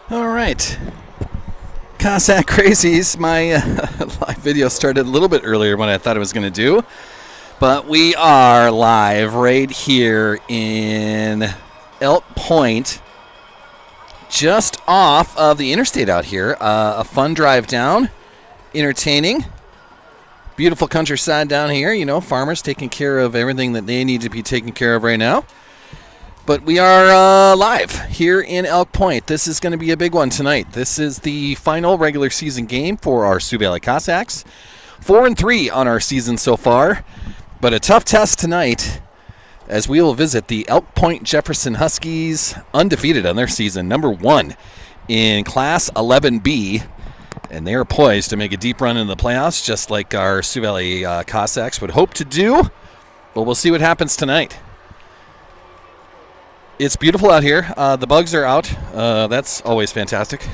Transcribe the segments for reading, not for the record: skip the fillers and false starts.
All right. Cossack Crazies. My live video started a little bit earlier than I thought it was going to do. But we are live right here in Elk Point, just off of the interstate out here. A fun drive down, entertaining. Beautiful countryside down here. You know, farmers taking care of everything that they need to be taken care of right now. But we are live here in Elk Point. This is going to be a big one tonight. This is the final regular season game for our Sioux Valley Cossacks. 4-3 on our season so far, but a tough test tonight as we will visit the Elk Point Jefferson Huskies, undefeated on their season, number 1 in Class 11B, and they are poised to make a deep run in the playoffs, just like our Sioux Valley Cossacks would hope to do. But we'll see what happens tonight. It's beautiful out here. The bugs are out. That's always fantastic.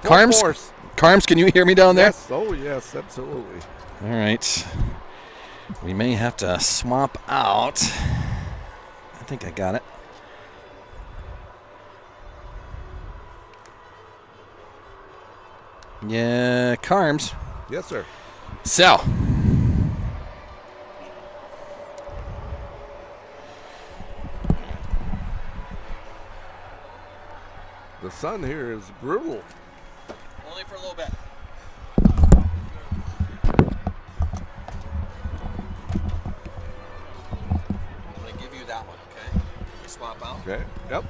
Carms, can you hear me down there? Yes. Oh, yes, absolutely. All right. We may have to swap out. I think I got it. Yeah, Carms. Yes, sir. So. The sun here is brutal. Only for a little bit. I'm going to give you that one, okay? You swap out. Okay, yep.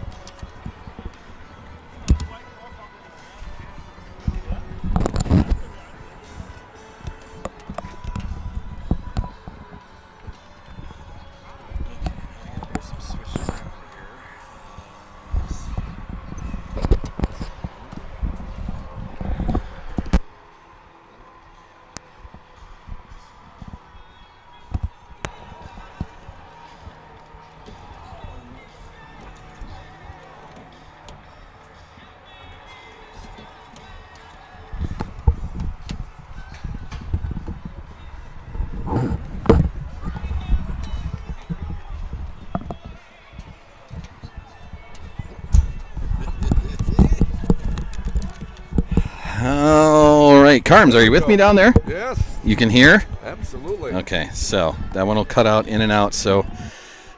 All right, Carms, are you with me down there? Yes. You can hear? Absolutely. Okay, so that one will cut out in and out. So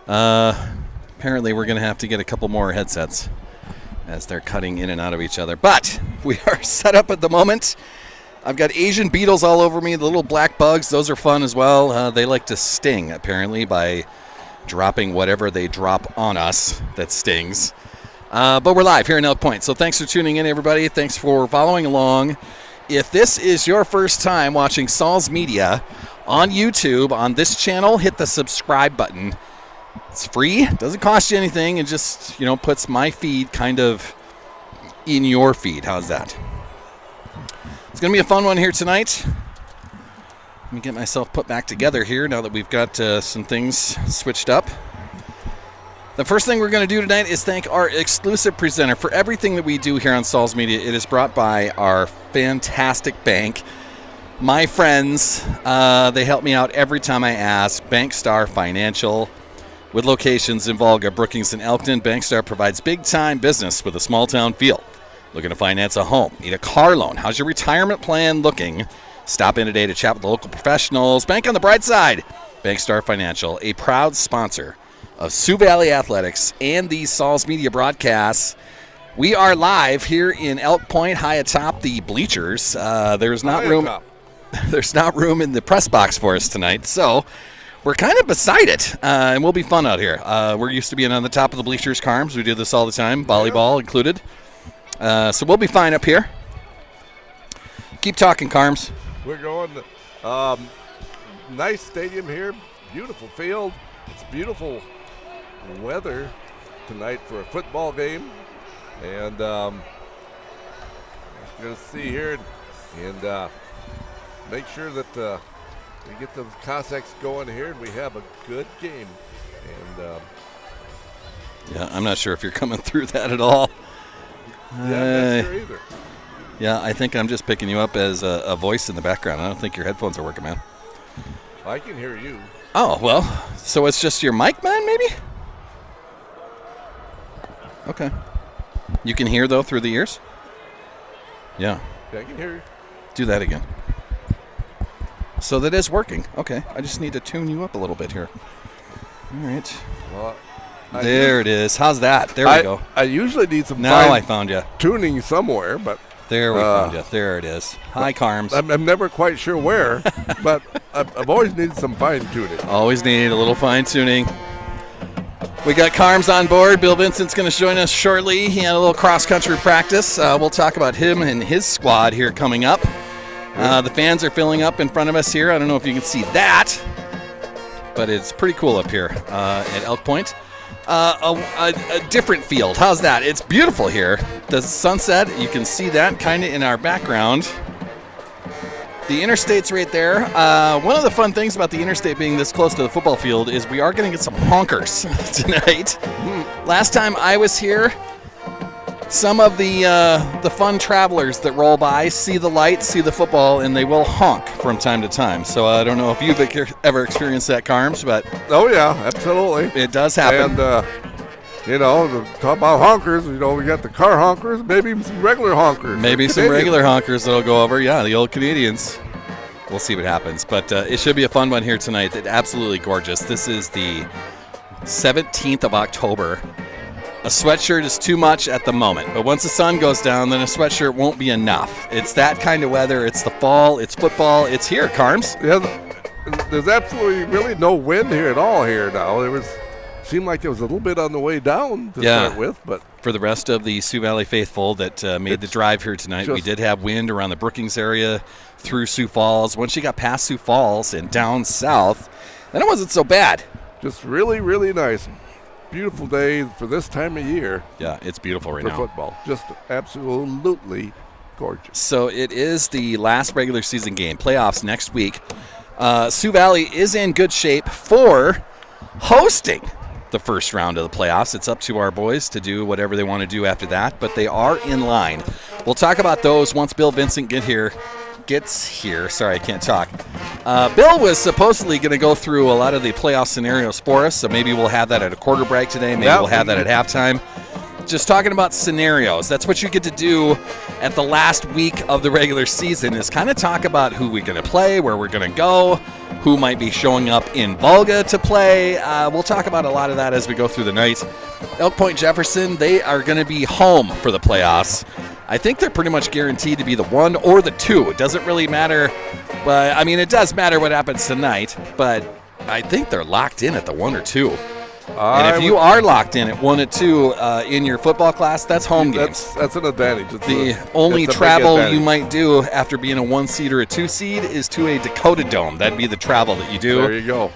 apparently we're going to have to get a couple more headsets as they're cutting in and out of each other. But we are set up at the moment. I've got Asian beetles all over me, the little black bugs. Those are fun as well. They like to sting, apparently, by dropping whatever they drop on us that stings. But we're live here in Elk Point, so thanks for tuning in, everybody. Thanks for following along. If this is your first time watching Saul's Media on YouTube, on this channel, hit the subscribe button. It's free, doesn't cost you anything, and just, you know, puts my feed kind of in your feed. How's that? It's going to be a fun one here tonight. Let me get myself put back together here now that we've got some things switched up. The first thing we're going to do tonight is thank our exclusive presenter for everything that we do here on Saul's Media. It is brought by our fantastic bank. My friends, they help me out every time I ask. Bankstar Financial. With locations in Volga, Brookings, and Elkton, Bankstar provides big-time business with a small-town feel. Looking to finance a home? Need a car loan? How's your retirement plan looking? Stop in today to chat with the local professionals. Bank on the bright side. Bankstar Financial, a proud sponsor of Sioux Valley Athletics and these Saul's Media broadcasts. We are live here in Elk Point, high atop the bleachers. There's not room in the press box for us tonight, so we're kind of beside it, and we'll be fun out here. We're used to being on the top of the bleachers, Carms. We do this all the time, volleyball included. So we'll be fine up here. Keep talking, Carms. We're going. Nice stadium here, beautiful field. It's beautiful weather tonight for a football game, and going to see here and make sure that we get the Cossacks going here and we have a good game. And yeah, I'm not sure if you're coming through that at all. Yeah, I'm not sure either. Yeah, I think I'm just picking you up as a voice in the background. I don't think your headphones are working, man. I can hear you. Oh, well, so it's just your mic, man, maybe? Okay. You can hear, though, through the ears? Yeah. I can hear you. Do that again. So that is working. Okay. I just need to tune you up a little bit here. All right. Well, there it is. How's that? There we go. I usually need some Now I found you. tuning somewhere, but there we found you. There it is. Hi, Carms. I'm never quite sure where, but I've always needed some fine tuning. Always need a little fine tuning. We got Carms on board. Bill Vincent's going to join us shortly. He had a little cross-country practice. We'll talk about him and his squad here coming up. The fans are filling up in front of us here. I don't know if you can see that, but it's pretty cool up here at Elk Point. A different field. How's that? It's beautiful here. The sunset, you can see that kind of in our background. The interstate's right there. One of the fun things about the interstate being this close to the football field is we are going to get some honkers tonight. Last time I was here, some of the fun travelers that roll by see the lights, see the football, and they will honk from time to time. So I don't know if you've ever experienced that, Carms, but oh yeah, absolutely, it does happen. And talk about honkers. We got the car honkers, maybe some regular honkers. Maybe some regular honkers that'll go over. Yeah, the old Canadians. We'll see what happens. But it should be a fun one here tonight. It's absolutely gorgeous. This is the 17th of October. A sweatshirt is too much at the moment. But once the sun goes down, then a sweatshirt won't be enough. It's that kind of weather. It's the fall. It's football. It's here, Carms. Yeah, there's absolutely really no wind here at all here now. Seemed like it was a little bit on the way down to start with, but for the rest of the Sioux Valley faithful that made the drive here tonight, we did have wind around the Brookings area through Sioux Falls. Once you got past Sioux Falls and down south, then it wasn't so bad. Just really, really nice. Beautiful day for this time of year. Yeah, it's beautiful right now. For football. Just absolutely gorgeous. So it is the last regular season game. Playoffs next week. Sioux Valley is in good shape for hosting the first round of the playoffs. It's up to our boys to do whatever they want to do after that, but they are in line. We'll talk about those once Bill Vincent gets here. Sorry, I can't talk. Bill was supposedly going to go through a lot of the playoff scenarios for us, so maybe we'll have that at a quarter break today. Maybe we'll have that at halftime. Just talking about scenarios. That's what you get to do at the last week of the regular season, is kind of talk about who we're going to play, where we're going to go, who might be showing up in Volga to play. We'll talk about a lot of that as we go through the night. Elk Point Jefferson, they are going to be home for the playoffs. I think they're pretty much guaranteed to be the 1 or the 2. It doesn't really matter. But I mean, it does matter what happens tonight, but I think they're locked in at the 1 or 2. And if you are locked in at 1 or 2 in your football class, that's home games. That's an advantage. The only travel you might do after being a 1 seed or a 2 seed is to a Dakota Dome. That'd be the travel that you do. There you go.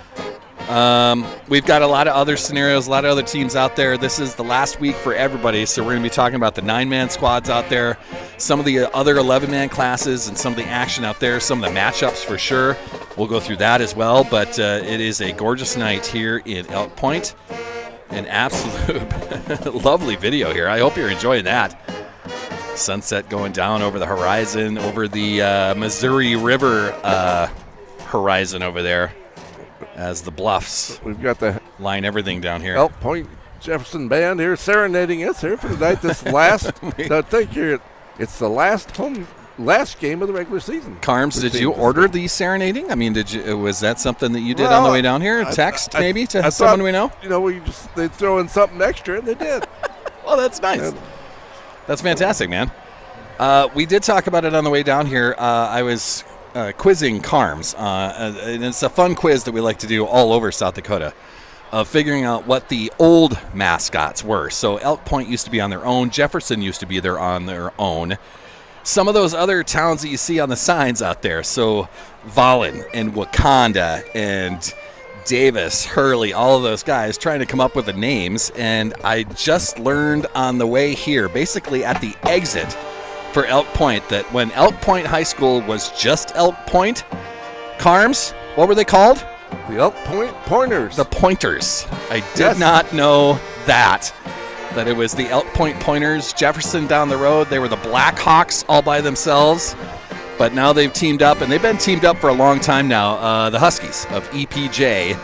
We've got a lot of other scenarios, a lot of other teams out there. This is the last week for everybody, so we're going to be talking about the 9-man squads out there, some of the other 11-man classes, and some of the action out there, some of the matchups for sure. We'll go through that as well, but it is a gorgeous night here in Elk Point. An absolute lovely video here. I hope you're enjoying that. Sunset going down over the horizon, over the Missouri River horizon over there, as the bluffs we've got the line everything down here. Elk Point Jefferson band here serenading us here for the night. This last, I think here it's the last game of the regular season. Carms, did you order the serenading? I mean, was that something that you did on the way down here? Text maybe to someone we know? They throw in something extra, and they did. Well, that's nice. That's fantastic, man. We did talk about it on the way down here. I was quizzing Carms, and it's a fun quiz that we like to do all over South Dakota, of figuring out what the old mascots were. So Elk Point used to be on their own. Jefferson used to be there on their own. Some of those other towns that you see on the signs out there, so Volin and Wakanda and Davis, Hurley, all of those guys trying to come up with the names, and I just learned on the way here, basically at the exit for Elk Point, that when Elk Point High School was just Elk Point, Carms, what were they called? The Elk Point Pointers. The Pointers. I did not know that it was the Elk Point Pointers. Jefferson down the road, they were the Blackhawks all by themselves, but now they've teamed up, and they've been teamed up for a long time now. The Huskies of EPJ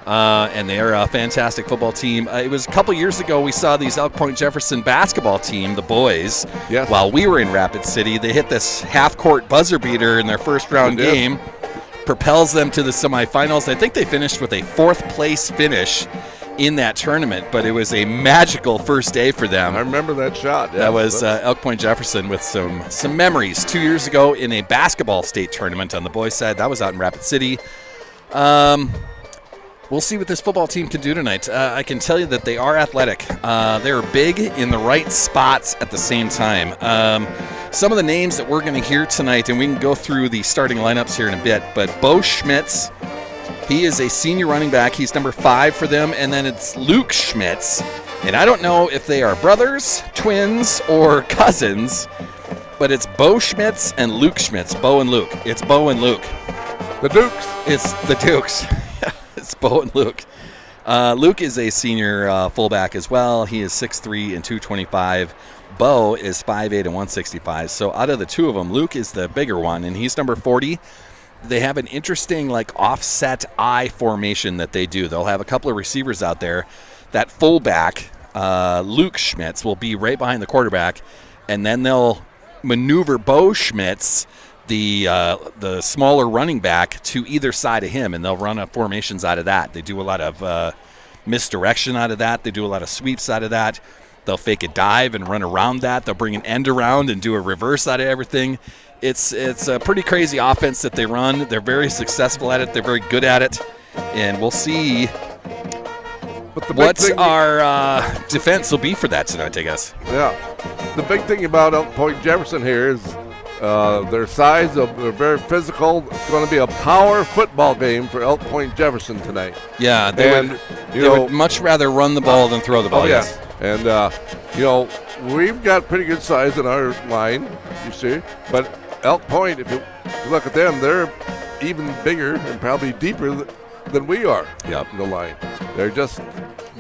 and they are a fantastic football team. It was a couple years ago we saw these Elk Point Jefferson basketball team, the boys, yes. while we were in Rapid City. They hit this half-court buzzer beater in their first-round game, propels them to the semifinals. I think they finished with a fourth-place finish in that tournament, but it was a magical first day for them. I remember that shot. Yes. That was Elk Point Jefferson with some memories. 2 years ago in a basketball state tournament on the boys' side. That was out in Rapid City. We'll see what this football team can do tonight. I can tell you that they are athletic. They're big in the right spots at the same time. Some of the names that we're going to hear tonight, and we can go through the starting lineups here in a bit, but Bo Schmitz, he is a senior running back. He's number 5 for them, and then it's Luke Schmitz. And I don't know if they are brothers, twins, or cousins, but it's Bo Schmitz and Luke Schmitz. Bo and Luke. It's Bo and Luke. The Dukes. It's the Dukes. It's Bo and Luke. Luke is a senior fullback as well. He is 6'3" and 225. Bo is 5'8" and 165. So out of the two of them, Luke is the bigger one, and he's number 40. They have an interesting offset I formation that they do. They'll have a couple of receivers out there. That fullback, Luke Schmitz, will be right behind the quarterback, and then they'll maneuver Bo Schmitz, the smaller running back, to either side of him, and they'll run formations out of that. They do a lot of misdirection out of that. They do a lot of sweeps out of that. They'll fake a dive and run around that. They'll bring an end around and do a reverse out of everything. It's a pretty crazy offense that they run. They're very successful at it. They're very good at it, and we'll see what our defense will be for that tonight, I guess. Yeah. The big thing about Elk Point Jefferson here is their size. They're very physical. It's going to be a power football game for Elk Point Jefferson tonight. Yeah, they would much rather run the ball than throw the ball. Oh, yes. And, we've got pretty good size in our line, you see. But Elk Point, if you look at them, they're even bigger and probably deeper than we are in the line. They're just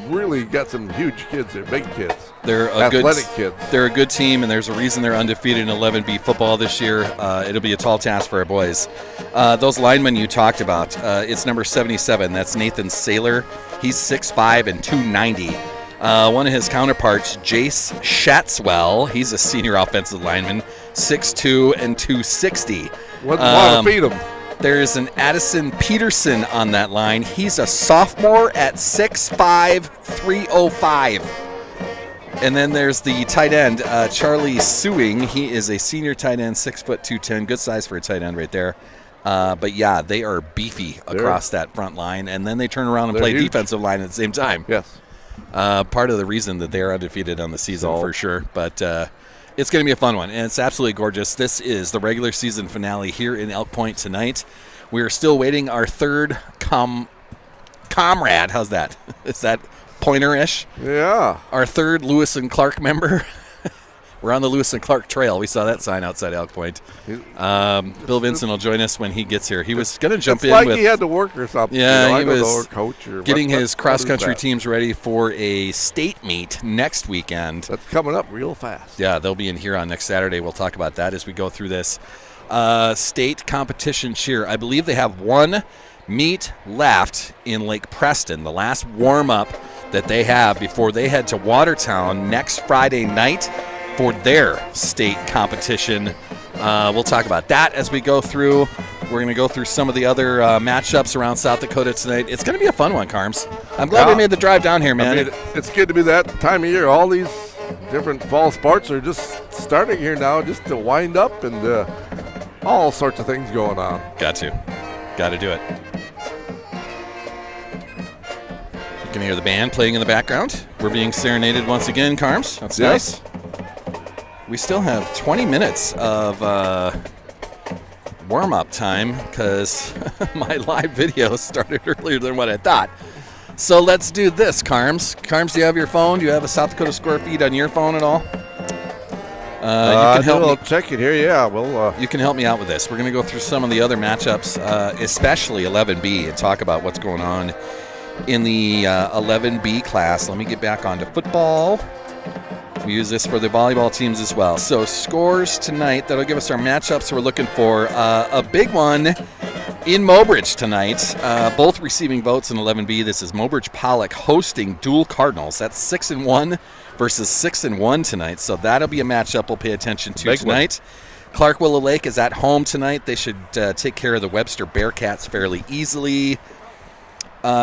really got some huge kids. They're big kids. They're athletic kids. They're a good team, and there's a reason they're undefeated in 11B football this year. It'll be a tall task for our boys. Those linemen you talked about, it's number 77. That's Nathan Saylor. He's 6'5" and 290. One of his counterparts, Jace Shatswell, he's a senior offensive lineman, 6'2" and 260. Wouldn't want to feed him. There's an Addison Peterson on that line. He's a sophomore at 6'5", 305. And then there's the tight end, Charlie Sewing. He is a senior tight end, 6', 210. Good size for a tight end right there. But, yeah, they are beefy across that front line. And then they turn around and play defensive line at the same time. Yes. Part of the reason that they're undefeated on the season for sure. But it's going to be a fun one, and it's absolutely gorgeous. This is the regular season finale here in Elk Point tonight. We are still waiting our third comrade. How's that? Is that pointer-ish? Yeah. Our third Lewis and Clark member. We're on the Lewis and Clark Trail. We saw that sign outside Elk Point. Bill Vincent will join us when he gets here. He was going to jump in like with. He had to work or something. Yeah, he was coach or getting his cross-country teams ready for a state meet next weekend. That's coming up real fast. Yeah, they'll be in Huron next Saturday. We'll talk about that as we go through this state competition cheer. I believe they have one meet left in Lake Preston, the last warm-up that they have before they head to Watertown next Friday night for their state competition. We'll talk about that as we go through. We're going to go through some of the other matchups around South Dakota tonight. It's going to be a fun one, Carms. I'm glad we made the drive down here, man. I mean, it's good to be that time of year. All these different fall sports are just starting here now just to wind up, and all sorts of things going on. Got to do it. You can hear the band playing in the background. We're being serenaded once again, Carms. That's nice. We still have 20 minutes of warm-up time because my live video started earlier than what I thought. So let's do this, Carms. Carms, do you have your phone? Do you have a South Dakota Score feed on your phone at all? You can help me. Check it here. Yeah, well, you can help me out with this. We're going to go through some of the other matchups, especially 11B, and talk about what's going on in the 11B class. Let me get back onto football. We use this for the volleyball teams as well. So scores tonight, that'll give us our matchups we're looking for. A big one In Mobridge tonight, both receiving votes in 11B. This is Mobridge Pollock hosting Dual Cardinals. That's 6-1 versus 6-1 tonight. So that'll be a matchup we'll pay attention to tonight. Clark Willow Lake is at home tonight. They should take care of the Webster Bearcats fairly easily.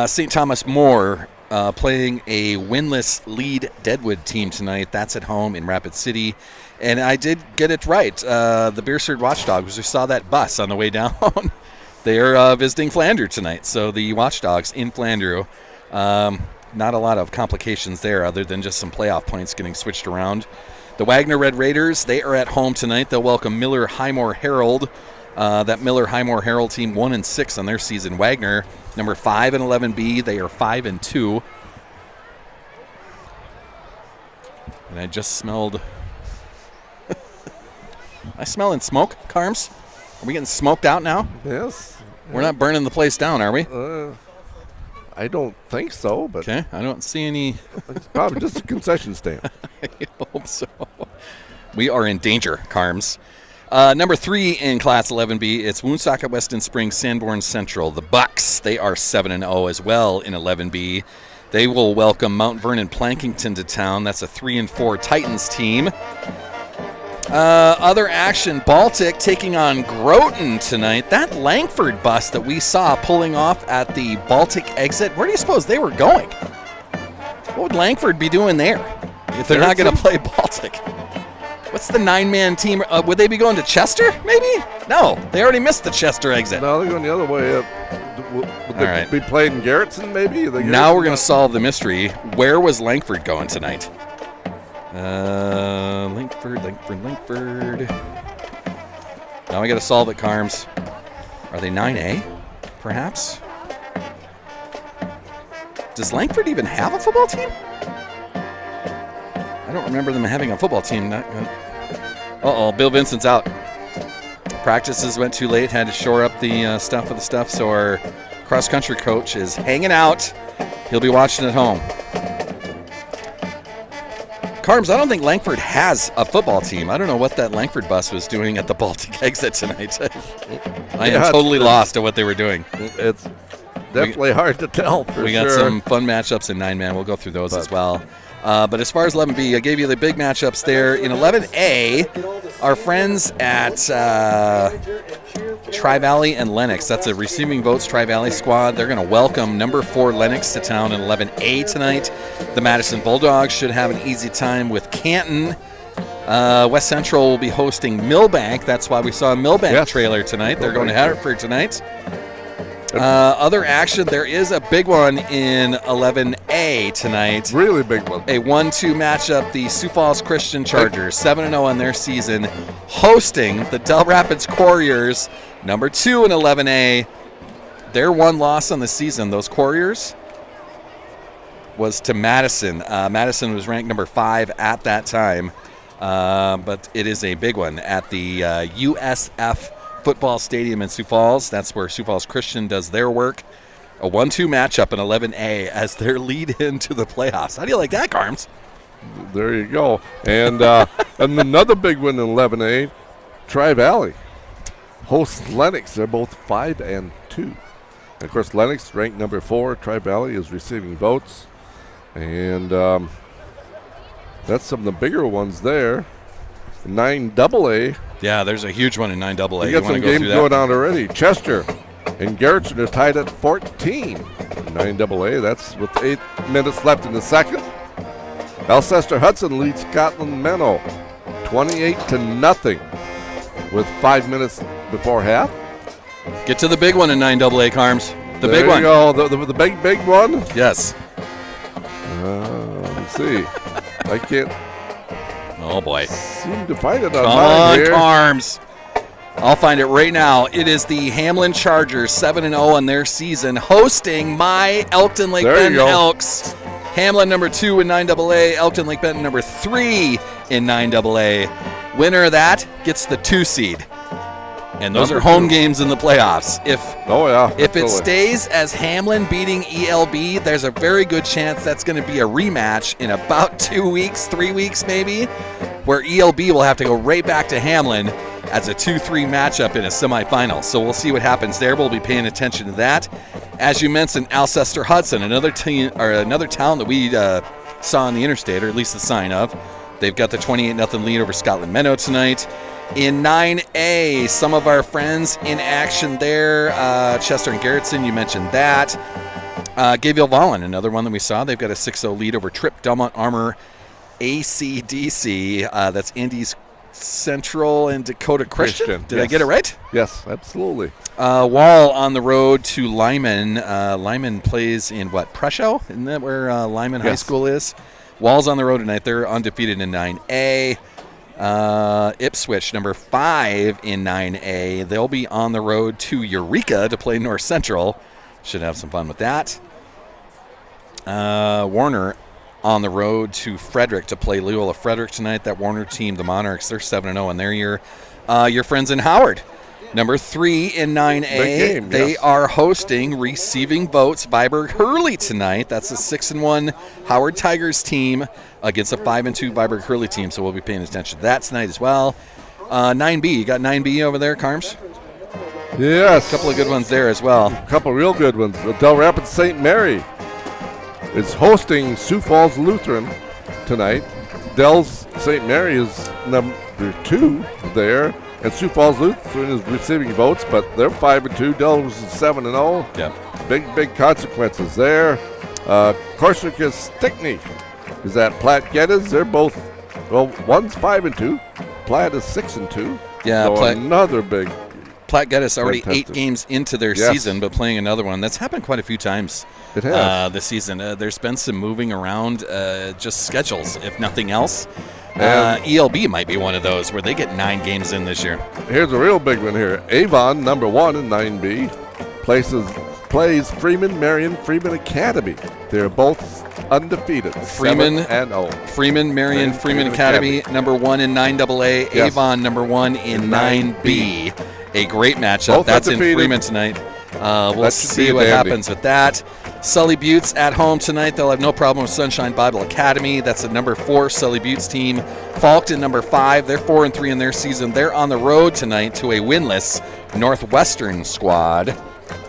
St. Thomas More playing a winless Lead Deadwood team tonight. That's at home in Rapid City. And I did get it right. The Beersford Watchdogs, we saw that bus on the way down. They're visiting Flandreau tonight. So the Watchdogs in Flandreau. Not a lot of complications there other than just some playoff points getting switched around. The Wagner Red Raiders, they are at home tonight. They'll welcome Miller Highmore Herald. That Miller Highmore Herald team 1-6 on their season. Wagner, number 5 in 11B. They are 5-2. And I just smelled... I smelling smoke, Carms? Are we getting smoked out now? Yes. We're not burning the place down, are we? I don't think so, but... Okay, I don't see any... It's probably just a concession stand. I hope so. We are in danger, Carms. Number 3 in Class 11B, it's Woonsocket Weston Springs Sanborn Central. The Bucks, they are 7-0 as well in 11B. They will welcome Mount Vernon Plankington to town. That's a 3-4 Titans team. Other action, Baltic taking on Groton tonight. That Langford bus that we saw pulling off at the Baltic exit, where do you suppose they were going? What would Langford be doing there if they're not going to play Baltic? What's the 9-man team? Would they be going to Chester, maybe? No, they already missed the Chester exit. No, they're going the other way up. Would they be playing Garrettson, maybe? Now we're going to solve the mystery. Where was Langford going tonight? Langford. Now we got to solve it, Carms. Are they 9A, perhaps? Does Langford even have a football team? I don't remember them having a football team. Uh-oh, Bill Vincent's out. Practices went too late, had to shore up the stuff of the stuff, so our cross-country coach is hanging out. He'll be watching at home. Carms, I don't think Langford has a football team. I don't know what that Langford bus was doing at the Baltic exit tonight. I am totally lost at what they were doing. It's definitely hard to tell for sure. We got some fun matchups in 9-man. We'll go through those as well. But as far as 11B, I gave you the big matchups there. In 11A, our friends at Tri-Valley and Lennox. That's a receiving votes Tri-Valley squad. They're going to welcome number 4 Lennox to town in 11A tonight. The Madison Bulldogs should have an easy time with Canton. West Central will be hosting Millbank. That's why we saw a Millbank trailer tonight. They're going to Hartford tonight. Other action, there is a big one in 11A tonight. Really big one. A 1-2 matchup, the Sioux Falls Christian Chargers, 7-0 on their season, hosting the Del Rapids Couriers, number 2 in 11A. Their one loss on the season, those Couriers, was to Madison. Madison was ranked number 5 at that time, but it is a big one at the USF Football Stadium in Sioux Falls. That's where Sioux Falls Christian does their work. A 1-2 matchup in 11A as their lead into the playoffs. How do you like that, Carms? There you go. And and another big one in 11A, Tri-Valley hosts Lennox. They're both 5-2. And of course, Lennox ranked number 4. Tri-Valley is receiving votes. And that's some of the bigger ones there. 9AA. Yeah, there's a huge one in 9AA. We got some games going on already. Chester and Garrettson are tied at 14. 9AA, that's with 8 minutes left in the second. Alcester Hudson leads Scotland Menno 28-0 with 5 minutes before half. Get to the big one in 9AA, Carms. The big one. There you go, the big one? Yes. Let's see. I can't... Oh, boy. Seem to find it Come online here. Carms. I'll find it right now. It is the Hamlin Chargers, 7-0 on their season, hosting my Elkton Lake Benton Elks. Hamlin number 2 in 9AA, Elkton Lake Benton number 3 in 9AA. Winner of that gets the 2 seed. And those are home games in the playoffs. If it stays as Hamlin beating ELB, there's a very good chance that's going to be a rematch in about 2 weeks, 3 weeks maybe, where ELB will have to go right back to Hamlin as a 2-3 matchup in a semifinal. So we'll see what happens there. We'll be paying attention to that. As you mentioned, Alcester Hudson, another team or another town that we saw on the interstate, or at least the sign of. They've got the 28-0 lead over Scotland Meadow tonight. In 9A, some of our friends in action there. Chester and Garrettson, you mentioned that. Gayville Vollen, another one that we saw. They've got a 6-0 lead over Tripp Delmont Armor ACDC. That's Indies Central and Dakota Christian. Did I get it right? Yes, absolutely. Wall on the road to Lyman. Lyman plays in what, Preshow? Isn't that where Lyman High School is? Wall's on the road tonight. They're undefeated in 9A. Ipswich, number 5 in 9A. They'll be on the road to Eureka to play North Central. Should have some fun with that. Warner on the road to Frederick to play Loyola Frederick tonight. That Warner team, the Monarchs, they're 7-0 in their year. Your friends in Howard, number 3 in 9A. Game, they are hosting Receiving Votes Viborg Hurley tonight. That's a 6-1 Howard Tigers team against a 5-2 Viborg Hurley team, so we'll be paying attention to that tonight as well. 9B, you got 9B over there, Carms? Yes. A couple of good ones there as well. A couple real good ones. The Del Rapids St. Mary is hosting Sioux Falls Lutheran tonight. Del's St. Mary is number 2 there, and Sioux Falls Lutheran is receiving votes, but they're 5-2. Del's is 7-0. Yep. Big consequences there. Corsica Stickney is at Platte Geddes. They're both, well, one's 5-2. Platte is 6-2. Yeah, so another big. Platte Geddes already 8 games into their season, but playing another one. That's happened quite a few times this season. There's been some moving around, just schedules, if nothing else. ELB might be one of those where they get 9 games in this year. Here's a real big one here. Avon, number 1 in 9B, plays Freeman Marion Freeman Academy. They're both undefeated. Freeman 7-0. Freeman Marion Freeman Academy, number 1 in 9AA. Yes. Avon, number 1 in 9B. A great matchup. Both That's undefeated. in Freeman tonight. We'll see what happens with that. Sully Buttes at home tonight. They'll have no problem with Sunshine Bible Academy. That's the number 4 Sully Buttes team. Falkton, number 5. They're 4-3 in their season. They're on the road tonight to a winless Northwestern squad.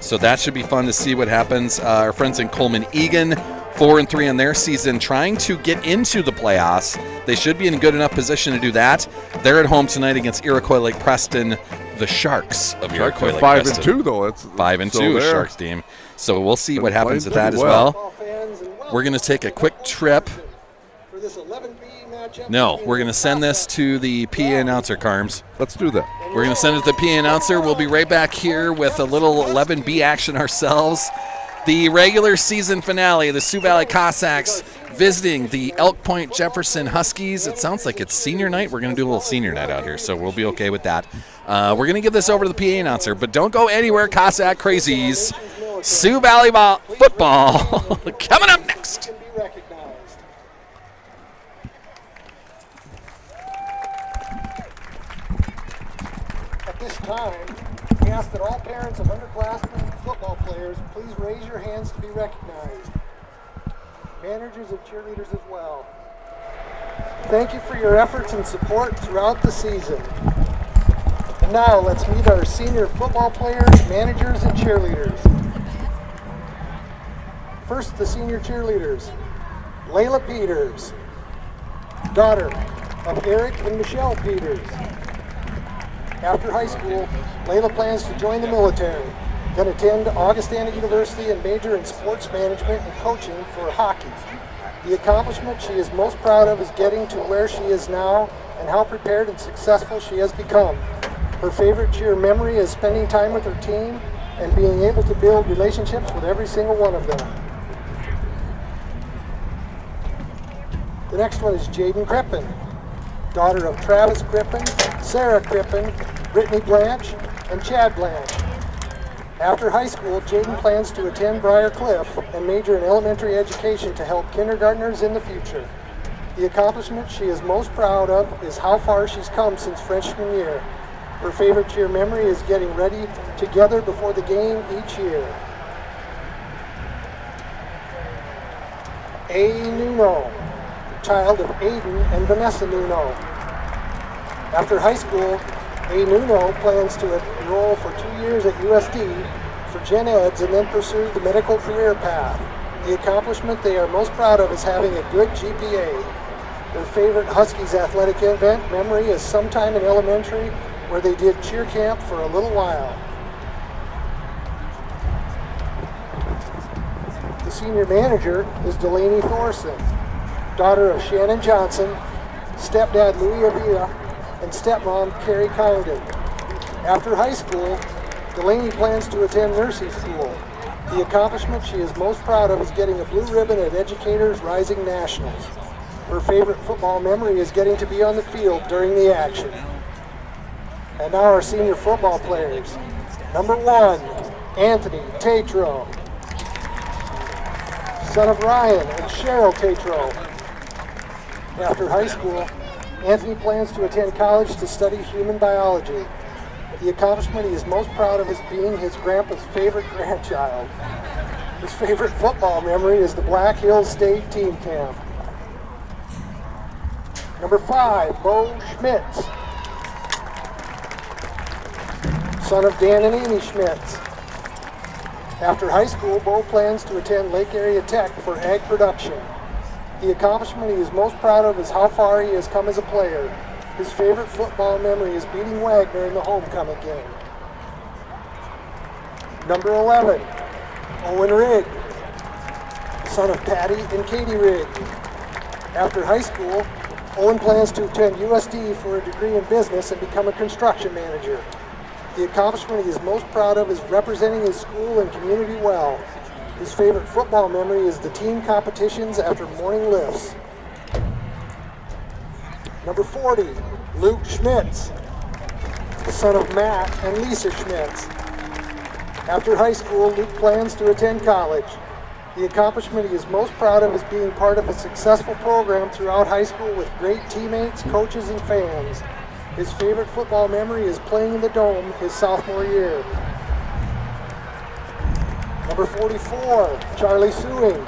So that should be fun to see what happens. Our friends in Coleman Egan, 4-3 in their season, trying to get into the playoffs. They should be in a good enough position to do that. They're at home tonight against Iroquois Lake Preston, the Sharks of Iroquois Lake Preston. 5-2 though. It's 5-2 Sharks team. So we'll see what happens with that as well. We're going to take a quick trip. No, we're going to send this to the PA announcer, Carms. Let's do that. We're going to send it to the PA announcer. We'll be right back here with a little 11B action ourselves. The regular season finale, the Sioux Valley Cossacks visiting the Elk Point Jefferson Huskies. It sounds like it's senior night. We're going to do a little senior night out here, so we'll be okay with that. We're going to give this over to the PA announcer, but don't go anywhere, Cossack Crazies. Sioux Valley football coming up next. At this time, we ask that all parents of underclassmen football players please raise your hands to be recognized. Managers of cheerleaders as well. Thank you for your efforts and support throughout the season. And now let's meet our senior football players, managers, and cheerleaders. First, the senior cheerleaders. Layla Peters, daughter of Eric and Michelle Peters. After high school, Layla plans to join the military, then attend Augustana University and major in sports management and coaching for hockey. The accomplishment she is most proud of is getting to where she is now and how prepared and successful she has become. Her favorite cheer memory is spending time with her team and being able to build relationships with every single one of them. The next one is Jaden Crippen, daughter of Travis Crippen, Sarah Crippen, Brittany Blanche, and Chad Blanche. After high school, Jaden plans to attend Briar Cliff and major in elementary education to help kindergartners in the future. The accomplishment she is most proud of is how far she's come since freshman year. Her favorite cheer memory is getting ready together before the game each year. A. Nuno, child of Aiden and Vanessa Nuno. After high school, A. Nuno plans to enroll for 2 years at USD for Gen Eds and then pursue the medical career path. The accomplishment they are most proud of is having a good GPA. Their favorite Huskies athletic event memory is sometime in elementary where they did cheer camp for a little while. The senior manager is Delaney Thorson, daughter of Shannon Johnson, stepdad Louis Avila, and stepmom Carrie Condon. After high school, Delaney plans to attend nursing school. The accomplishment she is most proud of is getting a blue ribbon at Educators Rising Nationals. Her favorite football memory is getting to be on the field during the action. And now our senior football players. Number 1, Anthony Tatro, son of Ryan and Cheryl Tatro. After high school, Anthony plans to attend college to study human biology. The accomplishment he is most proud of is being his grandpa's favorite grandchild. His favorite football memory is the Black Hills State team camp. Number 5, Bo Schmitz, son of Dan and Amy Schmitz. After high school, Bo plans to attend Lake Area Tech for ag production. The accomplishment he is most proud of is how far he has come as a player. His favorite football memory is beating Wagner in the homecoming game. Number 11, Owen Rigg, son of Patty and Katie Rigg. After high school, Owen plans to attend USD for a degree in business and become a construction manager. The accomplishment he is most proud of is representing his school and community well. His favorite football memory is the team competitions after morning lifts. Number 40, Luke Schmitz, the son of Matt and Lisa Schmitz. After high school, Luke plans to attend college. The accomplishment he is most proud of is being part of a successful program throughout high school with great teammates, coaches, and fans. His favorite football memory is playing in the Dome his sophomore year. Number 44, Charlie Sewing,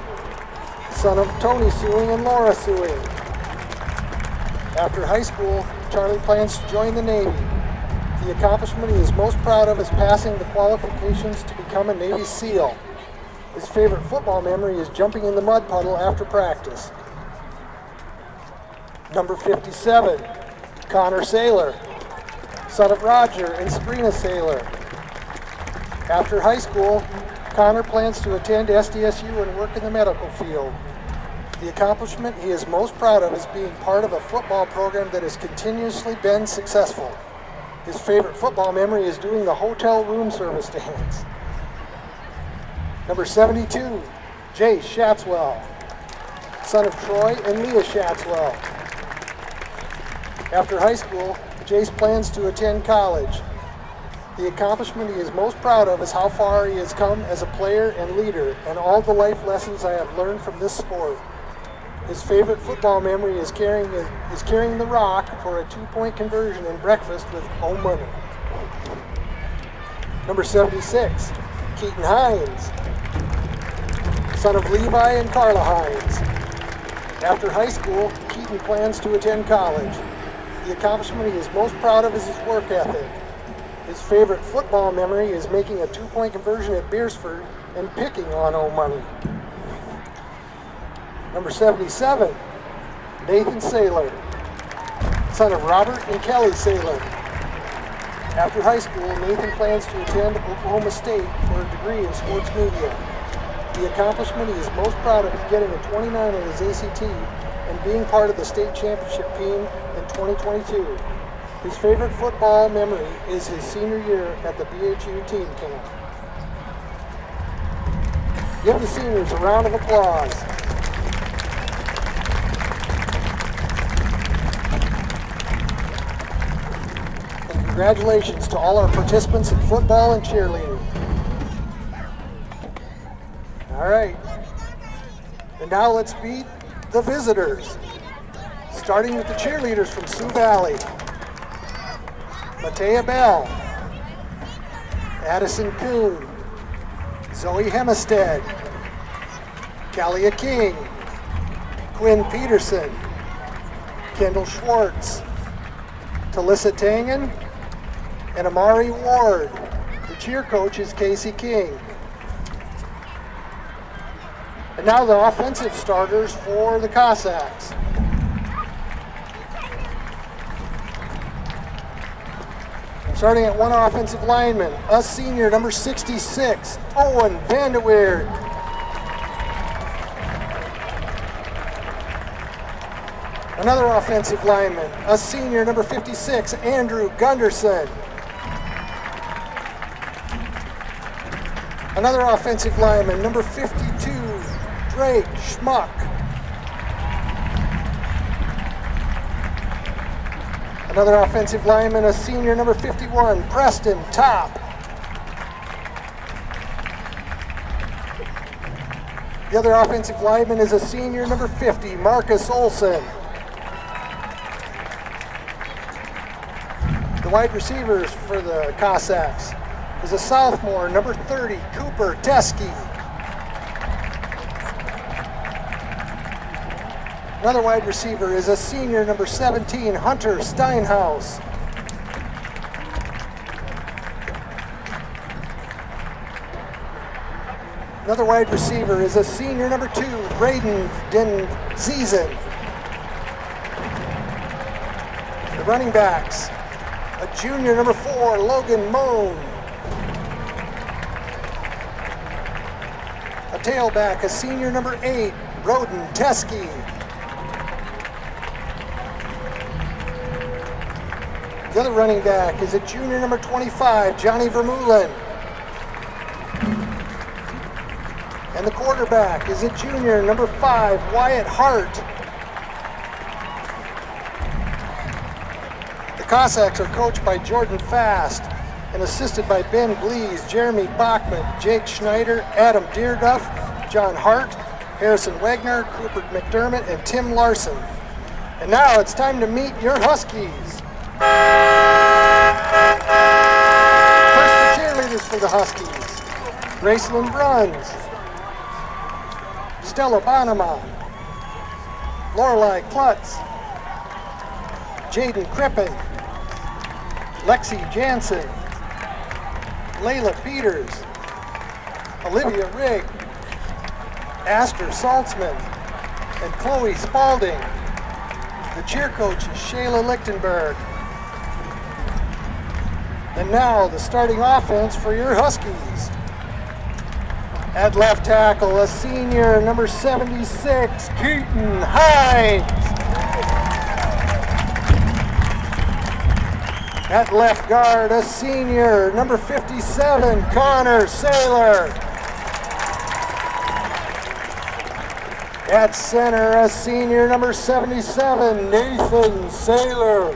son of Tony Sewing and Laura Sewing. After high school, Charlie plans to join the Navy. The accomplishment he is most proud of is passing the qualifications to become a Navy SEAL. His favorite football memory is jumping in the mud puddle after practice. Number 57, Connor Saylor, son of Roger and Sabrina Saylor. After high school, Connor plans to attend SDSU and work in the medical field. The accomplishment he is most proud of is being part of a football program that has continuously been successful. His favorite football memory is doing the hotel room service dance. Number 72, Jace Schatzwell, son of Troy and Leah Schatzwell. After high school, Jace plans to attend college. The accomplishment he is most proud of is how far he has come as a player and leader and all the life lessons I have learned from this sport. His favorite football memory is carrying the rock for a 2-point conversion in breakfast with home money. Number 76, Keaton Hines, son of Levi and Carla Hines. After high school, Keaton plans to attend college. The accomplishment he is most proud of is his work ethic. His favorite football memory is making a 2-point conversion at Beersford and picking on home money. Number 77, Nathan Saylor, son of Robert and Kelly Saylor. After high school, Nathan plans to attend Oklahoma State for a degree in sports media. The accomplishment he is most proud of is getting a 29 on his ACT and being part of the state championship team in 2022. His favorite football memory is his senior year at the BHU team camp. Give the seniors a round of applause. And congratulations to all our participants in football and cheerleading. All right. And now let's meet the visitors, starting with the cheerleaders from Sioux Valley. Matea Bell, Addison Kuhn, Zoe Hemestead, Kalia King, Quinn Peterson, Kendall Schwartz, Talissa Tangen, and Amari Ward. The cheer coach is Casey King. And now the offensive starters for the Cossacks. Starting at one offensive lineman, a senior, number 66, Owen Vandeweerd. Another offensive lineman, a senior, number 56, Andrew Gunderson. Another offensive lineman, number 52, Drake Schmuck. Another offensive lineman, a senior, number 51, Preston Top. The other offensive lineman is a senior, number 50, Marcus Olson. The wide receivers for the Cossacks is a sophomore, number 30, Cooper Teskey. Another wide receiver is a senior, number 17, Hunter Steinhaus. Another wide receiver is a senior, number 2, Braden Denzizen. The running backs, a junior, number 4, Logan Moan. A tailback, a senior, number 8, Broden Teskey. The other running back is a junior, number 25, Johnny Vermeulen. And the quarterback is a junior, number 5, Wyatt Hart. The Cossacks are coached by Jordan Fast and assisted by Ben Glees, Jeremy Bachman, Jake Schneider, Adam Deerduff, John Hart, Harrison Wagner, Cooper McDermott, and Tim Larson. And now it's time to meet your Huskies. First, the cheerleaders for the Huskies. Gracelyn Bruns, Stella Bonema, Lorelei Klutz, Jaden Crippen, Lexi Jansen, Layla Peters, Olivia Rigg, Aster Saltzman, and Chloe Spalding. The cheer coach is Shayla Lichtenberg. And now the starting offense for your Huskies. At left tackle, a senior, number 76, Keaton Hines. At left guard, a senior, number 57, Connor Saylor. At center, a senior, number 77, Nathan Saylor.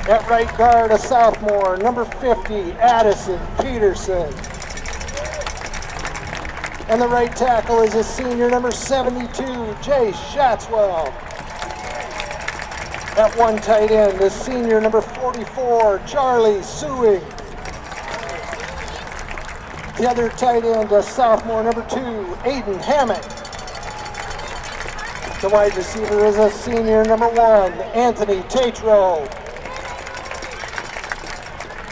At right guard, a sophomore, number 50, Addison Peterson. And the right tackle is a senior, number 72, Jay Shatswell. At one tight end, a senior, number 44, Charlie Sewing. The other tight end, a sophomore, number 2, Aiden Hammock. The wide receiver is a senior, number 1, Anthony Tatro.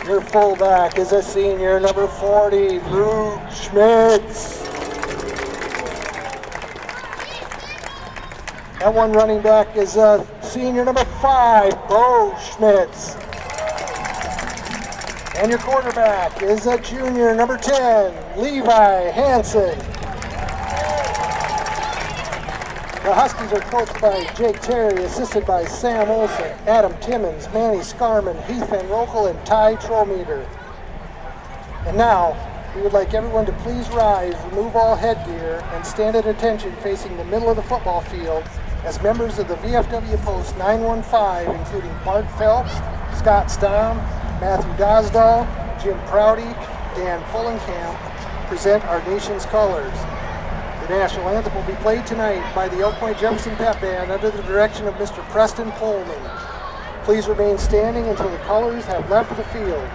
Your fullback is a senior, number 40, Luke Schmitz. That one running back is a senior, number 5, Bo Schmitz. And your quarterback is a junior, number 10, Levi Hansen. The Huskies are coached by Jake Terry, assisted by Sam Olson, Adam Timmons, Manny Scarman, Heath Van Rokel, and Ty Trometer. And now, we would like everyone to please rise, remove all headgear, and stand at attention facing the middle of the football field as members of the VFW Post 915, including Bart Phelps, Scott Stamm, Matthew Dosdahl, Jim Prouty, Dan Fullenkamp, present our nation's colors. The national anthem will be played tonight by the Elk Point Jefferson Pep Band under the direction of Mr. Preston Pullman. Please remain standing until the colors have left the field.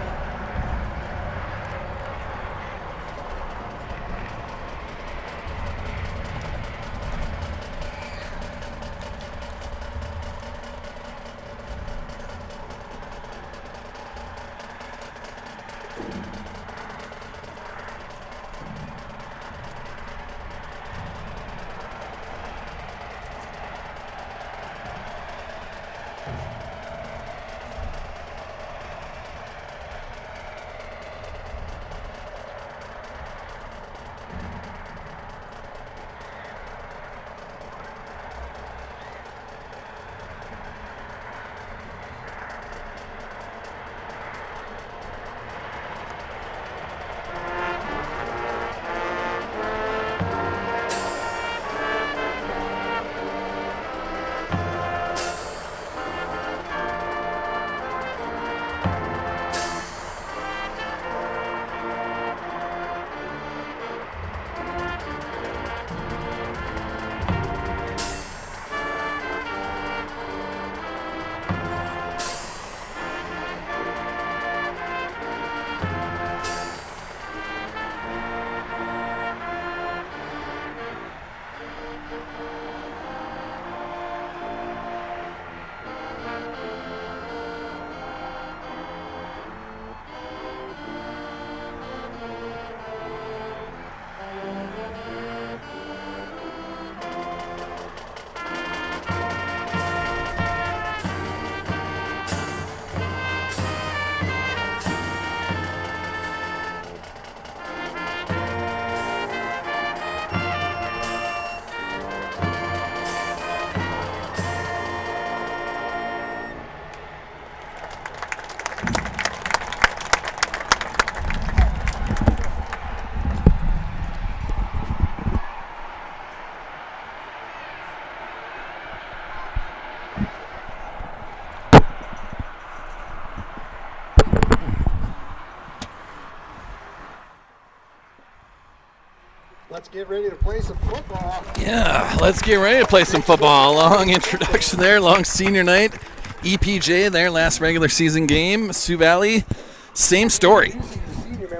Let's get ready to play some football. Yeah, let's get ready to play some football. Long introduction there, long senior night. EPJ, their last regular season game. Sioux Valley, same story.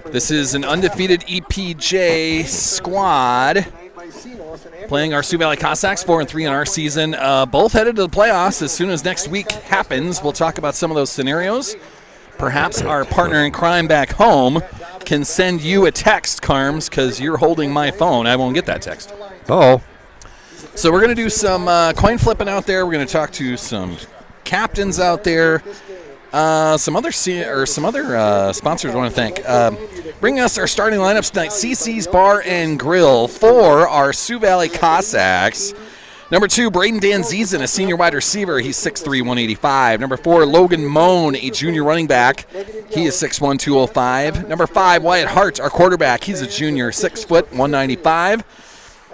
This is an undefeated EPJ squad playing our Sioux Valley Cossacks, 4-3 in our season. Both headed to the playoffs as soon as next week happens. We'll talk about some of those scenarios. Perhaps our partner in crime back home can send you a text, Carms, because you're holding my phone. I won't get that text. Oh. So we're going to do some coin flipping out there. We're going to talk to some captains out there. Some other sponsors I want to thank. Bringing us our starting lineups tonight, CC's Bar and Grill for our Sioux Valley Cossacks. Number 2, Braden Danzizen, a senior wide receiver. He's 6'3", 185. Number 4, Logan Moan, a junior running back. He is 6'1", 205. Number 5, Wyatt Hart, our quarterback. He's a junior, 6 foot, 195.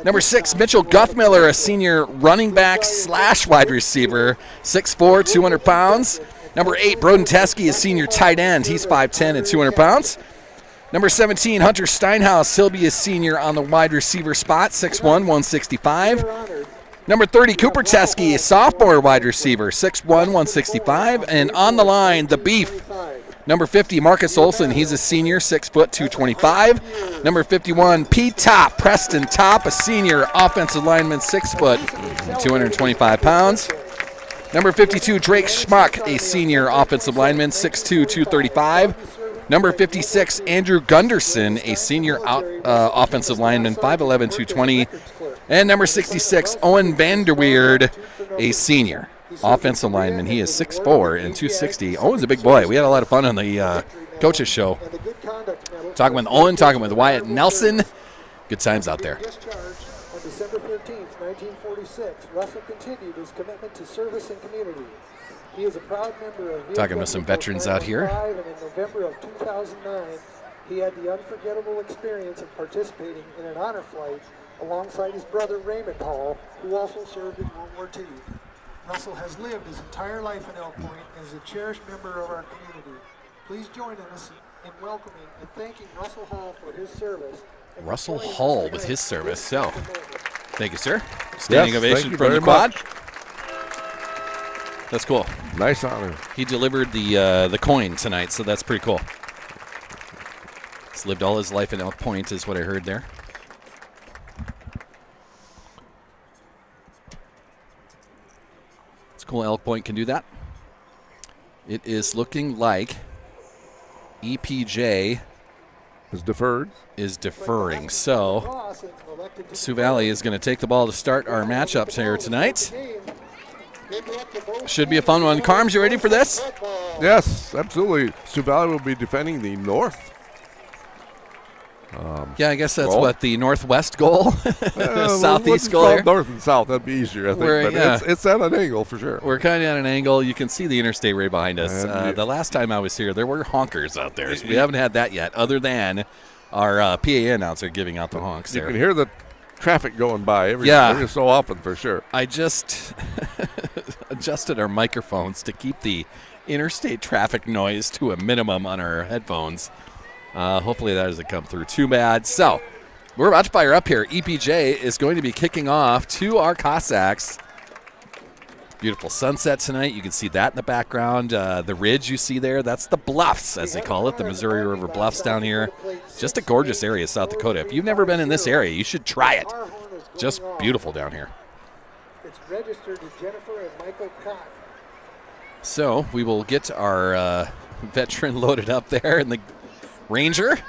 Number 6, Mitchell Guthmiller, a senior running back / wide receiver, 6'4", 200 pounds. Number 8, Broden Teskey, a senior tight end. He's 5'10" and 200 pounds. Number 17, Hunter Steinhaus. He'll be a senior on the wide receiver spot, 6'1", 165. Number 30, Cooper Teskey, a sophomore wide receiver, 6'1", 165. And on the line, the Beef. Number 50, Marcus Olson. He's a senior, 6 foot, 225. Number 51, P. Top, Preston Top, a senior offensive lineman, 6 foot, 225 pounds. Number 52, Drake Schmuck, a senior offensive lineman, 6'2", 235. Number 56, Andrew Gunderson, a senior offensive lineman, 5'11", 220. And number 66, Owen Vanderweerd, a senior offensive lineman. He is 6'4" and 260. Owen's a big boy. We had a lot of fun on the coaches show. Talking with Owen, talking with Wyatt Nelson. Good times out there. On December 13th, 1946, Russell continued his commitment to service and community. He is a proud member of talking with some veterans out here. And in November of 2009, he had the unforgettable experience of participating in an honor flight alongside his brother Raymond Hall, who also served in World War II. Russell has lived his entire life in Elk Point and is a cherished member of our community. Please join us in welcoming and thanking Russell Hall for his service. Russell Hall with his service. So, thank you, sir. Standing Yes, ovation thank you from the very quad. much. That's cool. Nice honor. He delivered the coin tonight, so that's pretty cool. He's lived all his life in Elk Point, is what I heard there. It's cool Elk Point can do that. It is looking like EPJ is deferring. So Sioux Valley is going to take the ball to start our matchups here tonight. Should be a fun one. Carms, you ready for this? Yes, absolutely. Sioux Valley will be defending the north. Yeah, I guess that's what the northwest goal, southeast goal there. North and south, that'd be easier, I think. But it's at an angle for sure. We're kind of at an angle. You can see the interstate right behind us. The last time I was here, there were honkers out there. So we haven't had that yet, other than our PA announcer giving out the honks there. You can hear the traffic going by every so often for sure. I just adjusted our microphones to keep the interstate traffic noise to a minimum on our headphones. Hopefully that doesn't come through too bad. So we're about to fire up here. EPJ is going to be kicking off to our Cossacks. Beautiful sunset tonight. You can see that in the background. The ridge you see there, that's the Bluffs, as they call it, the Missouri River Bluffs down here. Just a gorgeous area, South Dakota. If you've never been in this area, you should try it. Just beautiful down here. It's registered to Jennifer and Michael Cott. So we will get our veteran loaded up there in the Ranger.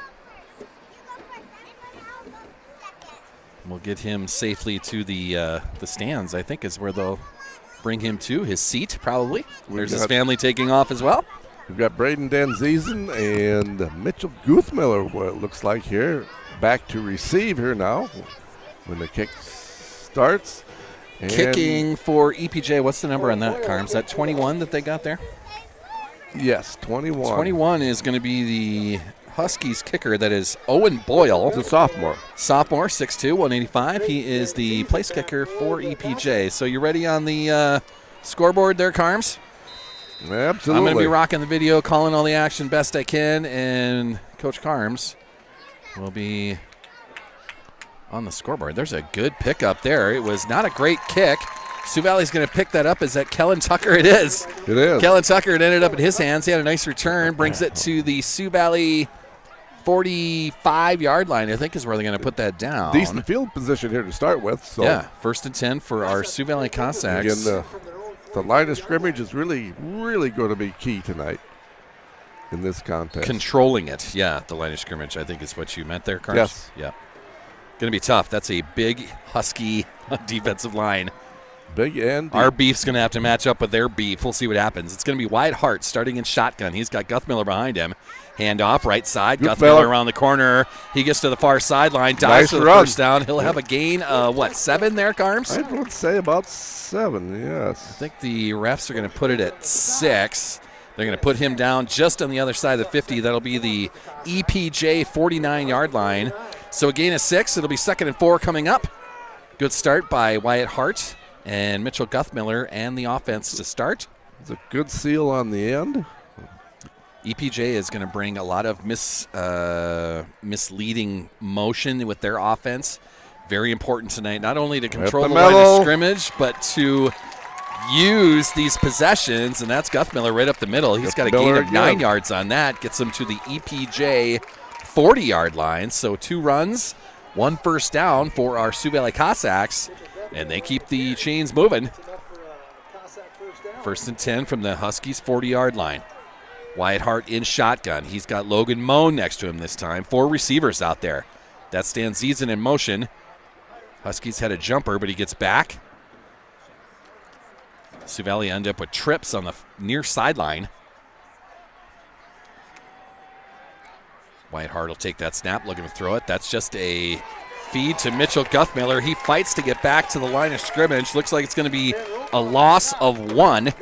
We'll get him safely to the stands, I think is where they'll bring him to, his seat probably. There's his family taking off as well. We've got Braden Danzizen and Mitchell Guthmiller, what it looks like here, back to receive here now when the kick starts. And kicking for EPJ, what's the number on that, Carms? Is that 21 that they got there? Yes, 21. 21 is going to be the Huskies kicker. That is Owen Boyle. He's a sophomore. Sophomore, 6'2", 185. He is the place kicker for EPJ. So you ready on the scoreboard there, Carms? Absolutely. I'm going to be rocking the video, calling all the action best I can, and Coach Carms will be on the scoreboard. There's a good pickup there. It was not a great kick. Sioux Valley's going to pick that up. Is that Kellen Tucker? It is. It is. Kellen Tucker, it ended up in his hands. He had a nice return. Brings it to the Sioux Valley 45-yard line, I think is where they're going to put that down. Decent field position here to start with. So yeah, 1st and 10 for our Sioux Valley Cossacks. Again, the line of scrimmage is really, really going to be key tonight in this contest. Controlling it. Yeah, the line of scrimmage, I think is what you meant there, Carms. Yes. Yeah. Going to be tough. That's a big, husky defensive line. Big and deep. Our beef's going to have to match up with their beef. We'll see what happens. It's going to be Wyatt Hart starting in shotgun. He's got Guthmiller behind him. Hand off, right side. Guthmiller around the corner. He gets to the far sideline. Dives for the first down. He'll have a gain of, 7 there, Carms? I would say about 7, yes. I think the refs are going to put it at 6. They're going to put him down just on the other side of the 50. That'll be the EPJ 49-yard line. So a gain of 6. It'll be 2nd and 4 coming up. Good start by Wyatt Hart and Mitchell Guthmiller and the offense to start. It's a good seal on the end. EPJ is going to bring a lot of misleading motion with their offense. Very important tonight, not only to control the line of scrimmage, but to use these possessions, and that's Guthmiller right up the middle. He's got a gain of 9 yards on that. Gets him to the EPJ 40-yard line. So 2 runs, 1 first down for our Sioux Valley Cossacks, and they keep the chains moving. 1st and 10 from the Huskies 40-yard line. Wyatt Hart in shotgun. He's got Logan Moan next to him this time. 4 receivers out there. That's Dan Ziesen in motion. Huskies had a jumper, but he gets back. Sioux Valley end up with trips on the near sideline. Wyatt Hart will take that snap, looking to throw it. That's just a feed to Mitchell Guthmiller. He fights to get back to the line of scrimmage. Looks like it's going to be a loss of 1.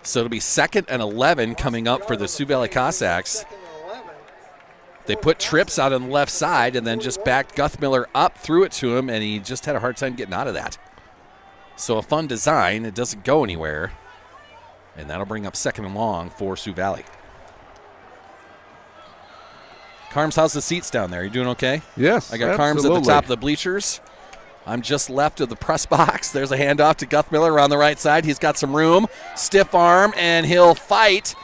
So it'll be 2nd and 11 coming up for the Sioux Valley Cossacks. They put trips out on the left side and then just backed Guthmiller up, threw it to him, and he just had a hard time getting out of that. So a fun design. It doesn't go anywhere. And that'll bring up 2nd and long for Sioux Valley. Carms, how's the seats down there? You doing okay? Yes, I got absolutely. Carms at the top of the bleachers. I'm just left of the press box. There's a handoff to Guthmiller around the right side. He's got some room, stiff arm, and he'll fight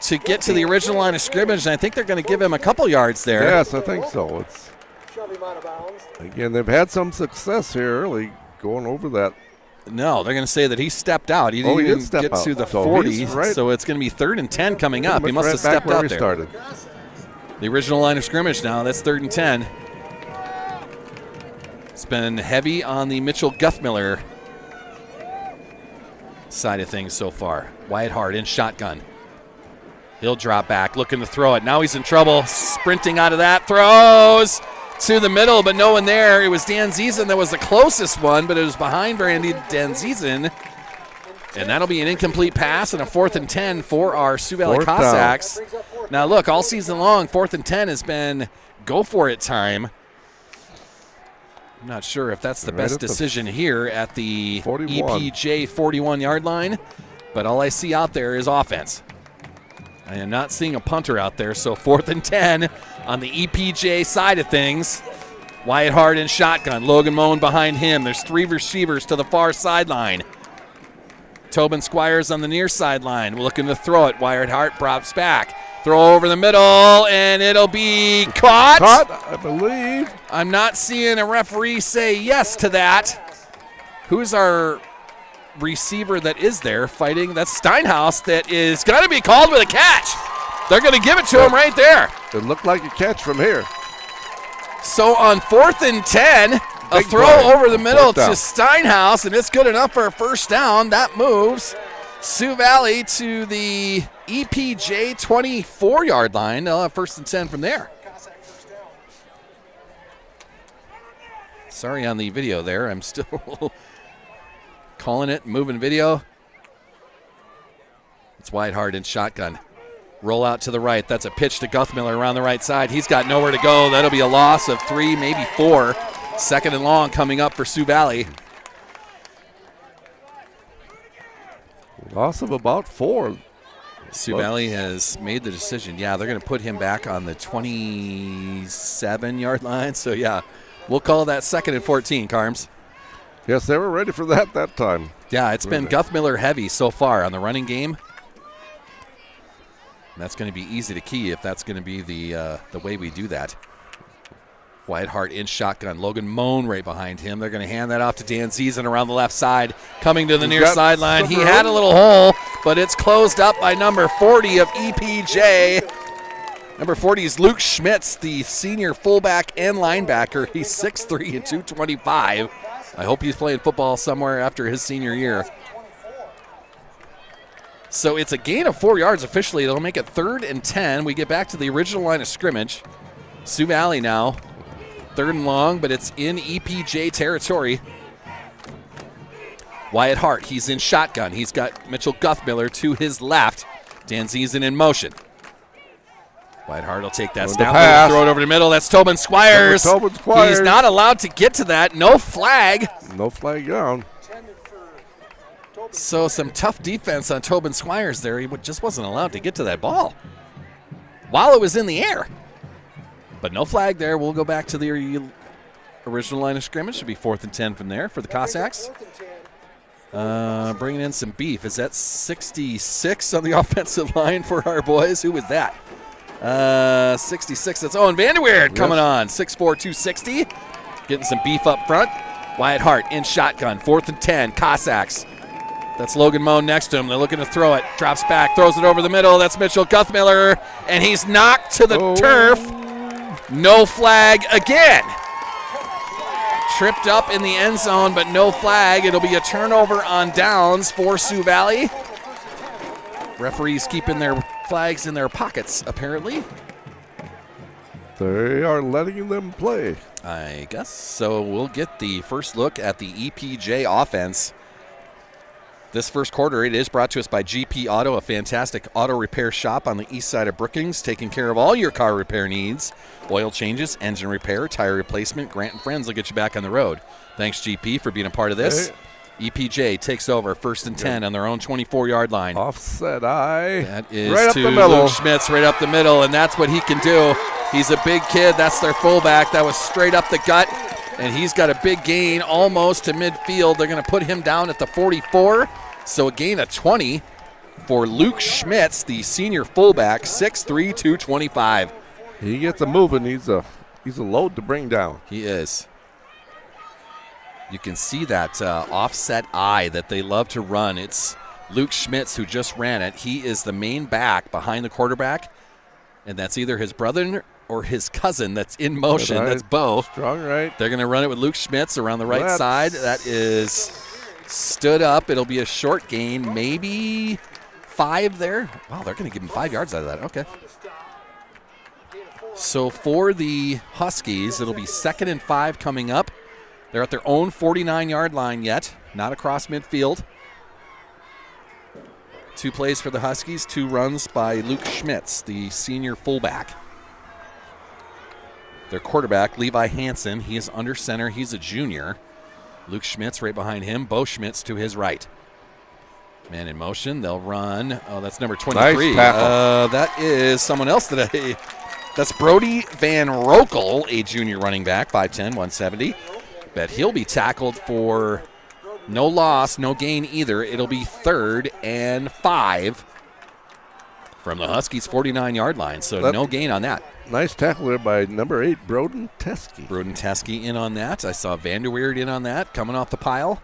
to get to the original line of scrimmage. And I think they're going to give him a couple yards there. Yes, I think so. Again, they've had some success here early going over that. No, they're going to say that he stepped out. He didn't even get to the 40, so it's going to be 3rd and 10 coming up. He must have stepped out there. The original line of scrimmage now, that's 3rd and 10. It's been heavy on the Mitchell Guthmiller side of things so far. Wyatt Hart in shotgun. He'll drop back, looking to throw it. Now he's in trouble, sprinting out of that. Throws to the middle, but no one there. It was Dan Ziesen that was the closest one, but it was behind Randy Dan Ziesen. And that'll be an incomplete pass and a 4th and 10 for our Sioux Valley Cossacks. Now look, all season long, 4th and 10 has been go for it time. I'm not sure if that's the best decision here at the 41. EPJ 41-yard line, but all I see out there is offense. I am not seeing a punter out there, so 4th and 10 on the EPJ side of things. Wyatt Hart in shotgun. Logan Moan behind him. There's 3 receivers to the far sideline. Tobin Squires on the near sideline. We're looking to throw it. Wyatt Hart drops back. Throw over the middle, and it'll be caught. Caught, I believe. I'm not seeing a referee say yes to that. Who's our receiver that is there fighting? That's Steinhaus that is going to be called with a catch. They're going to give it to him right there. It looked like a catch from here. So on 4th and 10, a throw over the middle to Steinhaus, and it's good enough for a first down. That moves Sioux Valley to the EPJ 24-yard line. They'll have 1st and 10 from there. Sorry on the video there. I'm still calling it, moving video. It's Wyatt Hart in shotgun. Roll out to the right. That's a pitch to Guthmiller around the right side. He's got nowhere to go. That'll be a loss of 3, maybe 4. 2nd and long coming up for Sioux Valley. Loss of about 4. Sioux Valley has made the decision. Yeah, they're going to put him back on the 27-yard line. So, yeah, We'll call that 2nd and 14, Carms. Yes, they were ready for that time. Yeah, it's been Guthmiller heavy so far on the running game. And that's going to be easy to key if that's going to be the way we do that. Wyatt Hart in shotgun. Logan Moan right behind him. They're going to hand that off to Dan Ziesen around the left side. Coming to the near sideline. He had a little hole, but it's closed up by number 40 of EPJ. Number 40 is Luke Schmitz, the senior fullback and linebacker. He's 6'3" and 225. I hope he's playing football somewhere after his senior year. So it's a gain of 4 yards officially. It'll make it 3rd and 10. We get back to the original line of scrimmage. Sioux Valley now. 3rd and long, but it's in EPJ territory. Wyatt Hart, he's in shotgun. He's got Mitchell Guthmiller to his left. Dan Ziesen in motion. Wyatt Hart will take that snap, throw it over the middle. That's Tobin Squires. He's not allowed to get to that. No flag. No flag down. So some tough defense on Tobin Squires there. He just wasn't allowed to get to that ball while it was in the air. But no flag there. We'll go back to the original line of scrimmage. Should be 4th and 10 from there for the Cossacks. Bringing in some beef. Is that 66 on the offensive line for our boys? Who was that? 66. That's Owen Vanderweerd coming on. 6'4", 260. Getting some beef up front. Wyatt Hart in shotgun. 4th and 10. Cossacks. That's Logan Moan next to him. They're looking to throw it. Drops back. Throws it over the middle. That's Mitchell Guthmiller. And he's knocked to the turf. No flag again. Tripped up in the end zone, but no flag. It'll be a turnover on downs for Sioux Valley. Referees keeping their flags in their pockets, apparently. They are letting them play. I guess. So we'll get the first look at the EPJ offense. This first quarter, it is brought to us by GP Auto, a fantastic auto repair shop on the east side of Brookings, taking care of all your car repair needs. Oil changes, engine repair, tire replacement. Grant & Friends will get you back on the road. Thanks, GP, for being a part of this. Hey. EPJ takes over 1st and 10 on their own 24-yard line. Offset eye. That is right to up the middle. Luke Schmitz right up the middle, and that's what he can do. He's a big kid. That's their fullback. That was straight up the gut, and he's got a big gain almost to midfield. They're going to put him down at the 44, so a gain of 20 for Luke Schmitz, the senior fullback, 6'3", 225. He gets a moving. He's a load to bring down. He is. You can see that offset eye that they love to run. It's Luke Schmitz who just ran it. He is the main back behind the quarterback, and that's either his brother or his cousin that's in motion. Right. That's Bo. Strong right. They're going to run it with Luke Schmitz around the right side. That is stood up. It'll be a short gain, maybe 5 there. Wow, they're going to give him 5 yards out of that. Okay. So for the Huskies, it'll be 2nd and 5 coming up. They're at their own 49-yard line yet, not across midfield. 2 plays for the Huskies, 2 runs by Luke Schmitz, the senior fullback. Their quarterback, Levi Hansen, he is under center. He's a junior. Luke Schmitz right behind him. Bo Schmitz to his right. Man in motion. They'll run. Oh, that's number 23. Nice tackle. That is someone else today. That's Brody Van Rokel, a junior running back, 5'10", 170. Bet he'll be tackled for no loss, no gain either. It'll be 3rd and 5 from the Huskies' 49-yard line, so no gain on that. Nice tackle there by number 8, Broden Teskey. Broden Teskey in on that. I saw Vanderweerd in on that, coming off the pile.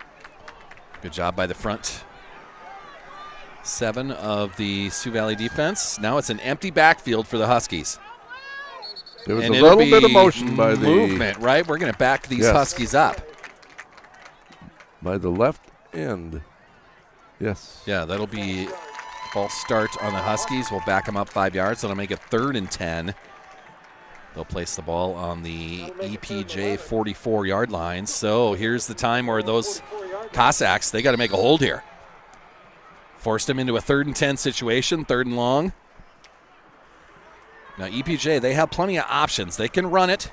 Good job by the front 7 of the Sioux Valley defense. Now it's an empty backfield for the Huskies. There was a little bit of motion by the movement, right? We're going to back these Huskies up. By the left end. Yes. Yeah, that'll be false start on the Huskies. We'll back them up 5 yards. That'll make it 3rd and 10. They'll place the ball on the EPJ 44-yard line. So here's the time where those Cossacks, they got to make a hold here. Forced them into a 3rd and 10 situation, 3rd and long. Now, EPJ, they have plenty of options. They can run it.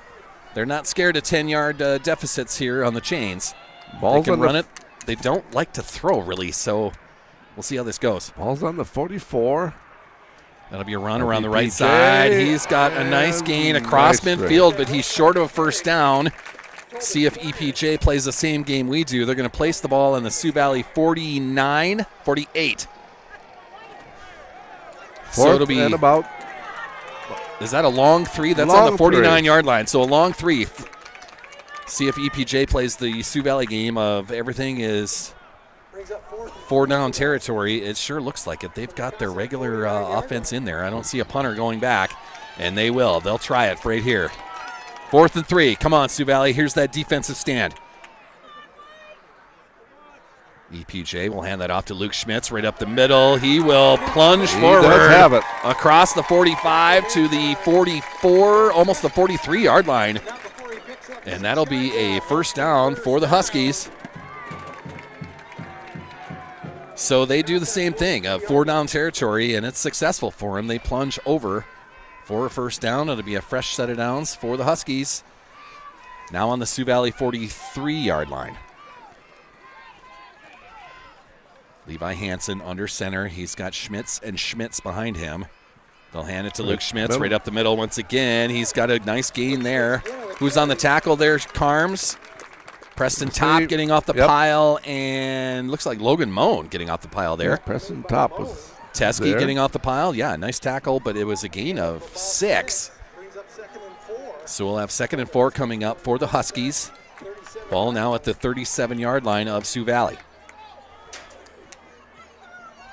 They're not scared of 10-yard deficits here on the chains. They can run it. They don't like to throw, really, so we'll see how this goes. Ball's on the 44. That'll be a run around the right side. He's got a nice gain across midfield, but he's short of a first down. see if EPJ plays the same game we do. They're going to place the ball in the Sioux Valley 48. So it'll be and about. Is that a long three? That's on the 49-yard line. So a long three. See if EPJ plays the Sioux Valley game of everything is 4-down territory. It sure looks like it. They've got their regular offense in there. I don't see a punter going back, and they will. They'll try it right here. 4th and 3. Come on, Sioux Valley. Here's that defensive stand. EPJ will hand that off to Luke Schmitz right up the middle. He will plunge forward. Does have it. Across the 45 to the 44, almost the 43-yard line. And that'll be a first down for the Huskies. So they do the same thing, 4-down territory, and it's successful for them. They plunge over for a first down. It'll be a fresh set of downs for the Huskies. Now on the Sioux Valley 43-yard line. Levi Hansen under center. He's got Schmitz and Schmitz behind him. They'll hand it to Luke Schmitz right up the middle once again. He's got a nice gain there. Who's on the tackle there? Carms. Preston Top getting off the pile, and looks like Logan Moan getting off the pile there. Yeah, Preston Top was Teskey there. getting off the pile. Yeah, nice tackle, but it was a gain of 6. So we'll have 2nd and 4 coming up for the Huskies. Ball now at the 37-yard line of Sioux Valley.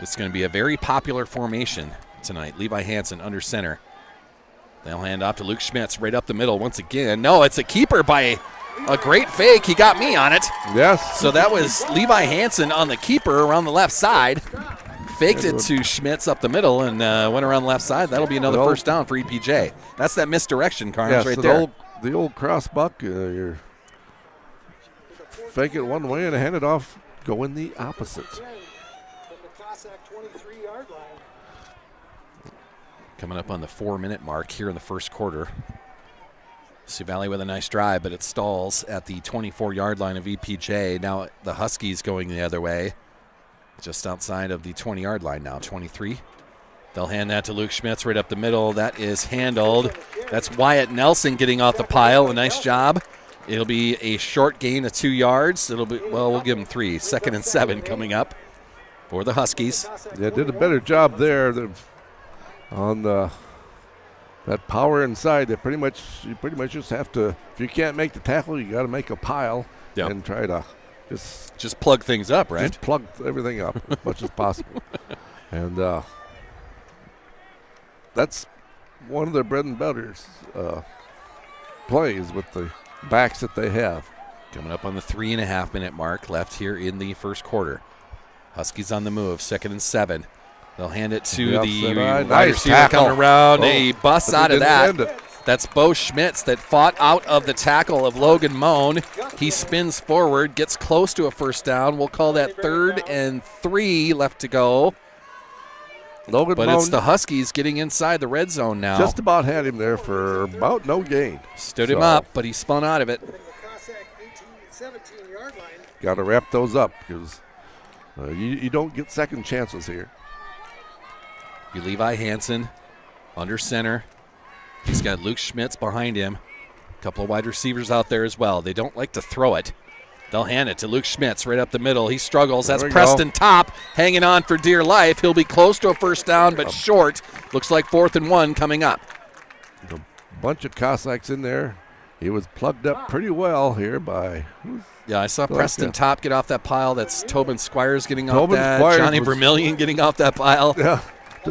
It's going to be a very popular formation tonight. Levi Hansen under center. They'll hand off to Luke Schmitz right up the middle once again. No, it's a keeper by a great fake. He got me on it. Yes. So that was Levi Hansen on the keeper around the left side. Faked it to Schmitz up the middle and went around the left side. That'll be another first down for EPJ. That's that misdirection, Carnes, right there. The old cross buck. You're fake it one way and hand it off, go in the opposite. Coming up on the 4-minute mark here in the first quarter. Sioux Valley with a nice drive, but it stalls at the 24-yard line of EPJ. Now the Huskies going the other way, just outside of the 20-yard line now, 23. They'll hand that to Luke Schmitz right up the middle. That is handled. That's Wyatt Nelson getting off the pile. A nice job. It'll be a short gain of 2 yards. It'll be, well, we'll give them 3. 2nd and 7 coming up for the Huskies. Yeah, did a better job there on that power inside. You pretty much just have to, if you can't make the tackle, you got to make a pile and try to just plug things up, right? Just plug everything up as much as possible. And that's one of their bread and butters plays with the backs that they have. Coming up on the 3.5-minute mark left here in the first quarter. Huskies on the move, 2nd and 7. They'll hand it to the wide receiver coming around. He busts out of that. That's Bo Schmitz that fought out of the tackle of Logan Moan. He spins forward, gets close to a first down. We'll call that 3rd and 3 left to go. But it's the Huskies getting inside the red zone now. Just about had him there for about no gain. Stood him up, but he spun out of it. Got to wrap those up because you don't get second chances here. Levi Hansen under center. He's got Luke Schmitz behind him. A couple of wide receivers out there as well. They don't like to throw it. They'll hand it to Luke Schmitz right up the middle. He struggles. That's Preston Top hanging on for dear life. He'll be close to a first down, but short. Looks like 4th and 1 coming up. A bunch of Cossacks in there. He was plugged up pretty well here by... Yeah, I saw Preston Top get off that pile. That's Tobin Squires getting off that. Johnny Vermillion getting off that pile. Yeah.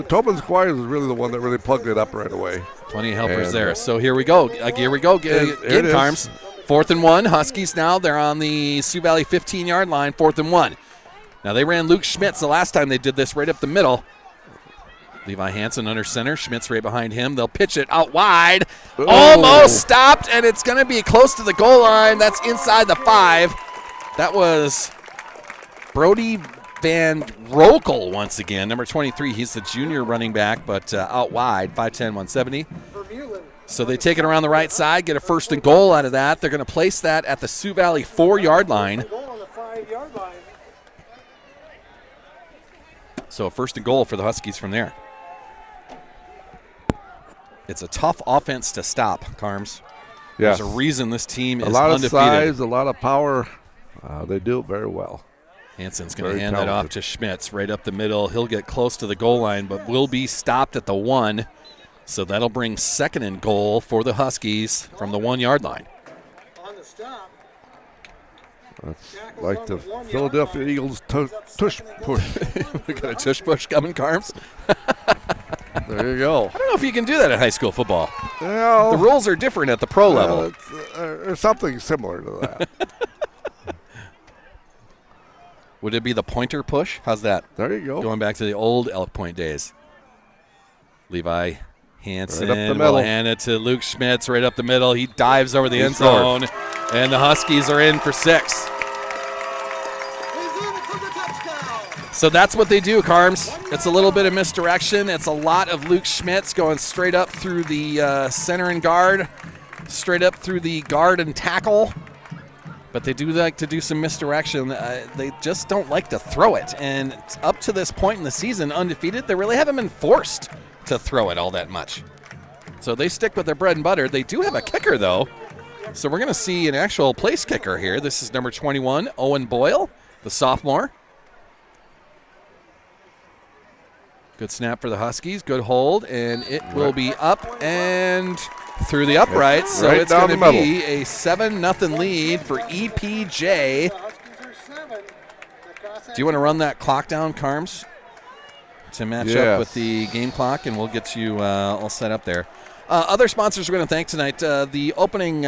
Tobin Squires was really the one that really plugged it up right away. Plenty of helpers there. So here we go. Here we go. Get Carms. 4th and 1. Huskies now. They're on the Sioux Valley 15-yard line. 4th and 1. Now they ran Luke Schmitz the last time they did this right up the middle. Levi Hansen under center. Schmitz right behind him. They'll pitch it out wide. Almost stopped, and it's going to be close to the goal line. That's inside the 5. That was Brody Van Rokel once again, number 23. He's the junior running back, but out wide, 5'10", 170. So they take it around the right side, get a 1st and goal out of that. They're going to place that at the Sioux Valley 4-yard line. So a 1st and goal for the Huskies from there. It's a tough offense to stop, Carms. There's a reason this team is a lot undefeated. of size, a lot of power. They do it very well. Hansen's going to hand that off to Schmitz right up the middle. He'll get close to the goal line, but will be stopped at the 1. So that'll bring 2nd and goal for the Huskies from the 1-yard line. On the stop. That's like the Philadelphia Eagles tush push. We got a tush push coming, Carms. There you go. I don't know if you can do that in high school football. Well, The rules are different at the pro level. There's something similar to that. Would it be the pointer push? How's that? There you go. Going back to the old Elk Point days. Levi Hansen Right up the will middle. hand it to Luke Schmitz right up the middle. He dives over the He end scores. zone, and the Huskies are in for 6. So that's what they do, Carms. It's a little bit of misdirection. It's a lot of Luke Schmitz going straight up through the center and guard, straight up through the guard and tackle. But they do like to do some misdirection. They just don't like to throw it. And up to this point in the season, undefeated, they really haven't been forced to throw it all that much. So they stick with their bread and butter. They do have a kicker, though. So we're going to see an actual place kicker here. This is number 21, Owen Boyle, the sophomore. Good snap for the Huskies. Good hold, and it will be up and through the uprights. So Right it's down going the to middle. be a 7-0 lead for EPJ. The Huskies are 7. The Cossacks Do you want to run that clock down, Carms, to match up Yes. with the game clock, and we'll get you all set up there. Other sponsors we're going to thank tonight, the opening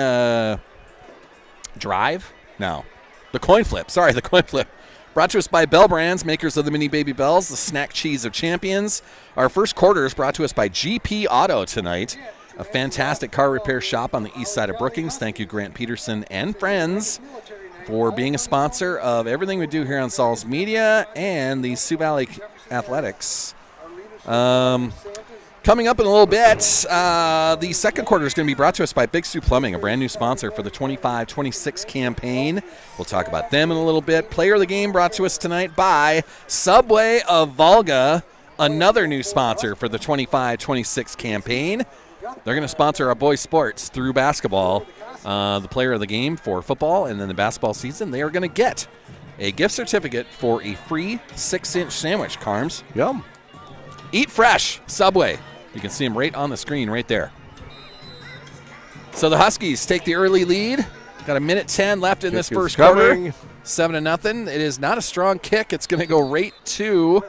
drive? No. The coin flip. Sorry, the coin flip. Brought to us by Bell Brands, makers of the Mini Baby Bells, the snack cheese of champions. Our first quarter is brought to us by GP Auto tonight, a fantastic car repair shop on the east side of Brookings. Thank you, Grant Peterson and friends, for being a sponsor of everything we do here on Saul's Media and the Sioux Valley Athletics. Coming up in a little bit, the second quarter is going to be brought to us by Big Sioux Plumbing, a brand new sponsor for the 25-26 campaign. We'll talk about them in a little bit. Player of the game brought to us tonight by Subway of Volga, another new sponsor for the 25-26 campaign. They're going to sponsor our boys' sports through basketball. The player of the game for football and then the basketball season, they are going to get a gift certificate for a free 6-inch sandwich, Carms. Yum. Eat fresh, Subway. You can see them right on the screen right there. So the Huskies take the early lead. Got a minute 10 left in this Kick is first quarter. coming. 7-0. It is not a strong kick. It's going to go right to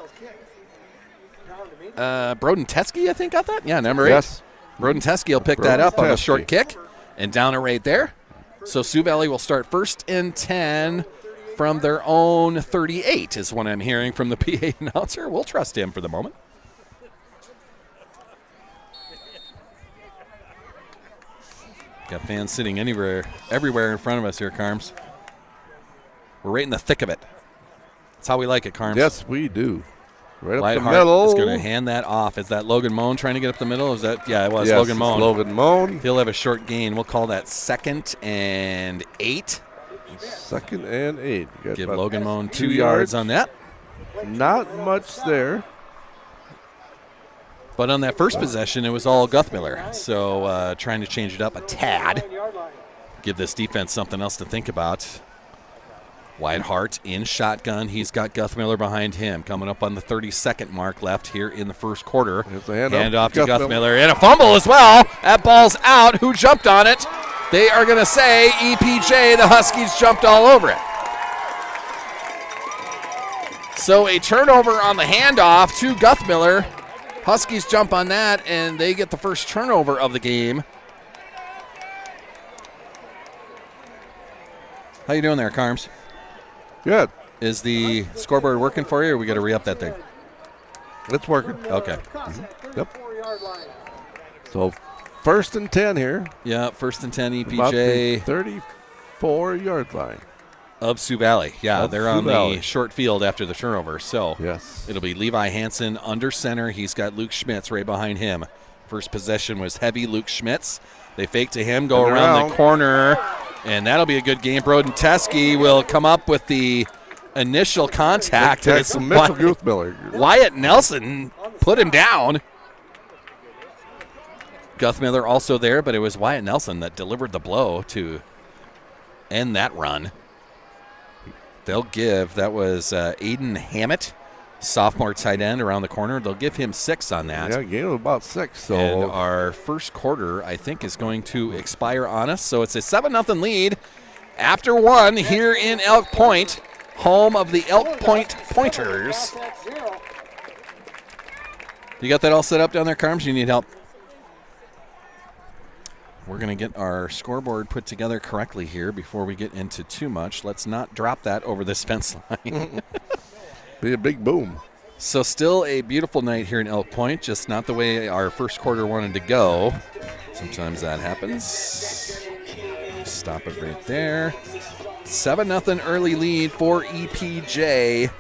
Broden Teskey, I think, got that? Yeah, number 8. Yes. Broden Teskey will pick that Broden up on a Teskey. short kick and down it right there. So Sioux Valley will start 1st and 10 from their own 38 is what I'm hearing from the PA announcer. We'll trust him for the moment. Got fans sitting everywhere in front of us here, Carms. We're right in the thick of it. That's how we like it, Carms. Yes, we do. Right up Lightheart the middle. is going to hand that off. Is that Logan Moan trying to get up the middle? Is that? Yeah, it was Yes, Logan it's Moan. Logan Moan. He'll have a short gain. We'll call that 2nd and 8. 2nd and 8. You got Give about Logan Moan 2 2 yards on that. Not much there. But on that first possession, it was all Guthmiller. So trying to change it up a tad. Give this defense something else to think about. Wyatt Hart in shotgun. He's got Guthmiller behind him. Coming up on the 30-second mark left here in the first quarter. Here's the handoff. Hand off to Guthmiller. Guthmiller. And a fumble as well. That ball's out. Who jumped on it? They are going to say EPJ. The Huskies jumped all over it. So a turnover on the handoff to Guthmiller. Huskies jump on that, and they get the first turnover of the game. How you doing there, Carms? Good. Is the scoreboard working for you, or we got to re-up that thing? It's working. Okay. Yep. So 1st and 10 here. Yeah, 1st and 10 About the EPJ 34-yard line. of Sioux Valley. Yeah, Of they're Sioux on Valley. the short field after the turnover. So Yes. it'll be Levi Hansen under center. He's got Luke Schmitz right behind him. First possession was heavy Luke Schmitz. They fake to him, go And around around. the corner, and that'll be a good game. Broden Teskey will come up with the initial contact. And it's Mitchell Guthmiller. Wyatt Nelson put him down. Guthmiller also there, but it was Wyatt Nelson that delivered the blow to end that run. They'll give, that was Aiden Hammett, sophomore tight end around the corner. They'll give him 6 on that. Yeah, gave him about 6. So and our first quarter, I think, is going to expire on us. So it's a 7-0 lead after 1 here in Elk Point, home of the Elk Point Pointers. You got that all set up down there, Carms? You need help? We're going to get our scoreboard put together correctly here before we get into too much. Let's not drop that over this fence line. Be a big boom. So still a beautiful night here in Elk Point, just not the way our first quarter wanted to go. Sometimes that happens. Stop it right there. 7-0 early lead for EPJ.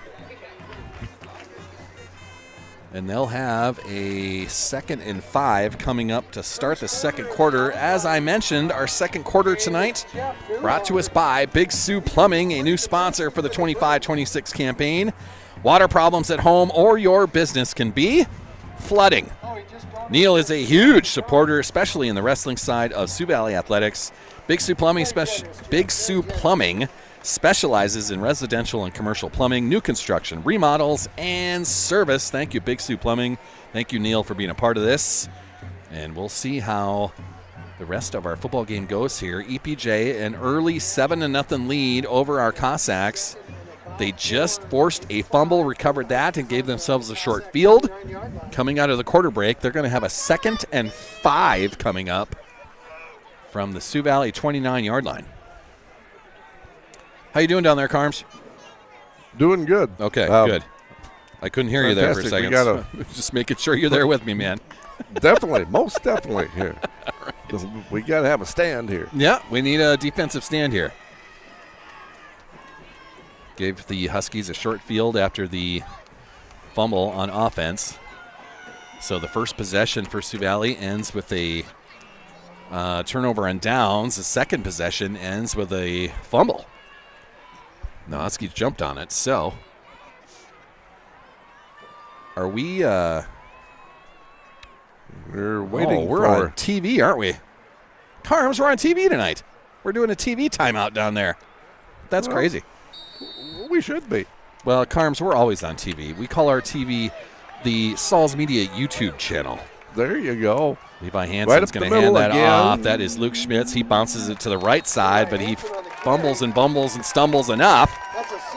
And they'll have a 2nd and 5 coming up to start the second quarter. As I mentioned, our second quarter tonight brought to us by Big Sue Plumbing, a new sponsor for the 25-26 campaign. Water problems at home or your business can be flooding. Neil is a huge supporter, especially in the wrestling side of Sioux Valley Athletics. Big Sue Plumbing specializes in residential and commercial plumbing, new construction, remodels, and service. Thank you, Big Sue Plumbing. Thank you, Neil, for being a part of this. And we'll see how the rest of our football game goes here. EPJ, an early 7-0 lead over our Cossacks. They just forced a fumble, recovered that, and gave themselves a short field. Coming out of the quarter break, they're going to have a 2nd and 5 coming up from the Sioux Valley 29-yard line. How you doing down there, Carms? Doing good. Okay, good. I couldn't hear you there for a fantastic. second. Just making sure you're there with me, man. Definitely, most definitely here. We got to have a stand here. Yeah, we need a defensive stand here. Gave the Huskies a short field after the fumble on offense. So the first possession for Sioux Valley ends with a turnover on downs. The second possession ends with a fumble. The Huskies jumped on it. So are we we're waiting we're on TV, aren't we? Carms, we're on TV tonight. We're doing a TV timeout down there. That's crazy. We should be. Well, Carms, we're always on TV. We call our TV the Saul's Media YouTube channel. There you go. Levi Hansen's going to hand that off. That is Luke Schmitz. He bounces it to the right side, but he fumbles and bumbles and stumbles enough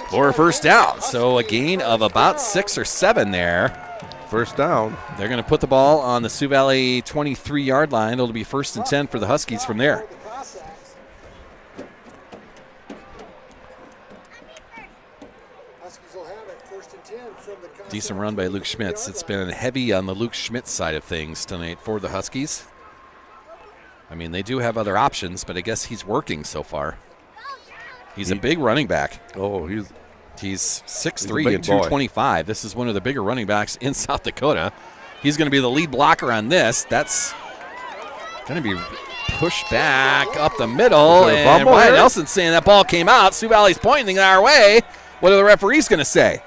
for a first down. So a gain of about 6 or 7 there. First down. They're going to put the ball on the Sioux Valley 23-yard line. It'll be 1st and 10 for the Huskies from there. Decent run by Luke Schmitz. It's been heavy on the Luke Schmitz side of things tonight for the Huskies. I mean, they do have other options, but I guess he's working so far. He's a big running back. Oh, he's 6'3" and 225. This is one of the bigger running backs in South Dakota. He's going to be the lead blocker on this. That's going to be pushed back up the middle. And Wyatt Nelson saying that ball came out. Sioux Valley's pointing our way. What are the referees going to say?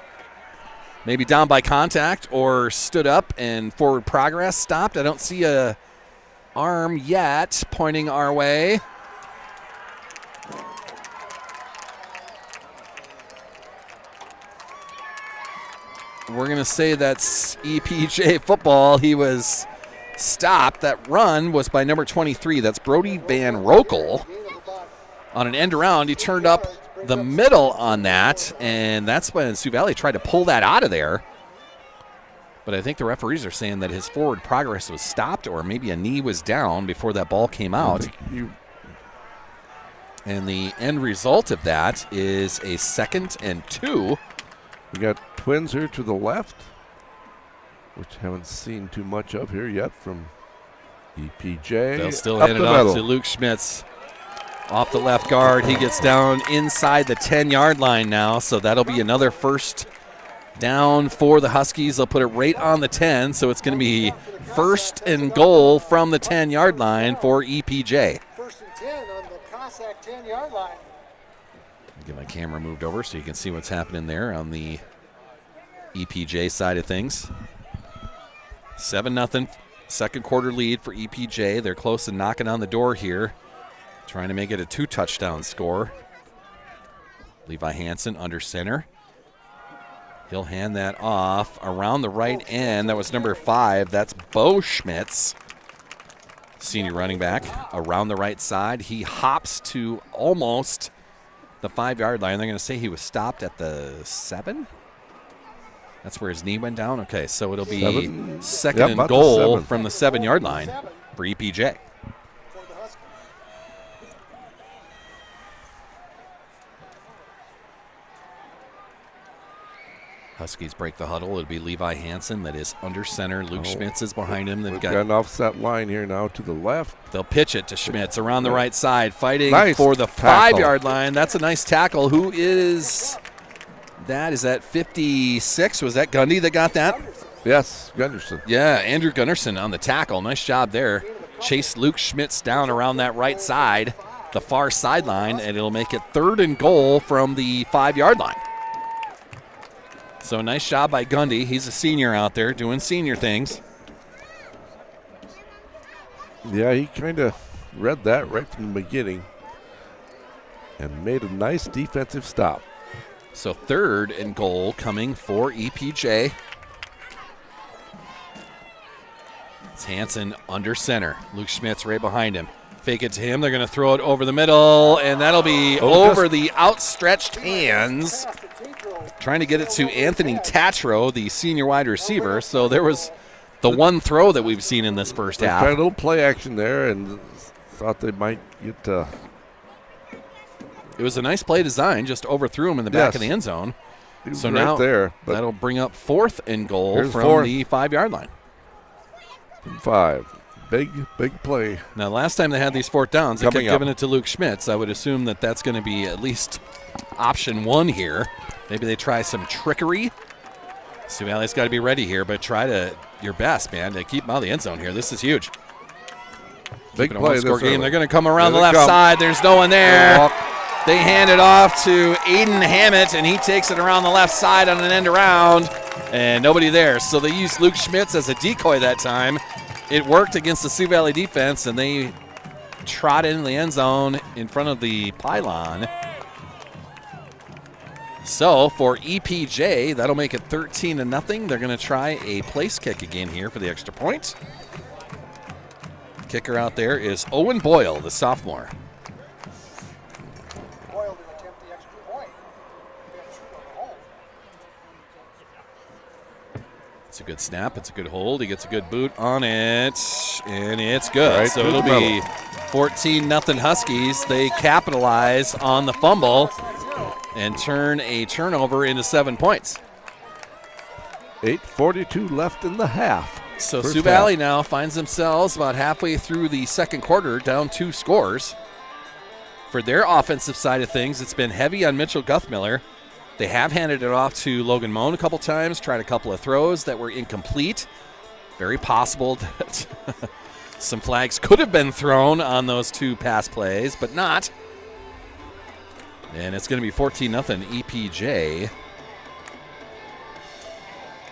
Maybe down by contact or stood up and forward progress stopped. I don't see a arm yet pointing our way. We're going to say that's EPJ football. He was stopped. That run was by number 23. That's Brody Van Rokel. On an end around, he turned up the middle on that, and that's when Sioux Valley tried to pull that out of there. But I think the referees are saying that his forward progress was stopped, or maybe a knee was down before that ball came out. And the end result of that is a 2nd and 2. We got Twins here to the left, which haven't seen too much of here yet from EPJ. They'll still hand it off to Luke Schmitz. Off the left guard, he gets down inside the 10-yard line now, so that'll be another first down for the Huskies. They'll put it right on the 10, so it's going to be 1st and goal from the 10-yard line for EPJ. 1st and 10 on the Cossack 10-yard line. Get my camera moved over so you can see what's happening there on the EPJ side of things. 7-0 Second quarter lead for EPJ. They're close to knocking on the door here, trying to make it a 2-touchdown score. Levi Hansen under center. He'll hand that off around the right end. That was number 5. That's Bo Schmitz, senior running back, around the right side. He hops to almost the 5-yard line. They're going to say he was stopped at the 7. That's where his knee went down. Okay, so it'll be second and goal from the 7-yard line for EPJ. Huskies break the huddle. It'll be Levi Hansen that is under center. Luke Schmitz is behind him. We've got an offset line here now to the left. They'll pitch it to Schmitz around the right side, fighting for the 5-yard line. That's a nice tackle. Who is that? Is that 56? Was that Gundy that got that? Yes, Gunderson. Yeah, Andrew Gunderson on the tackle. Nice job there. Chase Luke Schmitz down around that right side, the far sideline, and it'll make it third and goal from the 5-yard line. So nice job by Gundy. He's a senior out there doing senior things. Yeah, he kind of read that right from the beginning and made a nice defensive stop. So third and goal coming for EPJ. It's Hansen under center. Luke Schmitz right behind him. Fake it to him. They're going to throw it over the middle, and that'll be over the outstretched hands. Trying to get it to Anthony Tatro, the senior wide receiver. So there was the one throw that we've seen in this first half. Tried a little play action there and thought they might get It was a nice play design, just overthrew him in the back of the end zone. So right now there, that'll bring up fourth and goal from the 5-yard line. 5. Big play. Now, last time they had these fourth downs, they kept giving it to Luke Schmitz. I would assume that that's going to be at least option 1 here. Maybe they try some trickery. Sioux Valley's got to be ready here, but try your best, man, to keep them out of the end zone here. This is huge. Big play. Score game. They're going to come around the left side. There's no one there. They hand it off to Aiden Hammett, and he takes it around the left side on an end around, and nobody there. So they used Luke Schmitz as a decoy that time. It worked against the Sioux Valley defense, and they trot in the end zone in front of the pylon. So for EPJ, that'll make it 13-0. They're going to try a place kick again here for the extra point. Kicker out there is Owen Boyle, the sophomore. Boyle to attempt the extra point. It's a good snap. It's a good hold. He gets a good boot on it, and it's good. Right, so it'll be 14-0 Huskies. They capitalize on the fumble and turn a turnover into 7 points. 8:42 left in the half. So Sioux Valley now finds themselves about halfway through the second quarter, down 2 scores. For their offensive side of things, it's been heavy on Mitchell Guthmiller. They have handed it off to Logan Moan a couple times, tried a couple of throws that were incomplete. Very possible that some flags could have been thrown on those 2 pass plays, but not. And it's going to be 14-0 EPJ.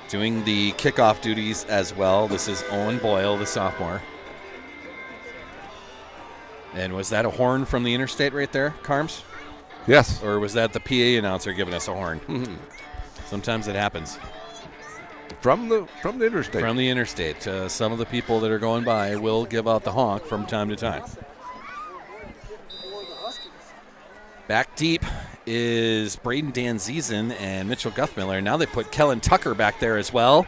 Doing the kickoff duties as well. This is Owen Boyle, the sophomore. And was that a horn from the interstate right there, Carms? Yes. Or was that the PA announcer giving us a horn? Mm-hmm. Sometimes it happens. From the interstate. From the interstate. Some of the people that are going by will give out the honk from time to time. Back deep is Braden Danzizen and Mitchell Guthmiller. Now they put Kellen Tucker back there as well.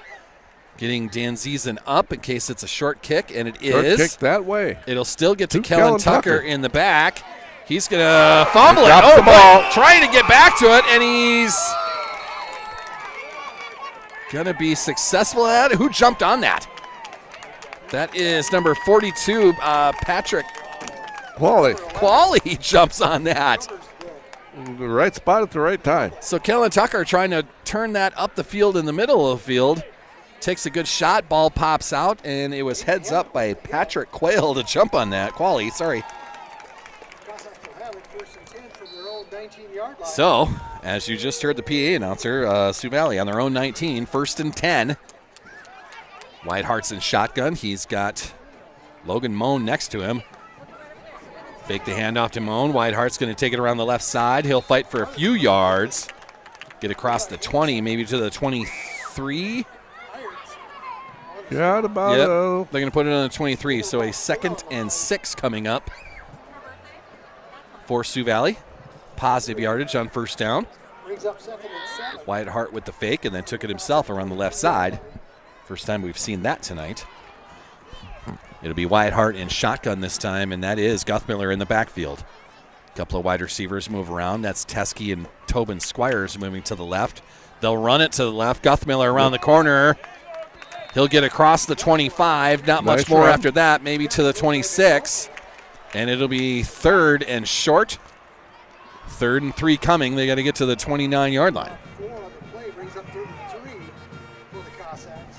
Getting Danzizen up in case it's a short kick, and it is. Short kick that way. It'll still get to Kellen Tucker in the back. He's going to fumble it. Oh, the ball. Trying to get back to it, and he's going to be successful at it. Who jumped on that? That is number 42, Patrick Qualley jumps on that. The right spot at the right time. So Kellen Tucker trying to turn that up the field in the middle of the field. Takes a good shot, ball pops out, and it was heads up by Patrick Quayle to jump on that. Qualley, sorry. So, as you just heard the PA announcer, Sioux Valley on their own 19, 1st and 10. Whitehart's in shotgun. He's got Logan Moan next to him. Fake the handoff to Moan. Whitehart's going to take it around the left side. He'll fight for a few yards. Get across the 20, maybe to the 23. Got about They're going to put it on the 23. So a 2nd and 6 coming up for Sioux Valley. Positive yardage on first down. Brings up 2nd and 7. Whitehart with the fake and then took it himself around the left side. First time we've seen that tonight. It'll be Whitehart in shotgun this time, and that is Guthmiller in the backfield. A couple of wide receivers move around. That's Teskey and Tobin Squires moving to the left. They'll run it to the left. Guthmiller around the corner. He'll get across the 25. Not much more after that, maybe to the 26. And it'll be 3rd and short. 3rd and 3 coming. They got to get to the 29-yard line. 4 on the play brings up 33 for the Cossacks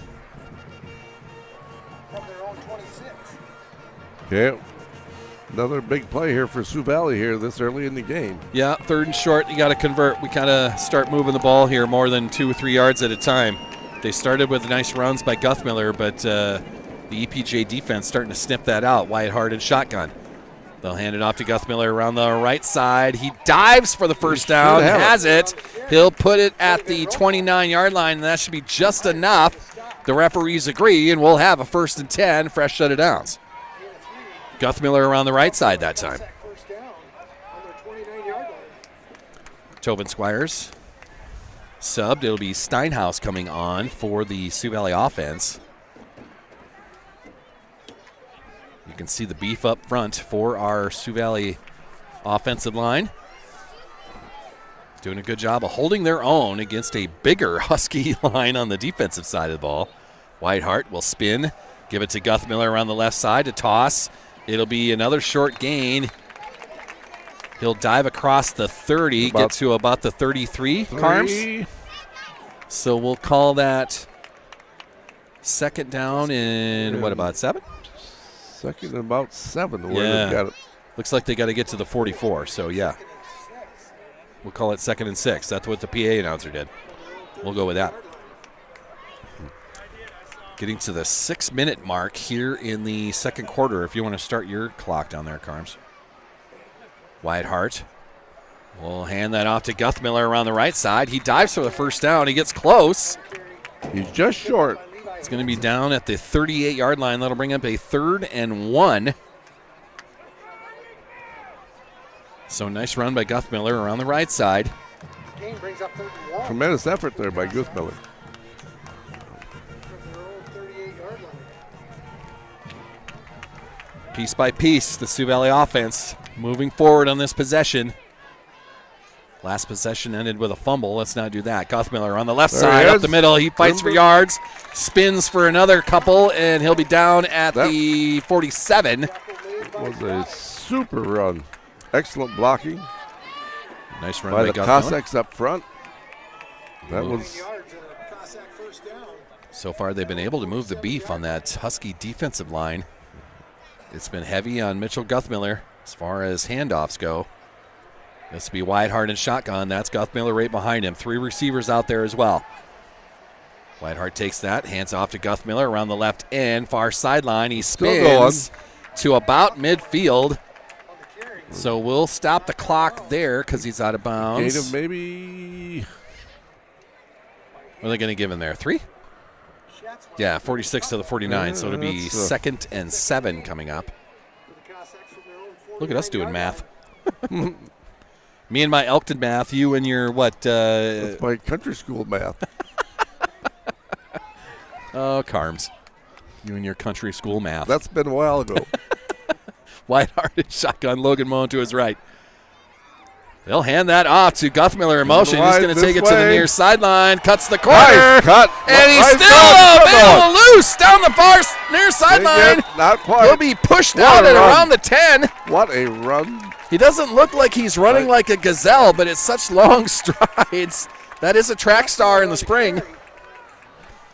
from their own 26. Okay. Another big play here for Sioux Valley here this early in the game. Yeah, 3rd and short. You got to convert. We kind of start moving the ball here more than 2 or 3 yards at a time. They started with nice runs by Guthmiller, but the EPJ defense starting to sniff that out. Whitehart and shotgun. They'll hand it off to Guthmiller around the right side. He dives for the first down, has it. He'll put it at the 29-yard line, and that should be just enough. The referees agree, and we'll have a 1st and 10, fresh set of downs. Guthmiller around the right side that time. First down on their 29-yard line. Tobin Squires subbed. It'll be Steinhaus coming on for the Sioux Valley offense. You can see the beef up front for our Sioux Valley offensive line. Doing a good job of holding their own against a bigger Husky line on the defensive side of the ball. Whitehart will spin, give it to Guthmiller around the left side to toss. It'll be another short gain. He'll dive across the 30, get to about the 33, Carms. So we'll call that 2nd down in, what, about 7? 2nd and about 7. Where they've got it. Looks like they got to get to the 44, so yeah. We'll call it 2nd and 6. That's what the PA announcer did. We'll go with that. Getting to the 6-minute mark here in the second quarter, if you want to start your clock down there, Carms. Whitehart will hand that off to Guthmiller around the right side. He dives for the first down. He gets close. He's just short. It's going to be down at the 38-yard line. That'll bring up a 3rd and 1. So nice run by Guthmiller around the right side. Gain brings up 31. Tremendous effort there by Guthmiller. From their own 38-yard line. Piece by piece, the Sioux Valley offense moving forward on this possession. Last possession ended with a fumble. Let's not do that. Guthmiller on the left side, up the middle. He fights for yards, spins for another couple, and he'll be down at the 47. It was a super run. Excellent blocking. Nice run by by the Guthmiller. Cossacks up front. That was. So far, they've been able to move the beef on that Husky defensive line. It's been heavy on Mitchell Guthmiller as far as handoffs go. This will be Whitehart and shotgun. That's Guthmiller right behind him. 3 receivers out there as well. Whitehart takes that, hands off to Guthmiller around the left end, far sideline. He spins to about midfield. So we'll stop the clock there because he's out of bounds. Gain of maybe. What are they going to give him there? 3? Yeah, 46 to the 49. So it'll be 2nd and 7 coming up. Look at us doing math. Me and my Elkton math, you and your what? That's my country school math. Oh, Carms. You and your country school math. That's been a while ago. Whitehart and shotgun. Logan Moan to his right. They'll hand that off to Guthmiller in motion. He's going to take it to the near sideline. Cuts the corner. Nice cut. And he's still available loose down the far near sideline. Not quite. He'll be pushed out at around the 10. What a run. He doesn't look like he's running like a gazelle, but it's such long strides. That is a track star in the spring.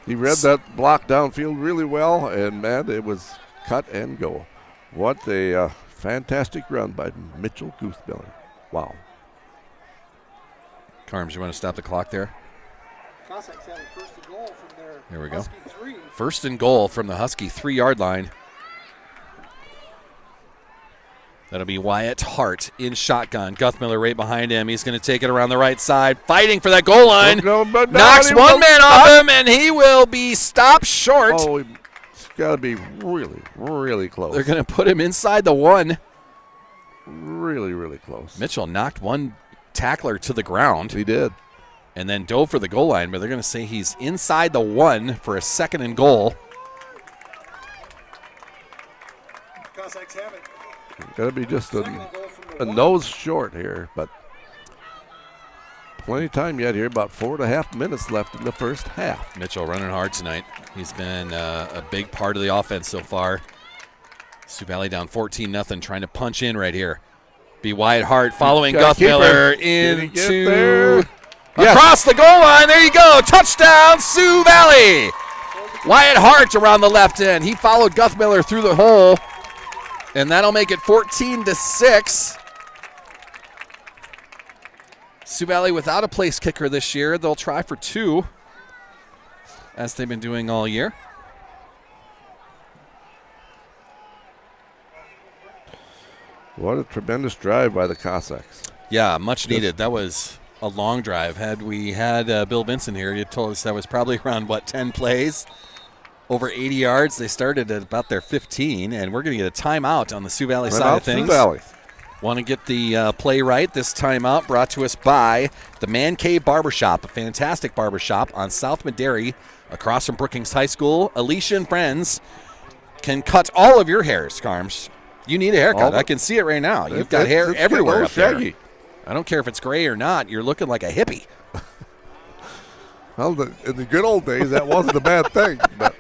He read that block downfield really well, and, man, it was cut and go. What a fantastic run by Mitchell Guthmiller. Wow. Carms, you want to stop the clock there? Cossacks have a first and goal from their Here we go. Husky 3. First and goal from the Husky 3-yard line. That'll be Wyatt Hart in shotgun. Guthmiller right behind him. He's going to take it around the right side, fighting for that goal line. Knocks one man off him, and he will be stopped short. Oh, it's got to be really, really close. They're going to put him inside the 1. Really, really close. Mitchell knocked one tackler to the ground. He did. And then dove for the goal line, but they're going to say he's inside the 1 for a second and goal. Cossacks have it. Got to be just Second and goal from the a 1. nose short here, but plenty of time yet here. About 4.5 minutes left in the first half. Mitchell running hard tonight. He's been a big part of the offense so far. Sioux Valley down 14-0, trying to punch in right here. Be Wyatt Hart following Guthmiller into across the goal line. There you go. Touchdown, Sioux Valley. Wyatt Hart around the left end. He followed Guthmiller through the hole, and that'll make it 14-6. Sioux Valley without a place kicker this year. They'll try for 2, as they've been doing all year. What a tremendous drive by the Cossacks. Yeah, much needed. That was a long drive. Had we had Bill Vincent here, he told us that was probably around, 10 plays, over 80 yards. They started at about their 15, and we're going to get a timeout on the Sioux Valley side of things. Sioux Valley. Want to get the play right. This timeout brought to us by the Man Cave Barbershop, a fantastic barbershop on South Madary across from Brookings High School. Alicia and friends can cut all of your hairs, Carms. You need a haircut. I can see it right now. You've got hair everywhere up there. I don't care if it's gray or not. You're looking like a hippie. Well, in the good old days, that wasn't a bad thing. But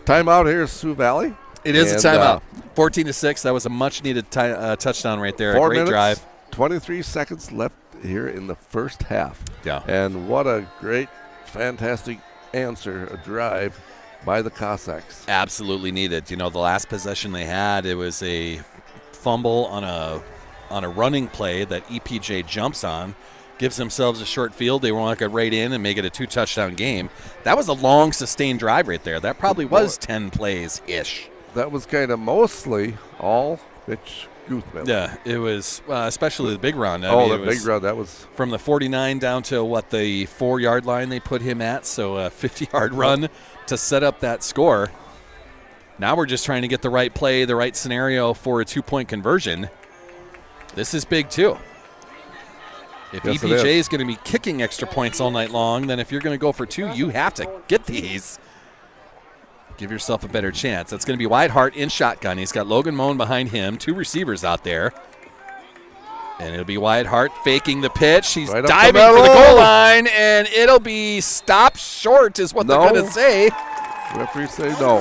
timeout here, Sioux Valley. It is a timeout. 14-6. That was a much-needed touchdown right there. 4 a great minutes, drive. 23 seconds left here in the first half. Yeah. And what a great, fantastic answer, a drive by the Cossacks. Absolutely needed. You know, the last possession they had, it was a fumble on a running play that EPJ jumps on, gives themselves a short field. They want to get right in and make it a 2-touchdown game. That was a long, sustained drive right there. That probably was 10 plays-ish. That was kind of mostly all Mitch Guthmiller. Yeah, it was, especially the big run. Big run, that was from the 49 down to, the 4-yard line they put him at, so a 50-yard run to set up that score. Now we're just trying to get the right play, the right scenario for a 2-point conversion. This is big, too. If EPJ is going to be kicking extra points all night long, then if you're going to go for 2, you have to get these. Give yourself a better chance. That's going to be Wyatt Hart in shotgun. He's got Logan Moan behind him, 2 receivers out there. And it'll be Wyatt Hart faking the pitch. He's right diving for the goal line, and it'll be stopped short is what they're going to say. Referee say no.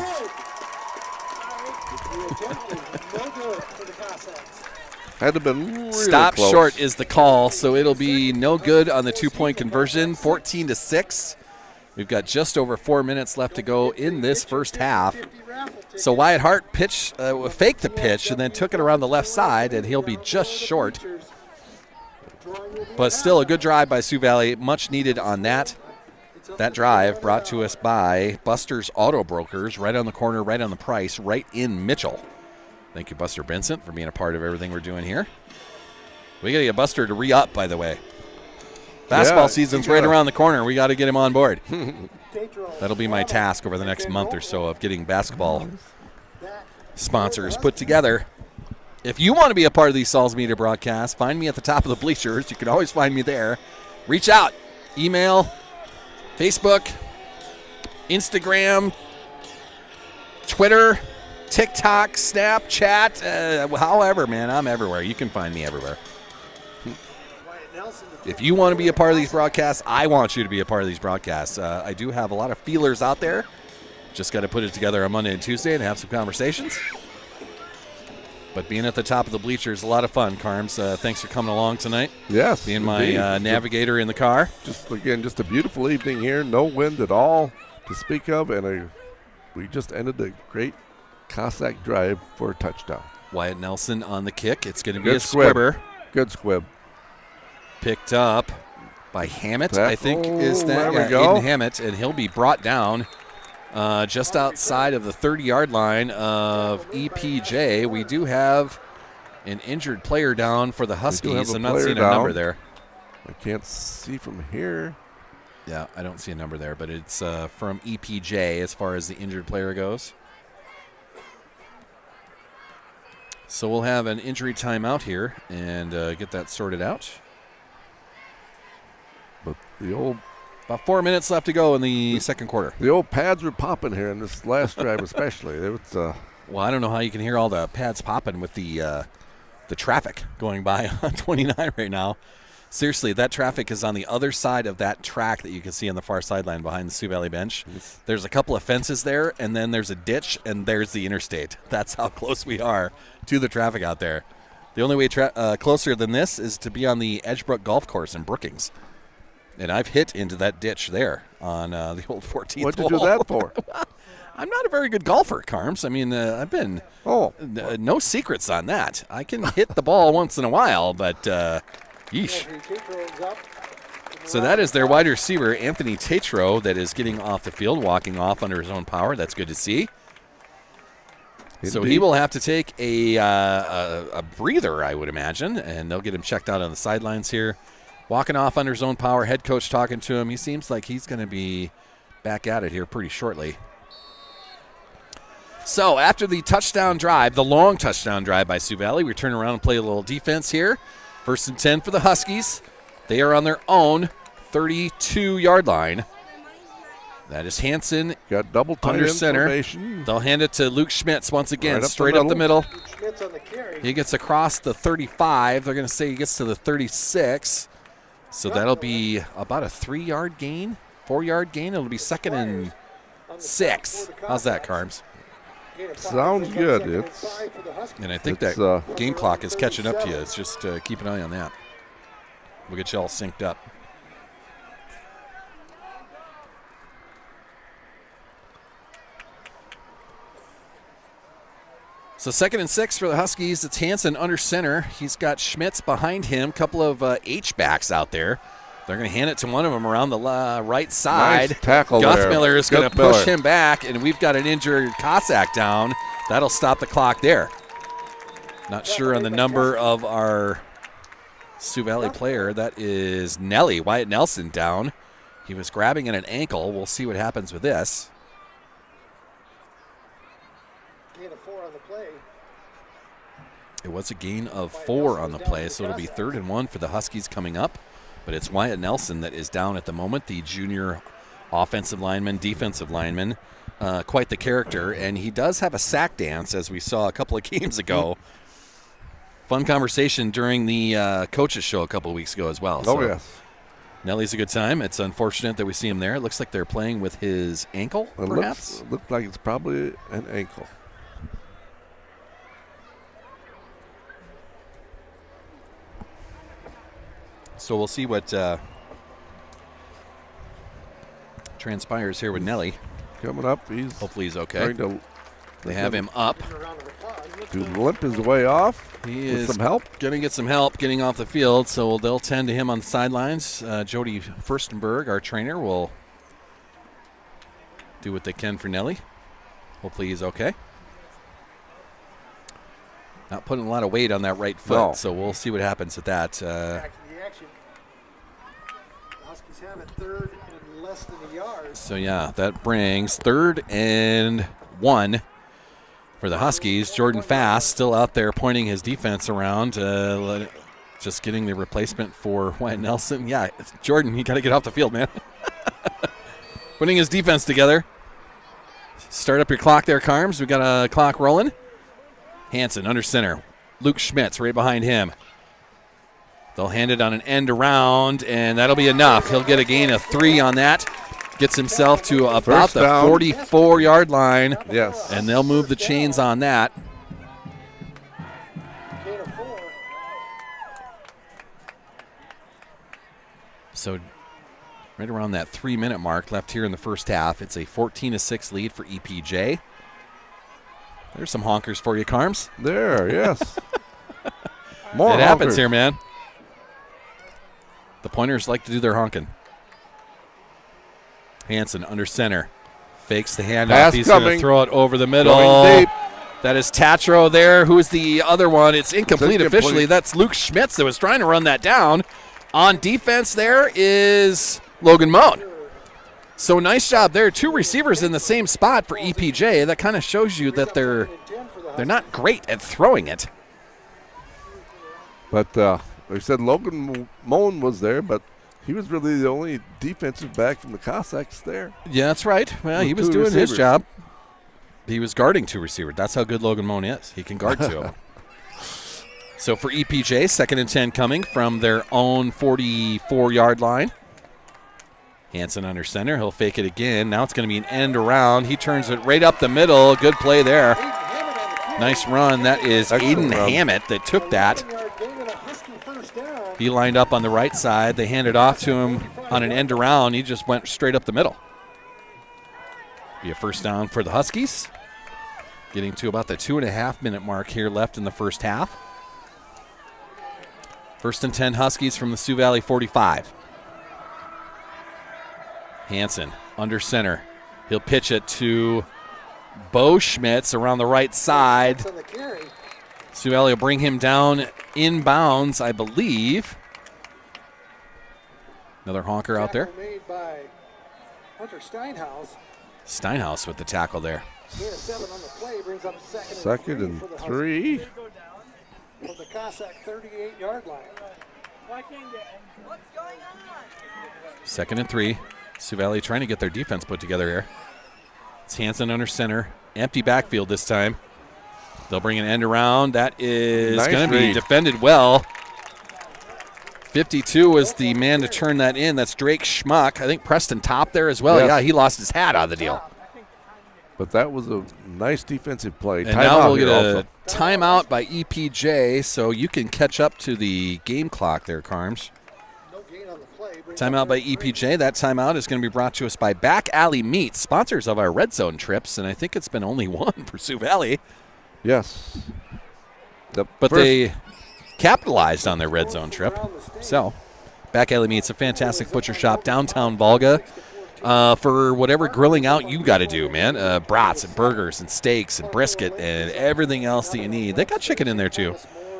Had to been really Stop close. short is the call, so it'll be no good on the 2-point conversion, 14-6. We've got just over 4 minutes left to go in this first half. So Wyatt Hart faked the pitch and then took it around the left side, and he'll be just short. But still a good drive by Sioux Valley, much needed on that. That drive brought to us by Buster's Auto Brokers, right on the corner, right on the price, right in Mitchell. Thank you, Buster Vincent, for being a part of everything we're doing here. We got to get Buster to re-up, by the way. Basketball season's right around the corner. We got to get him on board. That'll be my task over the next month or so of getting basketball sponsors put together. If you want to be a part of these Sauls Media broadcasts, find me at the top of the bleachers. You can always find me there. Reach out. Email, Facebook, Instagram, Twitter, TikTok, Snapchat, however, man, I'm everywhere. You can find me everywhere. If you want to be a part of these broadcasts, I want you to be a part of these broadcasts. I do have a lot of feelers out there. Just got to put it together on Monday and Tuesday and have some conversations. But being at the top of the bleachers is a lot of fun, Carms. Thanks for coming along tonight. Yes. Being my navigator in the car. Just a beautiful evening here. No wind at all to speak of. And we just ended a great Cossack drive for a touchdown. Wyatt Nelson on the kick. It's going to be a squibber. Good squib. Picked up by Hammett, Tackle. I think is that. There we Yeah, go. Aiden Hammett, and he'll be brought down just outside of the 30-yard line of EPJ. We do have an injured player down for the Huskies. I'm not seeing a number there. I can't see from here. Yeah, I don't see a number there, but it's from EPJ as far as the injured player goes. So we'll have an injury timeout here and get that sorted out. But the old About 4 minutes left to go in the second quarter. The old pads were popping here in this last drive, especially. It was, Well, I don't know how you can hear all the pads popping with the traffic going by on 29 right now. Seriously, that traffic is on the other side of that track that you can see on the far sideline behind the Sioux Valley bench. There's a couple of fences there, and then there's a ditch, and there's the interstate. That's how close we are to the traffic out there. The only way closer than this is to be on the Edgebrook Golf Course in Brookings. And I've hit into that ditch there on the old 14th what did you do that for? I'm not a very good golfer, Carms. I mean, I've been no secrets on that. I can hit the ball once in a while, but yeesh. So that is their wide receiver, Anthony Tatro, that is getting off the field, walking off under his own power. That's good to see. Indeed. So he will have to take a breather, I would imagine, and they'll get him checked out on the sidelines here. Walking off under his own power, head coach talking to him. He seems like he's going to be back at it here pretty shortly. So after the touchdown drive, the long touchdown drive by Sioux Valley, we turn around and play a little defense here. 1st and 10 for the Huskies. They are on their own 32-yard line. That is Hansen. Got double tight under end center. formation. They'll hand it to Luke Schmitz once again, Right straight up the middle. Schmitz on the carry. He gets across the 35. They're going to say he gets to the 36. So that'll be about a 3-yard gain, 4-yard gain. It'll be 2nd and 6. How's that, Carms? Sounds good. And I think that game clock is catching up to you. It's just keep an eye on that. We'll get you all synced up. So 2nd and 6 for the Huskies. It's Hansen under center. He's got Schmitz behind him. Couple of H-backs out there. They're going to hand it to one of them around the right side. Nice tackle there. Guthmiller is going to push him back, and we've got an injured Cossack down. That'll stop the clock there. Not sure on the number of our Sioux Valley player. That is Nelly, Wyatt Nelson down. He was grabbing at an ankle. We'll see what happens with this. Gain of 4 on the play. It was a gain of 4 on the play, so it'll be 3rd and 1 for the Huskies coming up. But it's Wyatt Nelson that is down at the moment, the junior offensive lineman, defensive lineman. Quite the character, and he does have a sack dance, as we saw a couple of games ago. Fun conversation during the coaches show a couple of weeks ago as well. Oh, yes. Nelly's a good time. It's unfortunate that we see him there. It looks like they're playing with his ankle, perhaps. Looks like it's probably an ankle. So we'll see what transpires here with Nelly. Coming up, Hopefully he's okay. They have him up. To limp his way off. He is some help. Going to get some help getting off the field, so they'll tend to him on the sidelines. Jody Furstenberg, our trainer, will do what they can for Nelly. Hopefully he's okay. Not putting a lot of weight on that right foot, so we'll see what happens with that. Huskies have it 3rd and less than a yard. So, yeah, that brings 3rd and 1 for the Huskies. Jordan Fast still out there pointing his defense around, just getting the replacement for Wyatt Nelson. Yeah, Jordan, you got to get off the field, man. Putting his defense together. Start up your clock there, Carms. We got a clock rolling. Hansen under center. Luke Schmitz right behind him. They'll hand it on an end around, and that'll be enough. He'll get a gain of 3 on that. Gets himself to about the 44-yard line. Yes. And they'll move the chains on that. Gain of 4. So right around that 3-minute mark left here in the first half. It's a 14-6 lead for EPJ. There's some honkers for you, Carms. There, yes. More it happens here, man. The Pointers like to do their honking. Hansen under center. Fakes the handoff. Pass He's going to coming. throw it over the middle. Going deep. That is Tatro there. Who's the other one? It's incomplete officially. That's Luke Schmitz that was trying to run that down. On defense there is Logan Moan. So nice job there. 2 receivers in the same spot for EPJ. That kind of shows you that they're not great at throwing it. But they said Logan Moan was there, but he was really the only defensive back from the Cossacks there. Yeah, that's right. Well, he was doing his job. He was guarding 2 receivers. That's how good Logan Moan is. He can guard 2. So for EPJ, 2nd and 10 coming from their own 44-yard line. Hansen under center. He'll fake it again. Now it's going to be an end around. He turns it right up the middle. Good play there. Nice run. That is Aiden Hammett that took that. He lined up on the right side. They handed off to him on an end around. He just went straight up the middle. Be a first down for the Huskies. Getting to about the 2.5-minute mark here left in the first half. 1st and 10 Huskies from the Sioux Valley 45. Hansen under center. He'll pitch it to Bo Schmitz around the right side. Sioux Valley will bring him down inbounds, I believe. Another honker out there. Made by Hunter Steinhaus. Steinhaus with the tackle there. Gain of 7 on the play brings up Second and 3. From the Cossack 38-yard line. What's going on? 2nd and 3. Sioux Valley trying to get their defense put together here. It's Hansen under center. Empty backfield this time. They'll bring an end around. That is going to be defended well. 52 was the man to turn that in. That's Drake Schmuck. I think Preston Top there as well. Yes. Yeah, he lost his hat out of the deal. But that was a nice defensive play. And now we'll get a timeout by EPJ, so you can catch up to the game clock there, Carms. Timeout by EPJ. That timeout is going to be brought to us by Back Alley Meats, sponsors of our Red Zone trips, and I think it's been only one for Sioux Valley. Yes. But they capitalized on their Red Zone trip. So, Back Alley Meats, a fantastic butcher shop downtown Volga. For whatever grilling out you got to do, man. Brats and burgers and steaks and brisket and everything else that you need. They got chicken in there, too.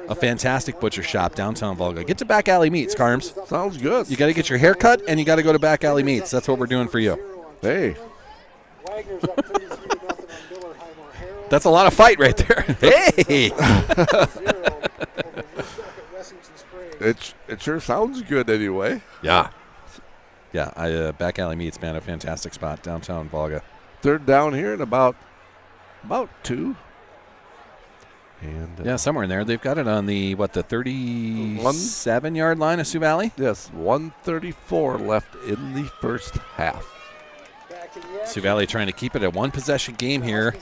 A fantastic butcher shop downtown Volga. Get to Back Alley Meats, Carms. Sounds good. You got to get your hair cut, and you got to go to Back Alley Meats. That's what we're doing for you. Hey. That's a lot of fight right there. Hey! It sure sounds good anyway. Yeah. Yeah, Back Alley Meats, man, a fantastic spot downtown Volga. 3rd down here in about 2. And yeah, somewhere in there. They've got it on the 37-yard line of Sioux Valley? Yes, 1:34 left in the first half. Sioux Valley trying to keep it a one-possession game here.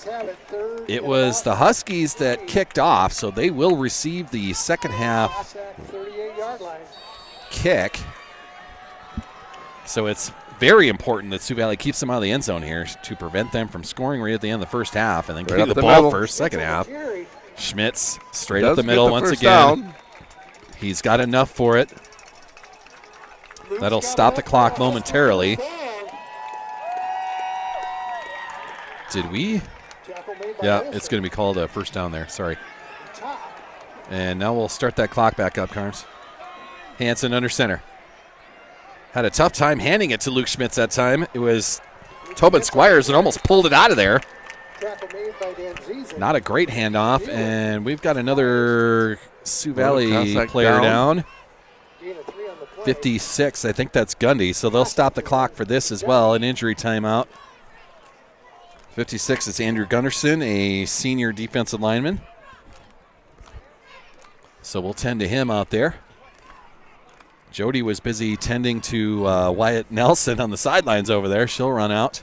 It was the Huskies that kicked off, so they will receive the second half kick. So it's very important that Sioux Valley keeps them out of the end zone here to prevent them from scoring right at the end of the first half and then give you the ball first, second half. Schmitz straight up the middle once again. He's got enough for it. That'll stop the clock momentarily. Did we? Yeah, it's going to be called a first down there. Sorry. And now we'll start that clock back up, Carnes. Hansen under center. Had a tough time handing it to Luke Schmitz that time. It was Tobin Squires that almost pulled it out of there. Not a great handoff, and we've got another Sioux Valley player down. 56, I think that's Gundy, so they'll stop the clock for this as well, an injury timeout. 56 is Andrew Gunderson, a senior defensive lineman. So we'll tend to him out there. Jody was busy tending to Wyatt Nelson on the sidelines over there. She'll run out.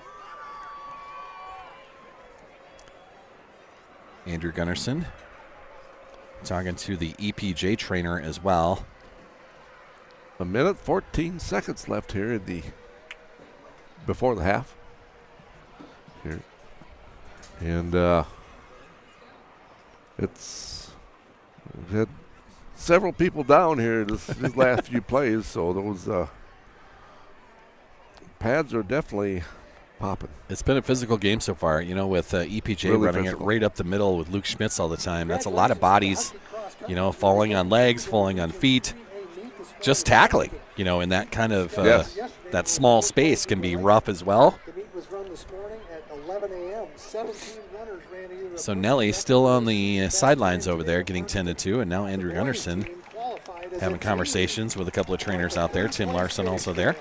Andrew Gunderson talking to the EPJ trainer as well. 1:14 left here in before the half. Here. And we've had several people down here these last few plays, so those pads are definitely popping. It's been a physical game so far, with EPJ Really running physical. it right up the middle with Luke Schmitz all the time. That's a lot of bodies, falling on legs, falling on feet, just tackling, in that kind of Yes. that small space can be rough as well. The meet was run this morning at 11 a.m. 17 runners ran either. So Nelly still on the sidelines over there getting tended to, and now Andrew Gunnarsson having conversations with a couple of trainers out there. Tim Larson also there.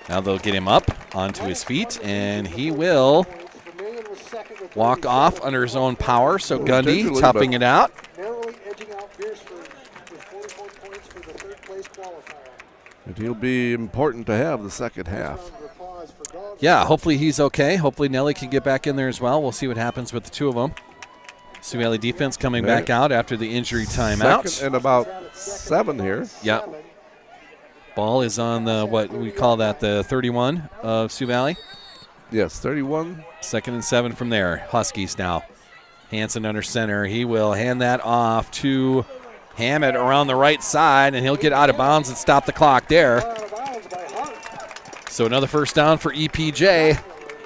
Now they'll get him up onto his feet, and he will walk off under his own power. So Gundy Gingerly, toughing but- it out. Narrowly edging out Beersford with 44 points for the third place qualifier. And he'll be important to have the second half. Round of applause for Dogs. Yeah, hopefully he's okay. Hopefully Nelly can get back in there as well. We'll see what happens with the two of them. Sioux Valley defense coming back out after the injury timeout. Second and about 7 here. Yep. Ball is on the, what we call that, the 31 of Sioux Valley. Yes, 31. 2nd and 7 from there. Huskies now. Hanson under center. He will hand that off to Hammett around the right side, and he'll get out of bounds and stop the clock there. Out of bounds by Hart, So another first down for EPJ.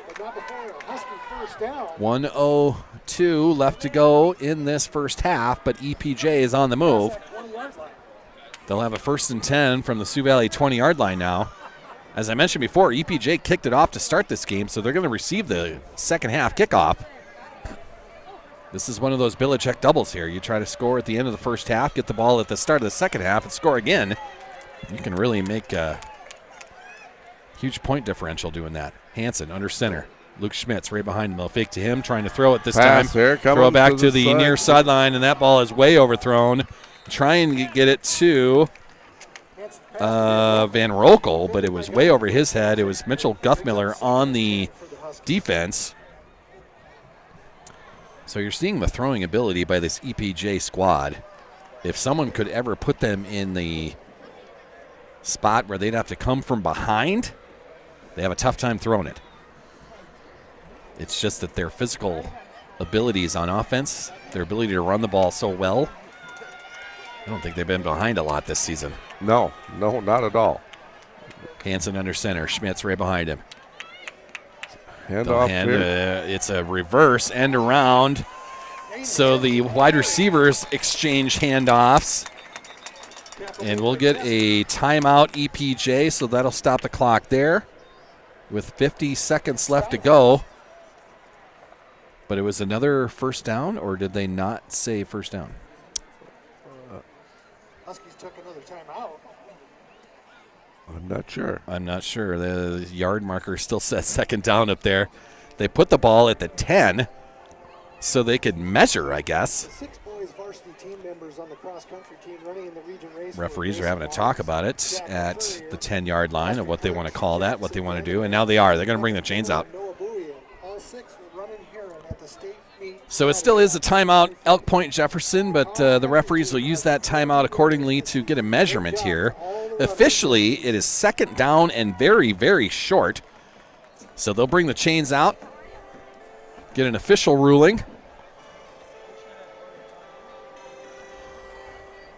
but not before a Husky first down. 1:02 left to go in this first half, but EPJ is on the move. 20-yard line. They'll have a 1st and 10 from the Sioux Valley 20-yard line now. As I mentioned before, EPJ kicked it off to start this game, so they're going to receive the second half kickoff. This is one of those Belichick doubles here. You try to score at the end of the first half, get the ball at the start of the second half, and score again. You can really make a huge point differential doing that. Hanson under center. Luke Schmitz right behind him. They'll fake to him, trying to throw it this Pass time. here, coming Throw it back to to the the side. near sideline, and that ball is way overthrown. Try and get it to Van Rokel, but it was way over his head. It was Mitchell Guthmiller on the defense. So you're seeing the throwing ability by this EPJ squad. If someone could ever put them in the spot where they'd have to come from behind, they have a tough time throwing it. It's just that their physical abilities on offense, their ability to run the ball so well, I don't think they've been behind a lot this season. No, not at all. Hanson under center. Schmitz right behind him. Handoff here. It's a reverse end around. So the wide receivers exchange handoffs. And we'll get a timeout EPJ, so that'll stop the clock there with 50 seconds left to go. But it was another first down, or did they not say first down? Huskies took another timeout. I'm not sure. I'm not sure. The yard marker still says second down up there. They put the ball at the 10 so they could measure, I guess. 6 boys varsity team members on the cross-country team running in the region race. Referees are having a talk about it at the 10-yard line of what they want to call that, what they want to do, and now they are. They're going to bring the chains out. Noah Bowie, all 6 will run in Heron at the state meet. So it still is a timeout, Elk Point Jefferson, but the referees will use that timeout accordingly to get a measurement here. Officially, it is second down and very, very short. So they'll bring the chains out, get an official ruling.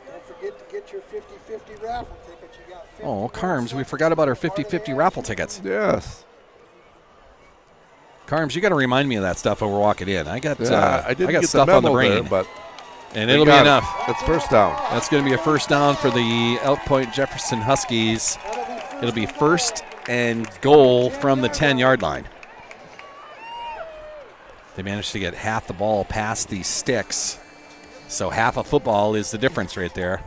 Don't forget to get your 50-50 raffle tickets. You got 50 Oh, Carms, we forgot about our 50-50 raffle tickets. Yes. Carms, you got to remind me of that stuff when we're walking in. I got I didn't get stuff the on the memo brain, there, but and they it'll be got it. enough. That's first down. That's going to be a first down for the Elk Point Jefferson Huskies. It'll be first and goal from the 10-yard line. They managed to get half the ball past the sticks. So half a football is the difference right there.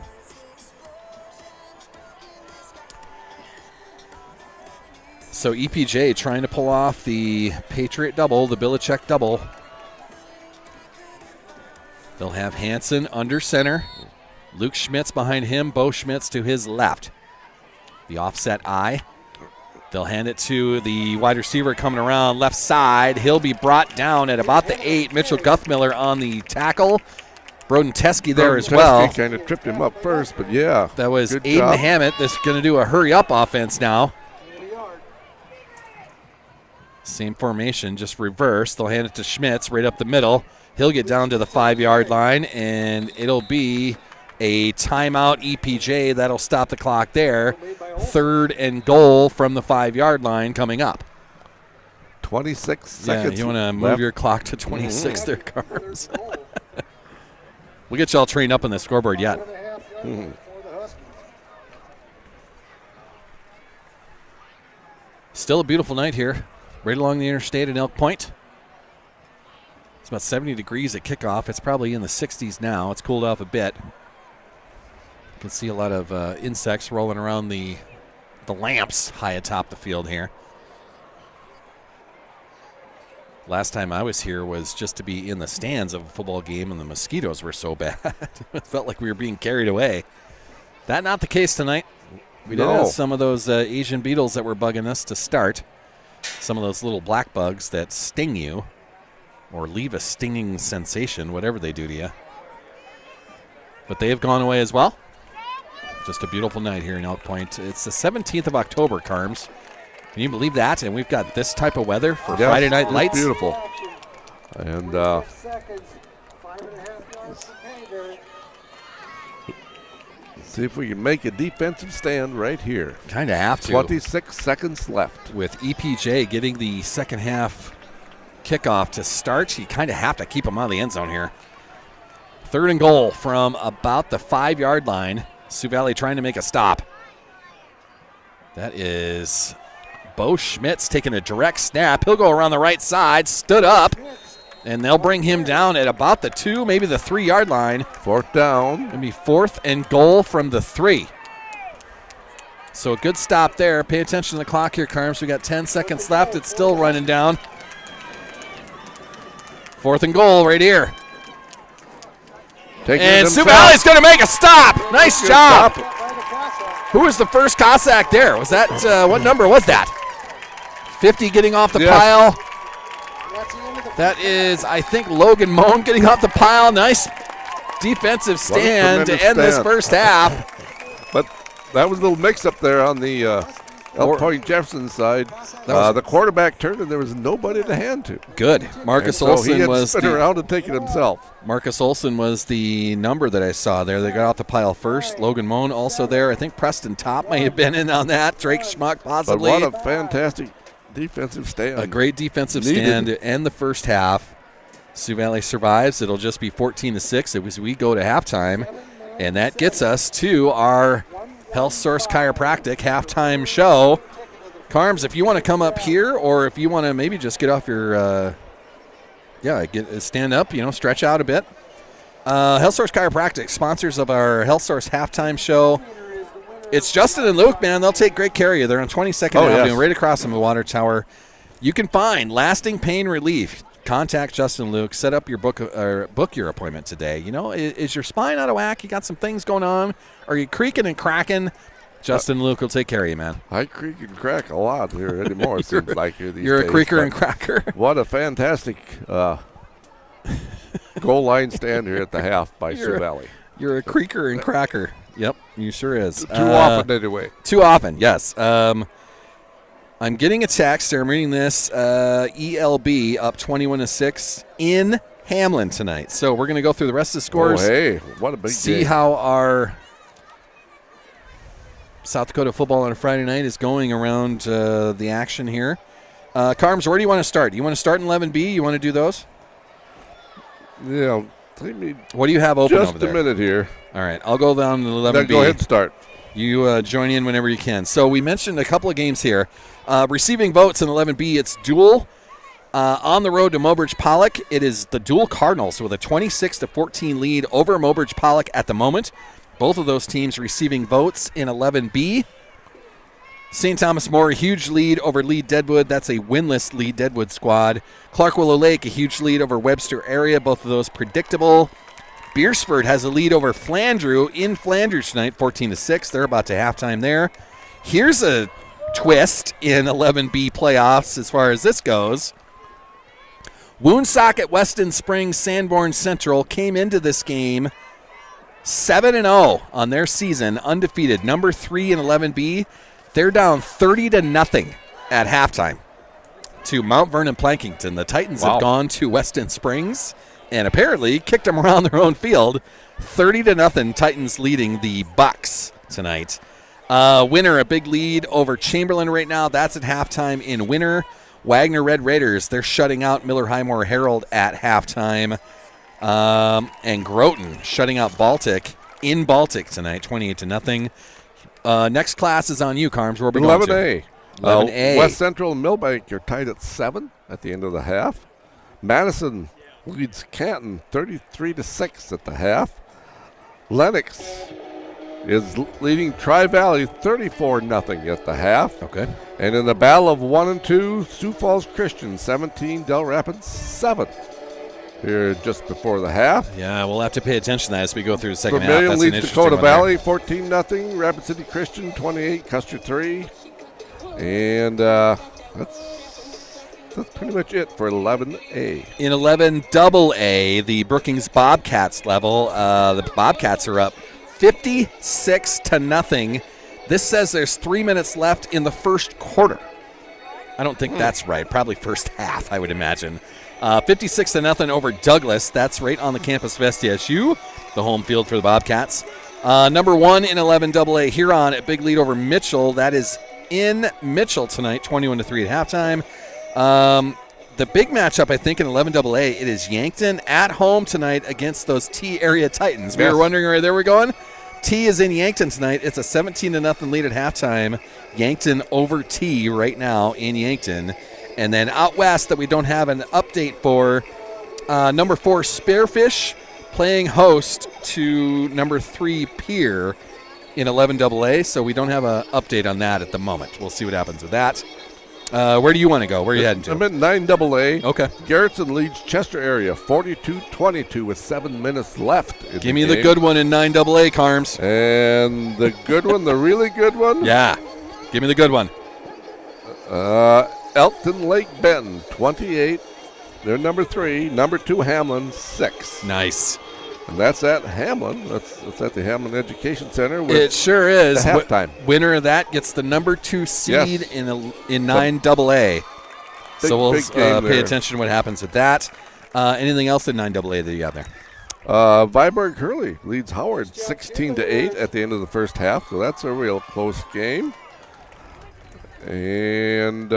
So EPJ trying to pull off the Patriot double, the Belichick double. They'll have Hanson under center. Luke Schmitz behind him, Bo Schmitz to his left. The offset eye. They'll hand it to the wide receiver coming around left side. He'll be brought down at about the 8. Mitchell Guthmiller on the tackle. Broden Teskey there as well. Kind of tripped him up first, but yeah. That was good Aiden job. Hammett. This is going to do a hurry-up offense now. Same formation, just reverse. They'll hand it to Schmitz right up the middle. He'll get down to the 5-yard line, and it'll be a timeout EPJ. That'll stop the clock there. 3rd and goal from the 5-yard line coming up. 26 seconds. You want to move your clock to 26 there, Carms. We'll get you all trained up on the scoreboard yet. Still a beautiful night here, right along the interstate in Elk Point. It's about 70 degrees at kickoff. It's probably in the 60s now. It's cooled off a bit. You can see a lot of insects rolling around the lamps high atop the field here. Last time I was here was just to be in the stands of a football game, and the mosquitoes were so bad. It felt like we were being carried away. That not the case tonight. We did have some of those Asian beetles that were bugging us to start. Some of those little black bugs that sting you or leave a stinging sensation, whatever they do to you. But they have gone away as well. Just a beautiful night here in Elk Point. It's the 17th of October, Carms. Can you believe that? And we've got this type of weather for Friday Night Lights. Beautiful. And see if we can make a defensive stand right here. Kind of have to. 26 seconds left. With EPJ getting the second half kickoff to start, you kind of have to keep them out of the end zone here. 3rd and goal from about the 5-yard line. Sioux Valley trying to make a stop. That is Bo Schmitz taking a direct snap. He'll go around the right side, stood up, and they'll bring him down at about the 2, maybe the 3-yard line. 4th down. It'll be 4th and goal from the 3. So a good stop there. Pay attention to the clock here, Carms. We got 10 seconds left. It's still running down. 4th and goal right here. And Sioux Valley's going to make a stop. Nice job. Who was the first Cossack there? Was that, what number was that? 50 getting off the pile. That is, I think, Logan Moan getting off the pile. Nice defensive stand to end this first half. But that was a little mix-up there on the Elk Point Jefferson side. The quarterback turned, and there was nobody to hand to. Good. Marcus Olson was spin around and take it himself. Marcus Olson was the number that I saw there. They got off the pile first. Logan Moan also there. I think Preston Top may have been in on that. Drake Schmuck possibly. But what a fantastic defensive stand. A great defensive stand to end the first half. Sioux Valley survives. It'll just be 14-6 as we go to halftime. And that gets us to our Health Source Chiropractic halftime show. Carms, if you want to come up here, or if you want to maybe just get off your, stand up, stretch out a bit. Health Source Chiropractic, sponsors of our Health Source halftime show. It's Justin and Luke, man. They'll take great care of you. They're on 22nd Avenue, right across from the water tower. You can find lasting pain relief. Contact Justin and Luke. Set up your book your appointment today. Is your spine out of whack? You got some things going on? Are you creaking and cracking? Justin and Luke will take care of you, man. I creak and crack a lot here anymore, it seems like here these You're days, a creaker and cracker. What a fantastic goal line stand here at the half by Sioux Valley. You're a creaker and cracker. Yep, you sure is. Too often, anyway. Too often, yes. I'm getting a text. I'm reading this. ELB up 21-6 in Hamlin tonight. So we're going to go through the rest of the scores. Oh, hey, what a big See game. how our South Dakota football on a Friday night is going around the action here. Carms, where do you want to start? You want to start in 11B? You want to do those? Yeah. What do you have open over there? Just a minute here. All right, I'll go down to 11B. Then go ahead and start. You join in whenever you can. So we mentioned a couple of games here. Receiving votes in 11B, it's dual. On the road to Mobridge Pollock, it is the dual Cardinals with a 26-14 lead over Mobridge Pollock at the moment. Both of those teams receiving votes in 11B. St. Thomas More, a huge lead over Lead Deadwood. That's a winless Lead Deadwood squad. Clark Willow Lake, a huge lead over Webster Area. Both of those predictable. Beersford has a lead over Flandreau in Flanders tonight, 14-6. They're about to halftime there. Here's a twist in 11B playoffs as far as this goes. Woonsocket, Weston Springs, Sanborn Central came into this game 7-0 on their season, undefeated. Number 3 in 11B. They're down 30-0 at halftime to Mount Vernon Plankington. The Titans have gone to Weston Springs and apparently kicked them around their own field. 30-0, Titans leading the Bucks tonight. Winner, a big lead over Chamberlain right now. That's at halftime in Winner. Wagner Red Raiders, they're shutting out Miller Highmore Herald at halftime. And Groton shutting out Baltic in Baltic tonight, 28-0. Next class is on you, Carms. Where are we going to? 11A. 11A. West Central and Millbank are tied at 7 at the end of the half. Madison leads Canton 33-6 at the half. Lennox is leading Tri-Valley 34-0 at the half. Okay. And in the battle of 1 and 2, Sioux Falls Christian 17, Del Rapids 7. Here just before the half. Yeah, we'll have to pay attention to that as we go through the second half. Vermilion That's leads an interesting Dakota one there. Valley 14-0. Rapid City Christian 28, Custer 3. And that's pretty much it for 11A. In 11AA, the Brookings Bobcats level, the Bobcats are up 56-0. This says there's 3 minutes left in the first quarter. I don't think that's right. Probably first half, I would imagine. 56-0 over Douglas. That's right on the campus of SDSU, the home field for the Bobcats. Number 1 in 11AA, Huron, a big lead over Mitchell. That is in Mitchell tonight, 21-3 at halftime. The big matchup, I think, in 11AA, it is Yankton at home tonight against those T area Titans. We were wondering where they were going. T is in Yankton tonight. It's a 17-0 lead at halftime. Yankton over T right now in Yankton. And then out west that we don't have an update for, number 4 Spearfish playing host to number 3 Pier in 11AA. So we don't have an update on that at the moment. We'll see what happens with that. Where do you want to go? Where are you heading to? I'm at 9AA. Okay. Garrettson leads Chester area 42-22 with 7 minutes left. Give me the good one in 9AA, Carms. And the good one, the really good one? Yeah. Give me the good one. Elkton Lake Benton 28. They're number 3. Number 2 Hamlin 6. Nice. And that's at Hamlin. That's at the Hamlin Education Center. It sure is. The halftime. Winner of that gets the number 2 seed in 9AA. So we'll pay attention to what happens with that. Anything else in 9AA that you got there? Viborg Hurley leads Howard 16-8 at the end of the first half. So that's a real close game. And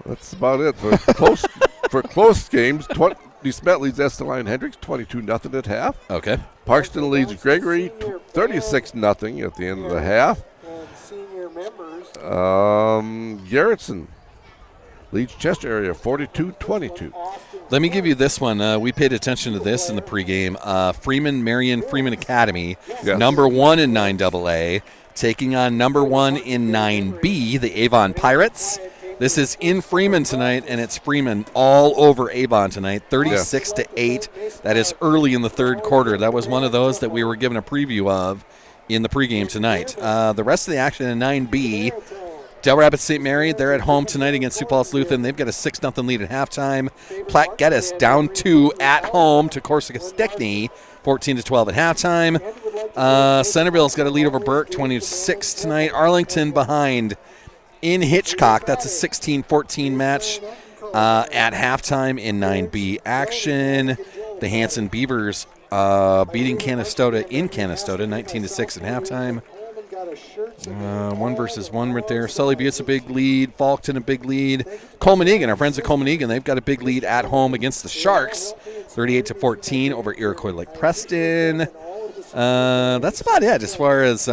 that's about it for close games. DeSmet leads Esteline Hendricks 22-0 at half. Okay. Parkston leads Gregory 36-0 at the end of the half. Garrettson leads Chester area 42-22. Let me give you this one. We paid attention to this in the pregame. Marion Freeman Academy, number 1 in 9AA, taking on number 1 in 9B, the Avon Pirates. This is in Freeman tonight, and it's Freeman all over Avon tonight, 36-8. That is early in the third quarter. That was one of those that we were given a preview of in the pregame tonight. The rest of the action in 9B, Del Rapids St. Mary, they're at home tonight against Sioux Falls Lutheran. They've got a 6-0 lead at halftime. Platte Geddes down 2 at home to Corsica Stickney, 14-12 at halftime. Centerville's got a lead over Burke, 20-6 tonight. Arlington behind in Hitchcock. That's a 16-14 match at halftime in 9B action. The Hanson Beavers beating Canastota in Canastota, 19-6 at halftime. 1 versus 1 right there. Sully Butte's a big lead. Falkton a big lead. Coleman Egan, our friends at Coleman Egan, they've got a big lead at home against the Sharks, 38-14 over Iroquois Lake Preston. That's about it as far as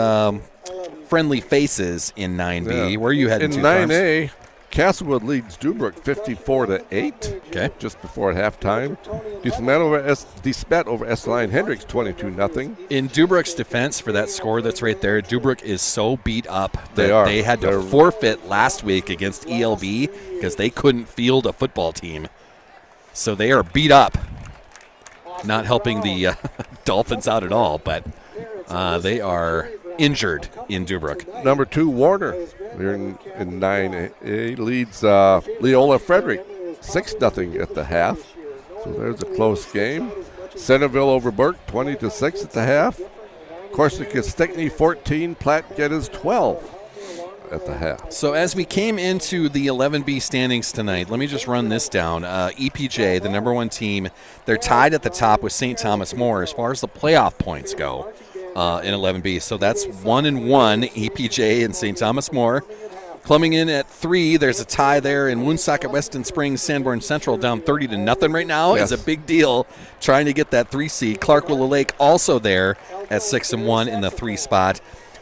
friendly faces in 9B. Yeah. Where are you heading to? In 9A, Castlewood leads Dubrook 54-8. Okay. Just before halftime. DeSmet over Esteline Hendricks 22-0. In Dubrook's defense for that score that's right there, Dubrook is so beat up that they had to forfeit last week against ELB because they couldn't field a football team. So they are beat up. Not helping the Dolphins out at all, but they are injured in Dubrook. Number 2, Warner, here in 9A, leads Leola Frederick 6-0 at the half. So there's a close game. Centerville over Burke 20-6 at the half. Corsica Stickney 14, Platte Geddes 12 at the half. So as we came into the 11B standings tonight, let me just run this down. EPJ, the number 1 team, they're tied at the top with St. Thomas More as far as the playoff points go in 11B. So that's 1-1, EPJ and St. Thomas More. Coming in at 3, there's a tie there in Woonsocket, Weston Springs, Sanborn Central down 30-0 right now. Yes. Is a big deal trying to get that 3 seed. Clark Willow Lake also there at 6-1 in the 3 spot.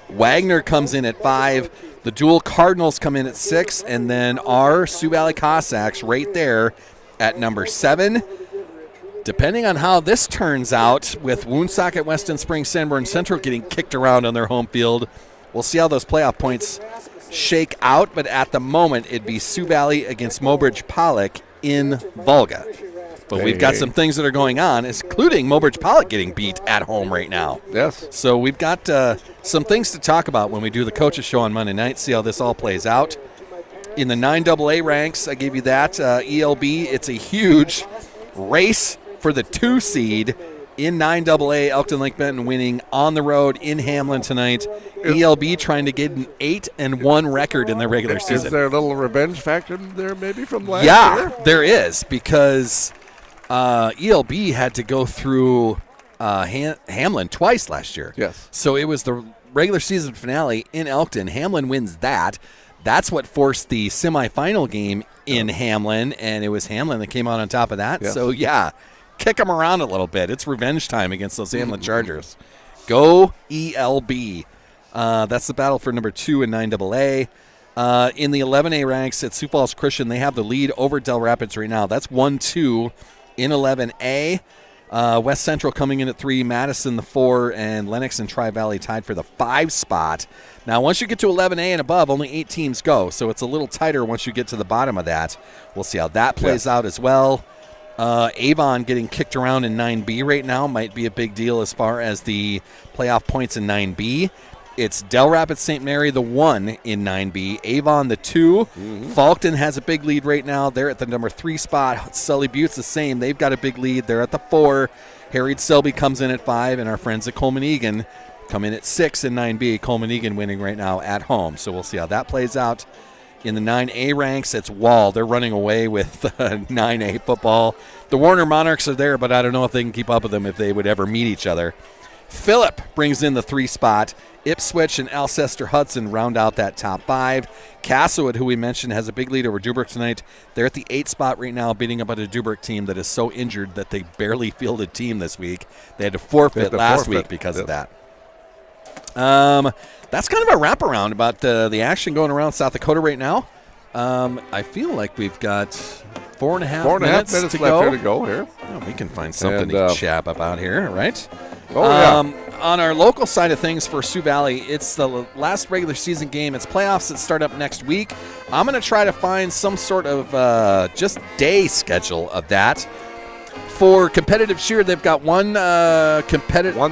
Wagner comes in at 5. The Dual Cardinals come in at 6, and then our Sioux Valley Cossacks right there at number 7. Depending on how this turns out with Woonsocket, Weston Springs, Sanborn Central getting kicked around on their home field, we'll see how those playoff points shake out, but at the moment it'd be Sioux Valley against Mobridge Pollock in Volga. But we've got some things that are going on, including Mobridge Pollock getting beat at home right now. Yes. So we've got some things to talk about when we do the coaches show on Monday night, see how this all plays out. In the 9AA ranks, I gave you that. ELB, it's a huge race for the 2 seed in 9AA. Elkton Lake Benton winning on the road in Hamlin tonight. ELB trying to get an 8-1 record in their regular season. Is there a little revenge factor there maybe from last year? Yeah, there is, because ELB had to go through Hamlin twice last year. Yes. So it was the regular season finale in Elkton. Hamlin wins that. That's what forced the semifinal game in Hamlin, and it was Hamlin that came out on top of that. Yes. So, yeah, kick them around a little bit. It's revenge time against those Hamlin Chargers. Go ELB. That's the battle for number 2 in 9AA. In the 11A ranks at Sioux Falls Christian, they have the lead over Del Rapids right now. That's 1-2 in 11A. West Central coming in at 3, Madison the 4, and Lennox and Tri-Valley tied for the 5 spot. Now, once you get to 11A and above, only 8 teams go, so it's a little tighter once you get to the bottom of that. We'll see how that plays out as well. Avon getting kicked around in 9B right now might be a big deal as far as the playoff points in 9B. It's Del Rapids St. Mary, the 1 in 9B. Avon, the 2. Falkton has a big lead right now. They're at the number 3 spot. Sully Butte's the same. They've got a big lead. They're at the 4. Harriet Selby comes in at 5, and our friends at Coleman Egan come in at 6 in 9B. Coleman Egan winning right now at home. So we'll see how that plays out. In the 9A ranks, it's Wall. They're running away with 9A football. The Warner Monarchs are there, but I don't know if they can keep up with them if they would ever meet each other. Phillip brings in the 3 spot. Ipswich and Alcester Hudson round out that top 5. Castlewood, who we mentioned, has a big lead over Dubuque tonight. They're at the 8 spot right now, beating up on a Dubuque team that is so injured that they barely fielded team this week. They had to forfeit last week because of that. That's kind of a wraparound about the action going around South Dakota right now. I feel like we've got 4.5 minutes left to here to go here. Oh, we can find something to chat about here, right? Oh, yeah. On our local side of things for Sioux Valley, it's the last regular season game. It's playoffs that start up next week. I'm going to try to find some sort of just day schedule of that. For competitive cheer, they've got one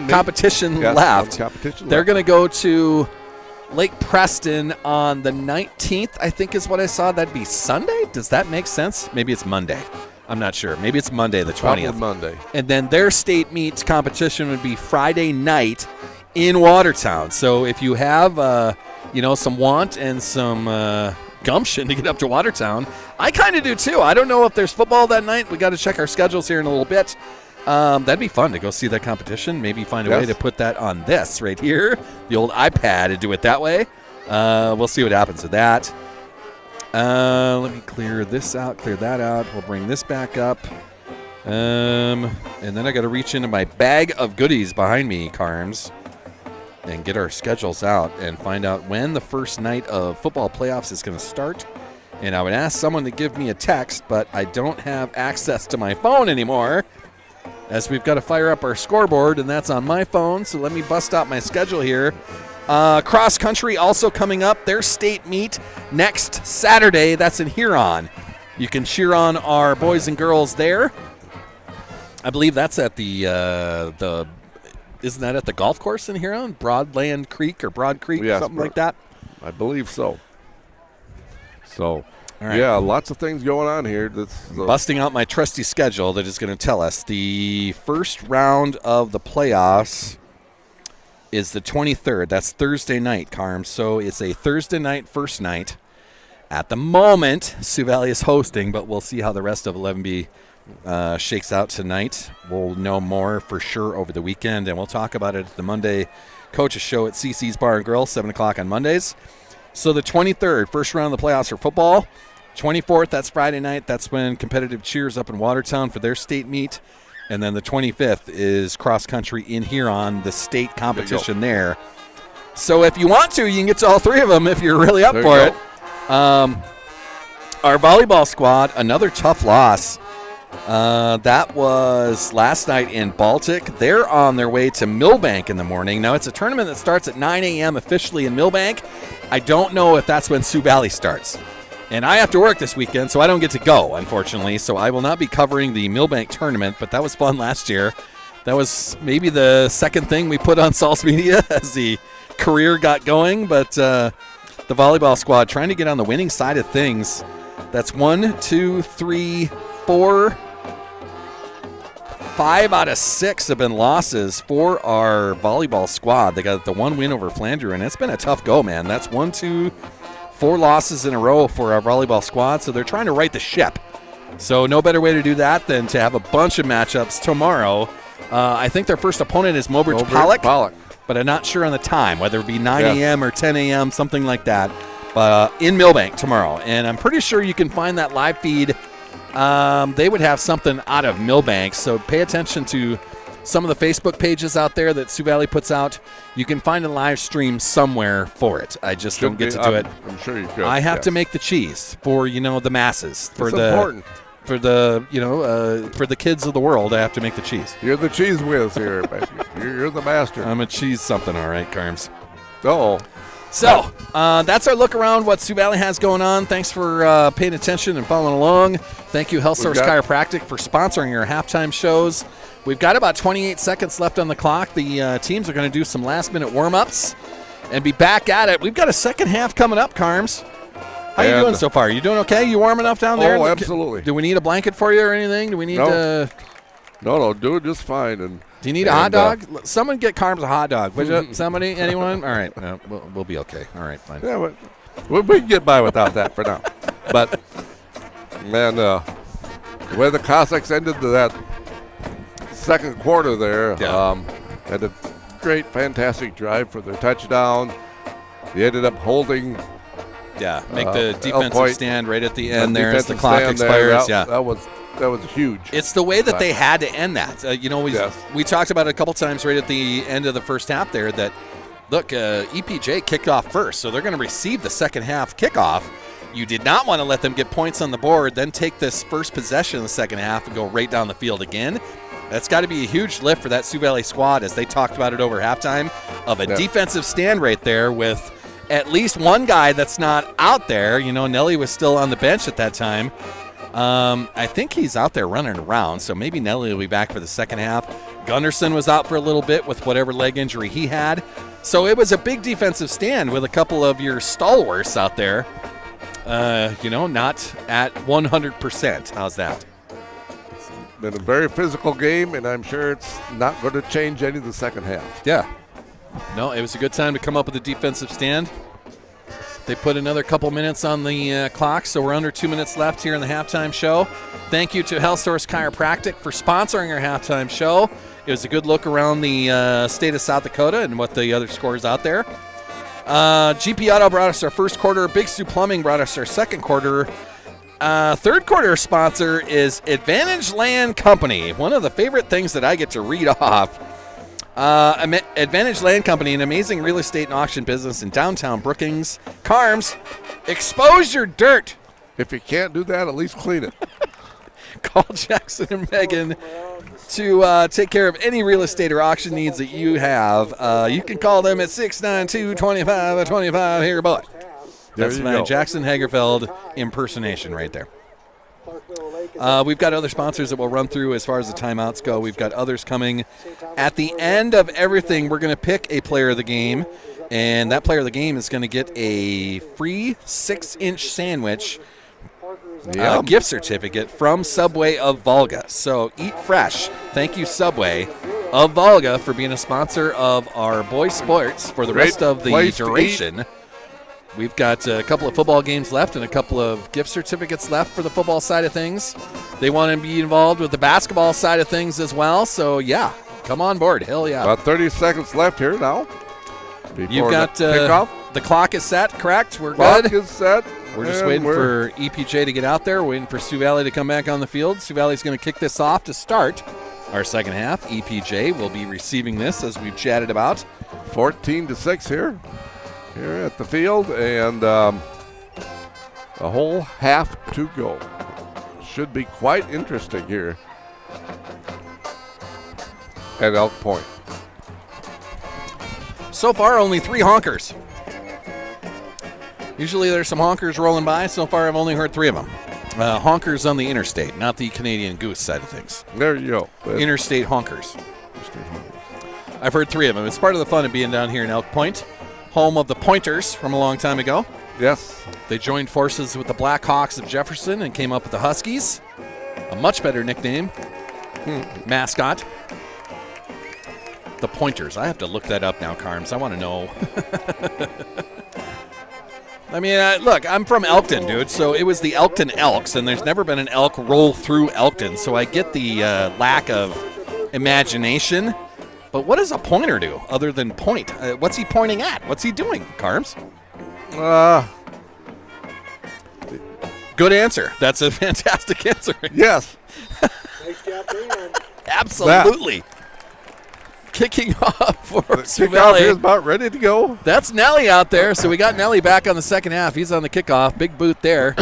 competition left. They're going to go to Lake Preston on the 19th, I think is what I saw. That'd be Sunday? Does that make sense? Maybe it's Monday. I'm not sure. Maybe it's Monday, the 20th. Probably Monday. And then their state meets competition would be Friday night in Watertown. So if you have, some want and some gumption to get up to Watertown, I kind of do too. I don't know if there's football that night. We got to check our schedules here in a little bit. That'd be fun to go see that competition. Maybe find a way to put that on this right here, the old iPad, and do it that way. We'll see what happens with that. Let me clear this out, clear that out. We'll bring this back up. And then I got to reach into my bag of goodies behind me, Carms, and get our schedules out and find out when the first night of football playoffs is going to start. And I would ask someone to give me a text, but I don't have access to my phone anymore, as we've got to fire up our scoreboard, and that's on my phone. So let me bust out my schedule here. Cross country also coming up. Their state meet next Saturday. That's in Huron. You can cheer on our boys and girls there. I believe that's at the isn't that at the golf course in Huron? Broad Creek, yes, something like that? I believe so. So, yeah, lots of things going on here. Busting out my trusty schedule that is going to tell us the first round of the playoffs is the 23rd. That's Thursday night, Carm. So it's a Thursday night first night. At the moment, Sioux Valley is hosting, but we'll see how the rest of 11B shakes out tonight. We'll know more for sure over the weekend, and we'll talk about it at the Monday Coaches Show at CC's Bar and Grill, 7 o'clock on Mondays. So the 23rd, first round of the playoffs for football. 24th, that's Friday night. That's when competitive cheers up in Watertown for their state meet. And then the 25th is cross-country in Huron, the state competition there. So if you want to, you can get to all three of them if you're really up for it. Our volleyball squad, another tough loss. That was last night in Baltic. They're on their way to Millbank in the morning. Now, it's a tournament that starts at 9 a.m. officially in Millbank. I don't know if that's when Sioux Valley starts. And I have to work this weekend, so I don't get to go, unfortunately. So I will not be covering the Millbank tournament, but that was fun last year. That was maybe the second thing we put on Sal's Media as the career got going. But the volleyball squad trying to get on the winning side of things. That's 1, 2, 3, 4, 5 out of 6 have been losses for our volleyball squad. They got the one win over Flandreau, and it's been a tough go, man. That's 1, 2, 4 losses in a row for our volleyball squad, so they're trying to right the ship. So no better way to do that than to have a bunch of matchups tomorrow. I think their first opponent is Mobridge Pollock, but I'm not sure on the time, whether it be 9 a.m. or 10 a.m., something like that. But in Millbank tomorrow, and I'm pretty sure you can find that live feed. They would have something out of Millbank, so pay attention to some of the Facebook pages out there that Sioux Valley puts out. You can find a live stream somewhere for it. I just don't get to do it. I'm sure you could. I have to make the cheese for, the masses. For it's the important. For the, for the kids of the world, I have to make the cheese. You're the cheese whiz here, baby. You're the master. I'm a cheese something, all right, Carms. Oh. So, that's our look around what Sioux Valley has going on. Thanks for paying attention and following along. Thank you, Health Source Chiropractic, for sponsoring our halftime shows. We've got about 28 seconds left on the clock. The teams are going to do some last-minute warm-ups and be back at it. We've got a second half coming up, Carms. How you doing so far? You doing okay? You warm enough down there? Oh, absolutely. Do we need a blanket for you or anything? Do we need to... No, doing just fine. And do you need a hot dog? Someone get Carms a hot dog. Would you? Somebody? Anyone? All right. No, we'll be okay. All right, fine. Yeah, we can get by without that for now. But, man, the way the Cossacks ended that second quarter there, had a great, fantastic drive for their touchdown. They ended up holding. Yeah, make the defensive stand right at the end there as the clock expires. That was huge. It's the way that they had to end that. We talked about it a couple times right at the end of the first half there that, look, EPJ kicked off first, so they're going to receive the second half kickoff. You did not want to let them get points on the board, then take this first possession in the second half and go right down the field again. That's got to be a huge lift for that Sioux Valley squad, as they talked about it over halftime, of a defensive stand right there with at least one guy that's not out there. Nelly was still on the bench at that time. I think he's out there running around, so maybe Nelly will be back for the second half. Gunderson was out for a little bit with whatever leg injury he had. So it was a big defensive stand with a couple of your stalwarts out there, not at 100%. How's that? It's been a very physical game, and I'm sure it's not going to change any of the second half. Yeah. No, it was a good time to come up with a defensive stand. They put another couple minutes on the clock, so we're under 2 minutes left here in the halftime show. Thank you to Health Source Chiropractic for sponsoring our halftime show. It was a good look around the state of South Dakota and what the other scores out there. GP Auto brought us our first quarter. Big Sioux Plumbing brought us our second quarter. Third quarter sponsor is Advantage Land Company, one of the favorite things that I get to read off. Advantage Land Company, an amazing real estate and auction business in downtown Brookings. Carms, expose your dirt. If you can't do that, at least clean it. Call Jackson and Megan to take care of any real estate or auction needs that you have. You can call them at 692-2525. Here, boy. That's my Jackson Hagerfeld impersonation right there. We've got other sponsors that we'll run through as far as the timeouts go. We've got others coming. At the end of everything, we're going to pick a player of the game, and that player of the game is going to get a free 6-inch sandwich gift certificate from Subway of Volga. So eat fresh. Thank you, Subway. of Volga for being a sponsor of our boys sports for the Great rest of the place to duration. We've got a couple of football games left and a couple of gift certificates left for the football side of things. They want to be involved with the basketball side of things as well. So, yeah, come on board. Hell yeah. About 30 seconds left here now. You've got kickoff. The clock is set, correct? We're Clock good. is set. We're just and waiting for EPJ to get out there, waiting for Sioux Valley to come back on the field. Sioux Valley's going to kick this off to start our second half. EPJ will be receiving this, as we've chatted about. 14-6 here at the field, and a whole half to go. Should be quite interesting here at Elk Point. So far, only 3 honkers. Usually there's some honkers rolling by. So far, I've only heard 3 of them. Honkers on the interstate, not the Canadian Goose side of things. There you go. Interstate honkers. I've heard 3 of them. It's part of the fun of being down here in Elk Point, home of the Pointers from a long time ago. Yes. They joined forces with the Blackhawks of Jefferson and came up with the Huskies, a much better nickname, mascot. The Pointers. I have to look that up now, Carms. I want to know. I mean, look, I'm from Elkton, dude, so it was the Elkton Elks, and there's never been an elk roll through Elkton, so I get the lack of imagination. But what does a pointer do other than point? What's he pointing at? What's he doing, Carms? Good answer. That's a fantastic answer. Yes. Nice job, Dan. Absolutely. Kicking off for Sioux Kickoff Valley. is about ready to go. That's Nelly out there. So we got Nelly back on the second half. He's on the kickoff. Big boot there.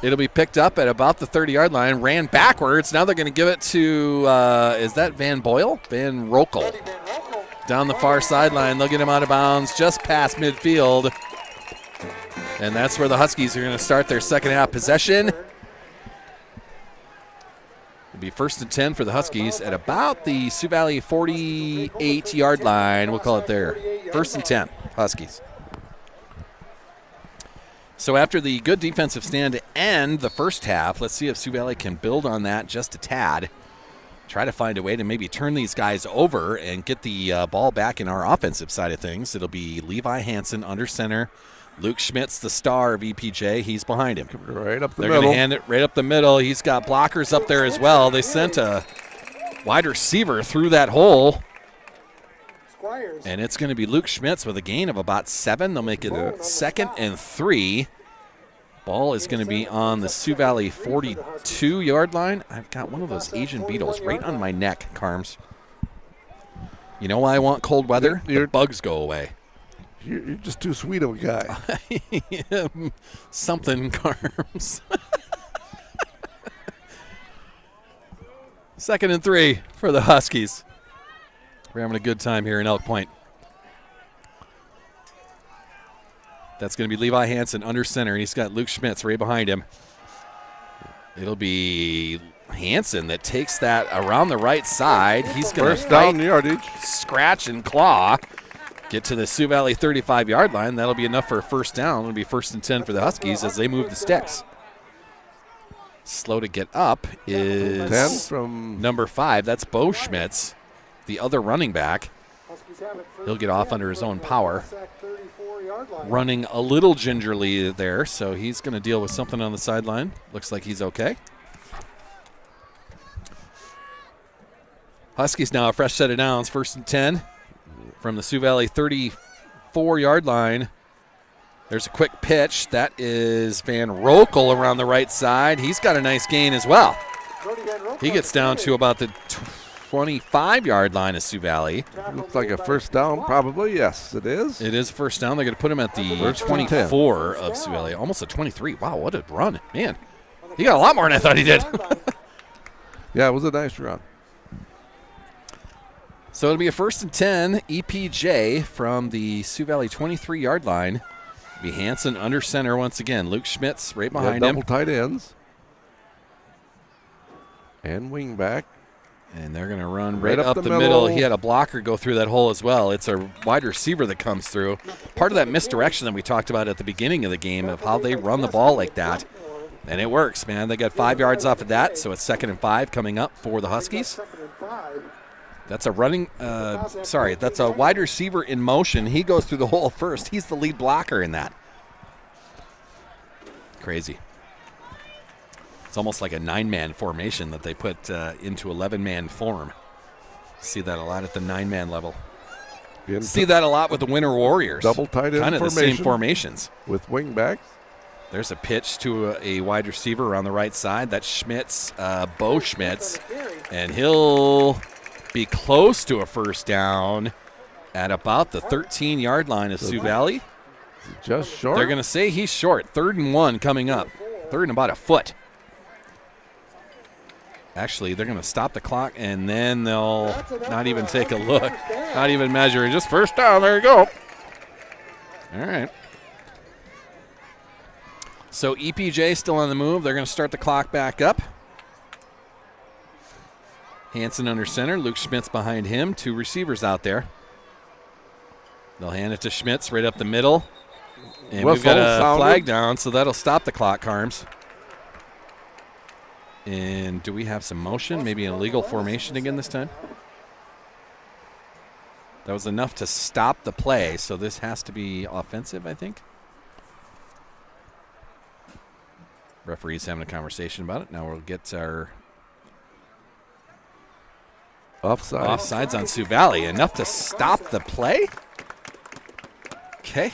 It'll be picked up at about the 30-yard line. Ran backwards. Now they're going to give it to, is that Van Boyle? Van Rokel. Down the far sideline. They'll get him out of bounds just past midfield. And that's where the Huskies are going to start their second half possession. It'll be 1st and 10 for the Huskies at about the Sioux Valley 48-yard line. We'll call it there. 1st and 10, Huskies. So after the good defensive stand to end the first half, let's see if Sioux Valley can build on that just a tad. Try to find a way to maybe turn these guys over and get the ball back in our offensive side of things. It'll be Levi Hansen under center. Luke Schmitz, the star of EPJ, he's behind him. Right up the They're middle. going to hand it right up the middle. He's got blockers up there as well. They sent a wide receiver through that hole. Squires. And it's going to be Luke Schmitz with a gain of about 7. They'll make it 2nd and 3. Ball is going to be on the Sioux Valley 42-yard line. I've got one of those Asian beetles right on my neck, Carms. You know why I want cold weather? The bugs go away. You're just too sweet of a guy. Something, Carms. 2nd and 3 for the Huskies. We're having a good time here in Elk Point. That's going to be Levi Hansen under center, and he's got Luke Schmitz right behind him. It'll be Hansen that takes that around the right side. He's going to First down yardage. Scratch and claw. Get to the Sioux Valley 35-yard line. That'll be enough for a first down. It'll be 1st and 10 for the Huskies as they move the sticks. Slow to get up is 10 from number 5. That's Bo Schmitz, the other running back. He'll get off under his own power. Running a little gingerly there, so he's going to deal with something on the sideline. Looks like he's okay. Huskies now a fresh set of downs. 1st and 10 from the Sioux Valley 34-yard line. There's a quick pitch. That is Van Rokel around the right side. He's got a nice gain as well. He gets down to about the 25-yard line of Sioux Valley. Looks like a first down, probably. Yes, it is. It is first down. They're going to put him at the 24 of Sioux Valley. Almost a 23. Wow, what a run. Man, he got a lot more than I thought he did. Yeah, it was a nice run. So it'll be a 1st and 10 EPJ from the Sioux Valley 23-yard line. It'll be Hansen under center once again. Luke Schmitz right behind him. Double tight ends. And wing back. And they're going to run right up the middle. He had a blocker go through that hole as well. It's a wide receiver that comes through. Part of that misdirection that we talked about at the beginning of the game of how they run the ball like that. And it works, man. They got 5 yards off of that, so it's 2nd and 5 coming up for the Huskies. That's a running, that's a wide receiver in motion. He goes through the hole first. He's the lead blocker in that. Crazy. It's almost like a 9-man formation that they put into 11-man form. See that a lot at the 9-man level. See that a lot with the Winter Warriors. Double tight end kind of the same formations. With wing backs. There's a pitch to a wide receiver on the right side. That's Schmitz, Bo Schmitz. And he'll be close to a first down at about the 13-yard line of Sioux Valley. Just short. They're going to say he's short. 3rd and 1 coming up. 3rd and about a foot. Actually, they're going to stop the clock, and then they'll not even take a look, not even measure. Just first down. There you go. All right. So EPJ still on the move. They're going to start the clock back up. Hansen under center. Luke Schmitz behind him. 2 receivers out there. They'll hand it to Schmitz right up the middle. And we've got a flag down, so that'll stop the clock, Carms. And do we have some motion? Maybe an illegal formation again this time? That was enough to stop the play, so this has to be offensive, I think. Referee's having a conversation about it. Now we'll get our offsides on Sioux Valley. Enough to stop the play? Okay.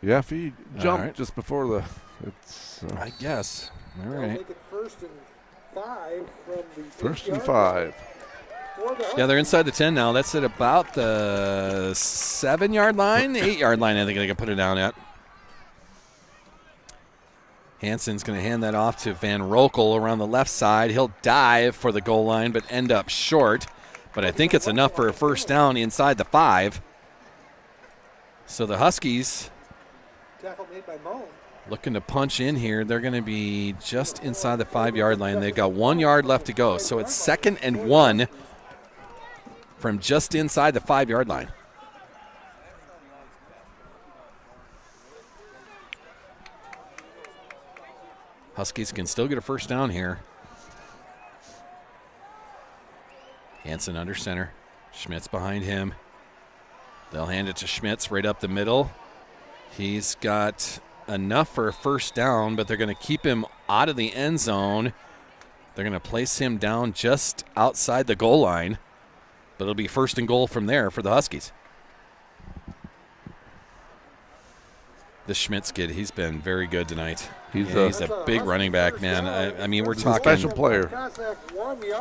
Yeah, if he jumped just before the... I guess. All right. First and 5. Yeah, they're inside the 10 now. That's at about the 7-yard line, 8-yard line, I think they can put it down at. Hansen's going to hand that off to Van Rokel around the left side. He'll dive for the goal line but end up short. But I think it's enough for a first down inside the 5. So the Huskies looking to punch in here. They're going to be just inside the 5-yard line. They've got 1 yard left to go. So it's 2nd and 1 from just inside the 5-yard line. Huskies can still get a first down here. Hansen under center. Schmitz behind him. They'll hand it to Schmitz right up the middle. He's got enough for a first down, but they're going to keep him out of the end zone. They're going to place him down just outside the goal line, but it'll be 1st and goal from there for the Huskies. This Schmitz kid, he's been very good tonight. He's a big running back, man. I mean, we're talking a special player.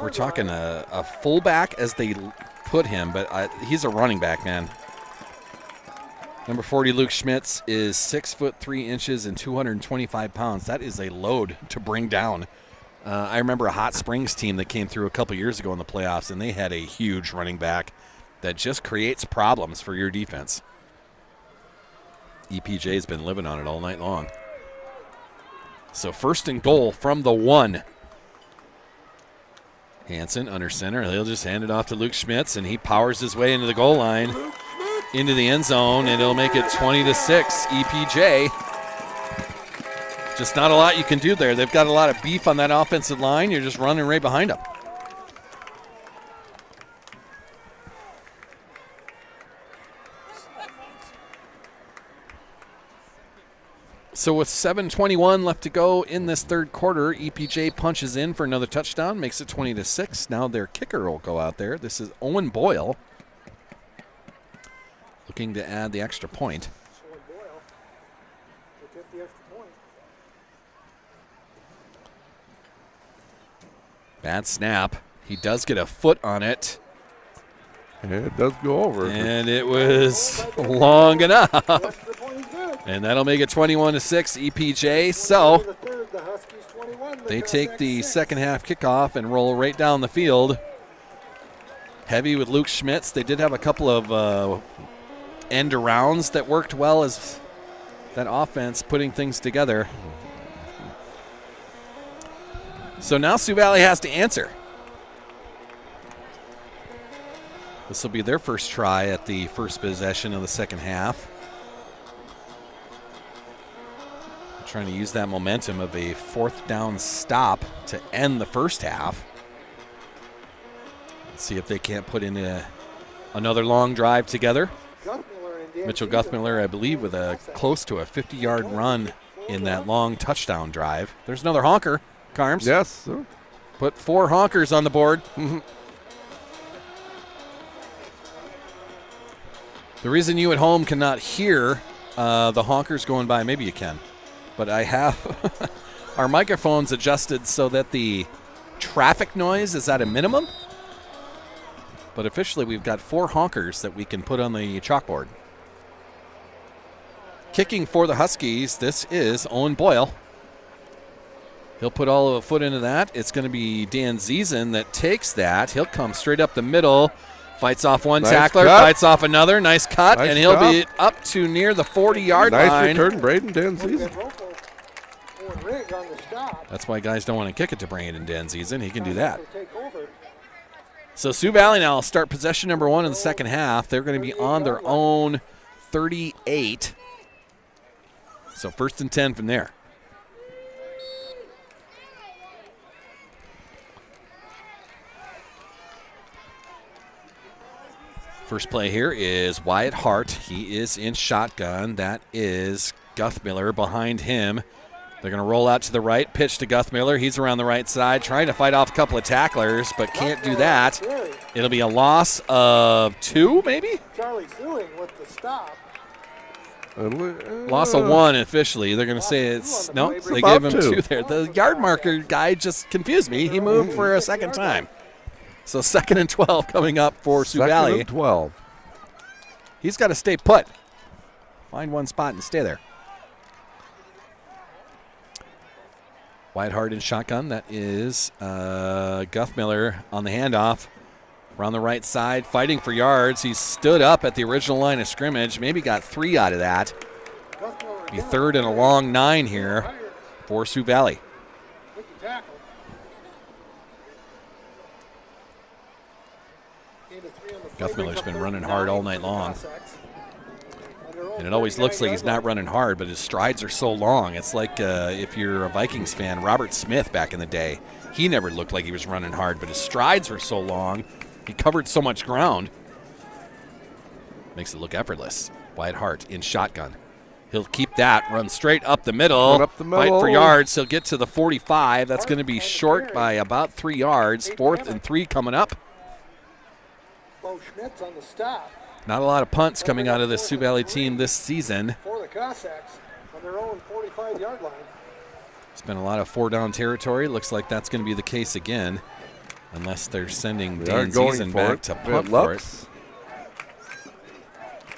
We're talking a fullback as they put him, but he's a running back, man. Number 40, Luke Schmitz, is 6'3" and 225 pounds. That is a load to bring down. I remember a Hot Springs team that came through a couple years ago in the playoffs, and they had a huge running back that just creates problems for your defense. EPJ's been living on it all night long. So 1st and goal from the 1. Hansen under center. He'll just hand it off to Luke Schmitz, and he powers his way into the goal line, into the end zone, and it'll make it 20-6 EPJ. Just not a lot you can do there. They've got a lot of beef on that offensive line. You're just running right behind them. So with 7:21 left to go in this 3rd quarter, EPJ punches in for another touchdown, makes it 20-6. Now their kicker will go out there. This is Owen Boyle, looking to add the extra point. Bad snap. He does get a foot on it. Yeah, it does go over. And it was long enough. And that'll make it 21-6 EPJ. So they take the second half kickoff and roll right down the field. Heavy with Luke Schmitz. They did have a couple of end arounds that worked well as that offense putting things together. So now Sioux Valley has to answer. This will be their first try at the first possession of the second half. Trying to use that momentum of a 4th down stop to end the first half. See if they can't put in another long drive together. Mitchell Guthmiller, I believe, with a close to a 50-yard run in that long touchdown drive. There's another honker, Carms. Yes, sir. Put 4 honkers on the board. The reason you at home cannot hear the honkers going by, maybe you can, but I have our microphones adjusted so that the traffic noise is at a minimum. But officially, we've got 4 honkers that we can put on the chalkboard. Kicking for the Huskies, this is Owen Boyle. He'll put all of a foot into that. It's going to be Dan Ziesen that takes that. He'll come straight up the middle, fights off one tackler, fights off another. Nice cut, and he'll be up to near the 40-yard line. Nice return, Braden Dan Ziesen. That's why guys don't want to kick it to Braden Dan Ziesen. He can do that. So Sioux Valley now will start possession number 1 in the second half. They're going to be on their own 38. So 1st and 10 from there. First play here is Wyatt Hart. He is in shotgun. That is Guthmiller behind him. They're going to roll out to the right, pitch to Guthmiller. He's around the right side, trying to fight off a couple of tacklers, but can't do that. It'll be a loss of 2, maybe? Charlie Suing with the stop. Loss of 1 officially. They're going to say it's no. They gave him 2 there. The yard marker guy just confused me. He moved for a second time. So 2nd and 12 coming up for Sioux Valley. 2nd and 12. He's got to stay put. Find one spot and stay there. Wyatt Hart in shotgun. That is Guthmiller on the handoff. Around the right side, fighting for yards. He stood up at the original line of scrimmage. Maybe got 3 out of that. Be 3rd and a long 9 here for Sioux Valley. Guthmiller's been running hard all night long. And it always looks like he's not running hard, but his strides are so long. It's like if you're a Vikings fan, Robert Smith back in the day. He never looked like he was running hard, but his strides were so long. He covered so much ground. Makes it look effortless. Wyatt Hart in shotgun. He'll keep that, run straight up the middle, fight for yards. He'll get to the 45. That's going to be short by about 3 yards. 4th and 3 coming up. Bo Schmitz on the stop. Not a lot of punts coming out of the Sioux Valley team this season. For the Cossacks on their own 45-yard line. It's been a lot of 4-down territory. Looks like that's going to be the case again, unless they're sending Dan Ziesen back to punt for it.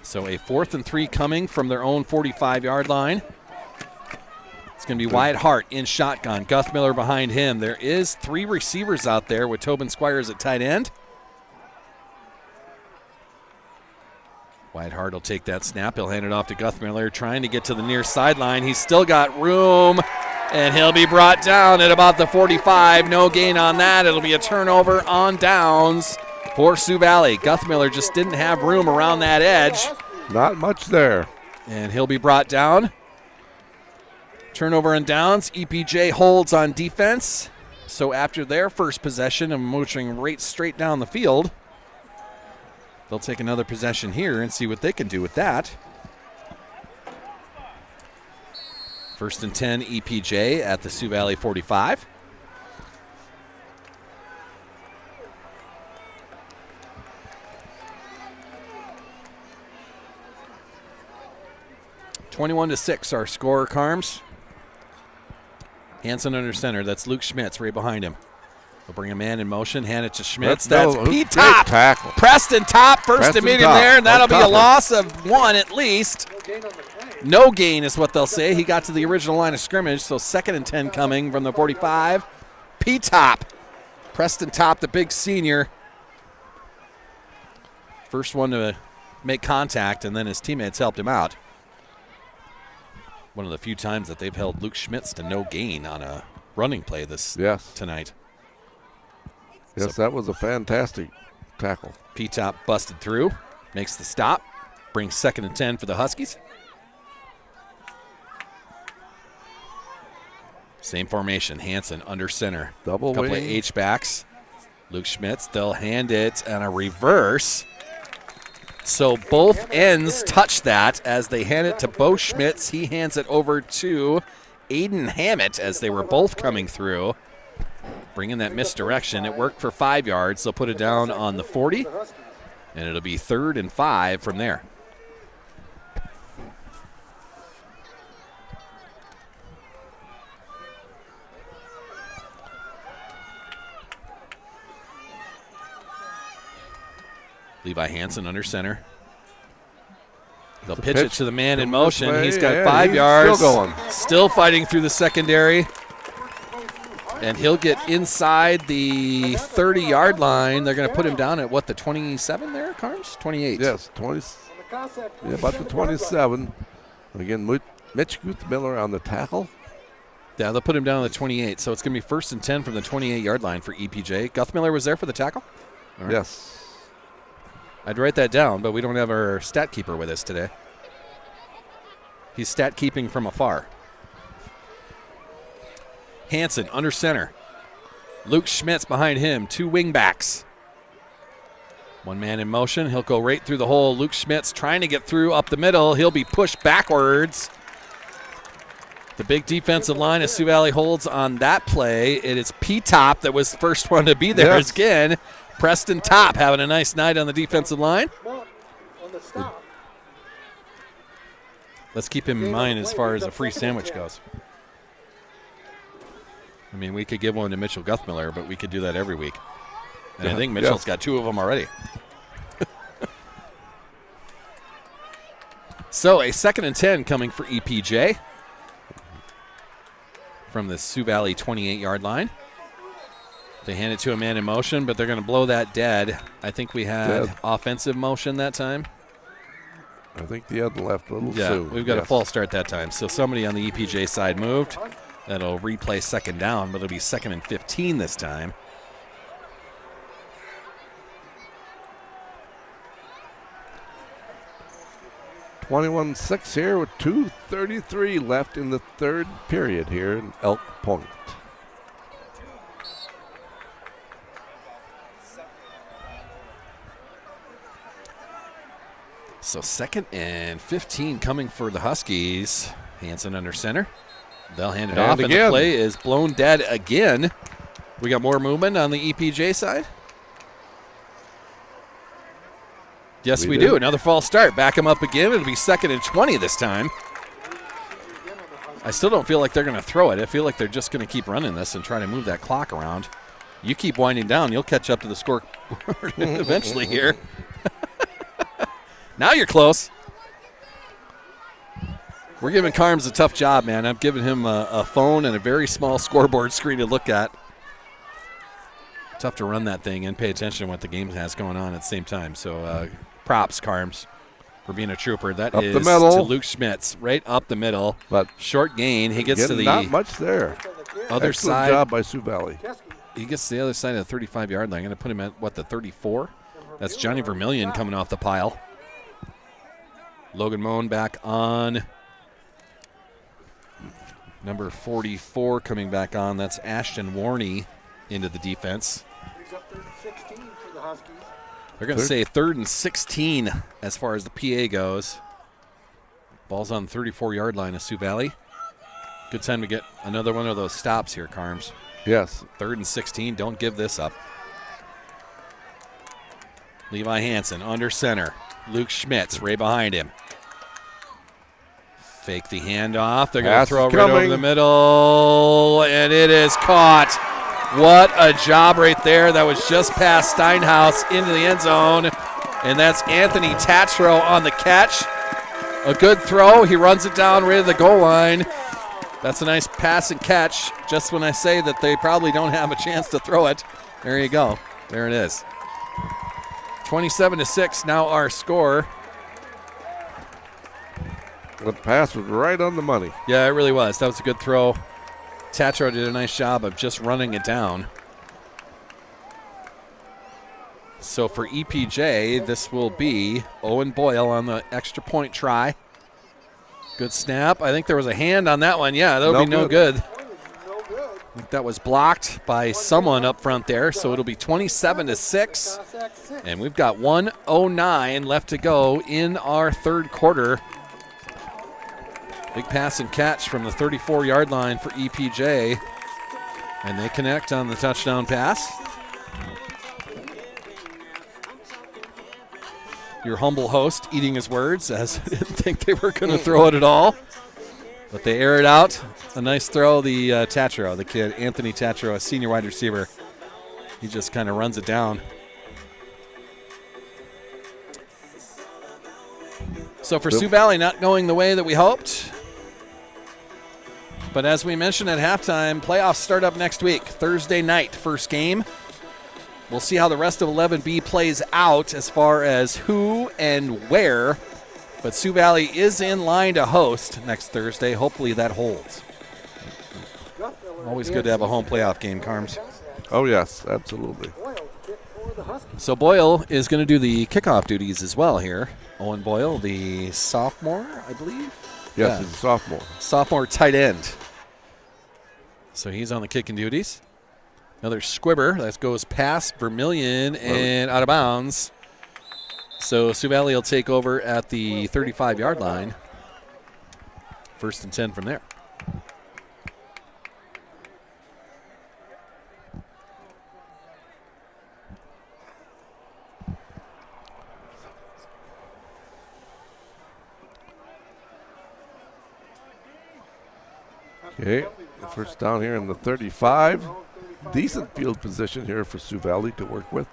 So a 4th and 3 coming from their own 45-yard line. It's going to be Wyatt Hart in shotgun. Guthmiller behind him. There is 3 receivers out there with Tobin Squires at tight end. Wyatt Hart will take that snap. He'll hand it off to Guthmiller, trying to get to the near sideline. He's still got room, and he'll be brought down at about the 45. No gain on that. It'll be a turnover on downs for Sioux Valley. Guthmiller just didn't have room around that edge. Not much there. And he'll be brought down. Turnover on downs. EPJ holds on defense. So after their first possession of motoring right straight down the field, they'll take another possession here and see what they can do with that. 1st and 10 EPJ at the Sioux Valley 45. (21-6) our score, Carms. Hansen under center. That's Luke Schmitz right behind him. They'll bring a man in motion, hand it to Schmitz. That's Pete Top. Tackle. Preston Top, first to meet him there, and that'll be a loss of 1 at least. No gain is what they'll say. He got to the original line of scrimmage, so 2nd and 10 coming from the 45. Pete Top. Preston Top, the big senior. First one to make contact, and then his teammates helped him out. One of the few times that they've held Luke Schmitz to no gain on a running play tonight. Yes, that was a fantastic tackle. P-Top busted through, makes the stop, brings 2nd and 10 for the Huskies. Same formation, Hansen under center. Double couple wing. of H-backs. Luke Schmitz, they'll hand it on a reverse. So both ends touch that as they hand it to Bo Schmitz. He hands it over to Aiden Hammett as they were both coming through. Bringing that misdirection. It worked for 5 yards. They'll put it down on the 40, and it'll be 3rd and 5 from there. Levi Hansen under center. They'll pitch it to the man in motion. He's got 5 yards. Still going. Still fighting through the secondary. And he'll get inside the 30-yard line. They're going to put him down at, what, the 27 there, Carms? 28. Yes, 20. Yeah, about the 27. Again, Mitch Guthmiller on the tackle. Yeah, they'll put him down at the 28. So it's going to be 1st and 10 from the 28-yard line for EPJ. Guthmiller was there for the tackle? All right. Yes. I'd write that down, but we don't have our stat keeper with us today. He's stat keeping from afar. Hansen under center. Luke Schmitz behind him. 2 wing backs. 1 man in motion. He'll go right through the hole. Luke Schmitz trying to get through up the middle. He'll be pushed backwards. The big defensive line of Sioux Valley holds on that play. It is P-Top that was the first one to be there again. Preston Top having a nice night on the defensive line. Let's keep him in mind as far as a free sandwich goes. I mean, we could give one to Mitchell Guthmiller, but we could do that every week. And I think Mitchell's got 2 of them already. So a 2nd and 10 coming for EPJ from the Sioux Valley 28-yard line. They hand it to a man in motion, but they're going to blow that dead. I think we had offensive motion that time. I think the other left a little Yeah, soon. we've got a false start that time. So somebody on the EPJ side moved. That'll replay 2nd down, but it'll be 2nd and 15 this time. (21-6) here with 2:33 left in the 3rd period here in Elk Point. So 2nd and 15 coming for the Huskies. Hansen under center. They'll hand it off, and the play is blown dead again. We got more movement on the EPJ side. Yes, we do. Another false start. Back them up again. It'll be 2nd and 20 this time. I still don't feel like they're going to throw it. I feel like they're just going to keep running this and try to move that clock around. You keep winding down, you'll catch up to the score eventually here. Now you're close. We're giving Carms a tough job, man. I'm giving him a phone and a very small scoreboard screen to look at. Tough to run that thing and pay attention to what the game has going on at the same time. So props, Carms, for being a trooper. That up is the middle to Luke Schmitz, right up the middle. But short gain. He gets to the not much there. Other Excellent side. job by Sioux Valley. He gets to the other side of the 35-yard line. I'm going to put him at, what, the 34? That's Johnny Vermillion coming off the pile. Logan Moan back on. Number 44 coming back on. That's Ashton Warney into the defense. They're going to say 3rd and 16 as far as the PA goes. Ball's on the 34-yard line of Sioux Valley. Good time to get another one of those stops here, Carms. Yes. 3rd and 16. Don't give this up. Levi Hansen under center. Luke Schmitz right behind him. Fake the handoff. They're going to throw it right over the middle, and it is caught. What a job right there. That was just past Steinhaus into the end zone, and that's Anthony Tatro on the catch. A good throw. He runs it down right at the goal line. That's a nice pass and catch. Just when I say that they probably don't have a chance to throw it, there you go. There it is. 27-6 now our score. The pass was right on the money. Yeah, it really was. That was a good throw. Tatro did a nice job of just running it down. So for EPJ, this will be Owen Boyle on the extra point try. Good snap. I think there was a hand on that one. Yeah, that'll be no good. think that was blocked by someone up front there, so it'll be 27-6. And we've got 1:09 left to go in our third quarter. Big pass and catch from the 34-yard line for EPJ. And they connect on the touchdown pass. Your humble host eating his words, as I didn't think they were going to throw it at all. But they air it out. A nice throw. The Tatro, the kid, Anthony Tatro, a senior wide receiver. He just kind of runs it down. So for Sioux Valley, not going the way that we hoped. But as we mentioned at halftime, playoffs start up next week, Thursday night, first game. We'll see how the rest of 11B plays out as far as who and where. But Sioux Valley is in line to host next Thursday. Hopefully that holds. Always good to have a home playoff game, Carms. Oh, yes, absolutely. So Boyle is going to do the kickoff duties as well here. Owen Boyle, the sophomore, I believe. Yes, he's a sophomore. Sophomore tight end. So he's on the kicking duties. Another squibber that goes past Vermillion and out of bounds. So Sioux Valley will take over at the 35-yard line. First and 10 from there. Okay, first down here in the 35. Decent field position here for Sioux Valley to work with.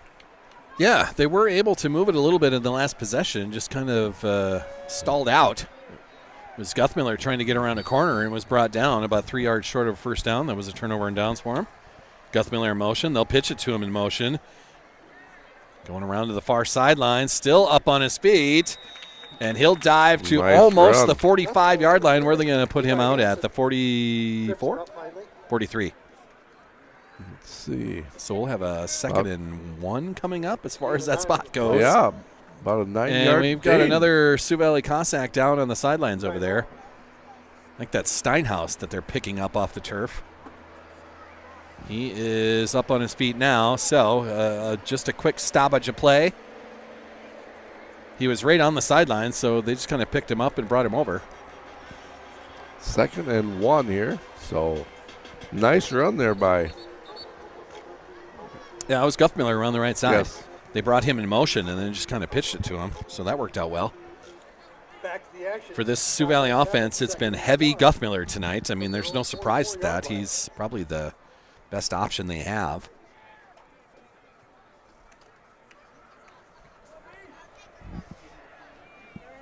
Yeah, they were able to move it a little bit in the last possession, just kind of stalled out. It was Guthmiller trying to get around a corner and was brought down about 3 yards short of a first down. That was a turnover and downs for him. Guthmiller in motion. They'll pitch it to him in motion. Going around to the far sideline, still up on his feet. And he'll dive to almost the 45-yard line. Where are they going to put him out at? The 44? 43. Let's see. So we'll have a second and one coming up as far as that spot goes. Yeah, about a 9-yard And we've got another Sioux Valley Cossack down on the sidelines over there. I think that's Steinhaus that they're picking up off the turf. He is up on his feet now. So just a quick stoppage of play. He was right on the sideline, so they just kind of picked him up and brought him over. Second and one here. So nice run there by. Yeah, it was Guthmiller around the right side. Yes. They brought him in motion and then just kind of pitched it to him, so that worked out well. For this Sioux Valley offense, it's been heavy Guthmiller tonight. I mean, there's no surprise to that. He's probably the best option they have.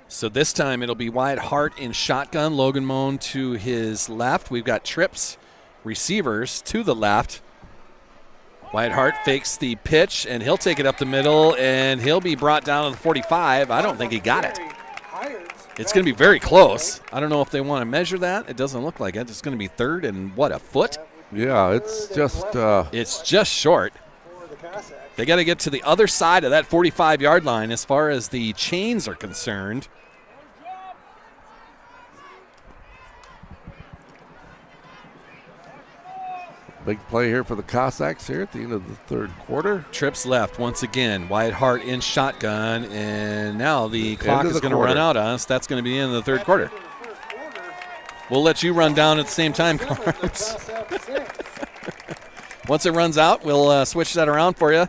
So this time it'll be Wyatt Hart in shotgun. Logan Moan to his left. We've got trips receivers to the left. Wyatt Hart fakes the pitch, and he'll take it up the middle, and he'll be brought down to the 45. I don't think he got it. It's going to be very close. I don't know if they want to measure that. It doesn't look like it. It's going to be third and, what, a foot? Yeah, it's just. It's just short. They got to get to the other side of that 45-yard line as far as the chains are concerned. Big play here for the Cossacks here at the end of the third quarter. Trips left once again. Wyatt Hart in shotgun, and now the clock is going to run out on us. That's going to be the end of the third quarter. We'll let you run down at the same time, Carms. Once it runs out, we'll switch that around for you.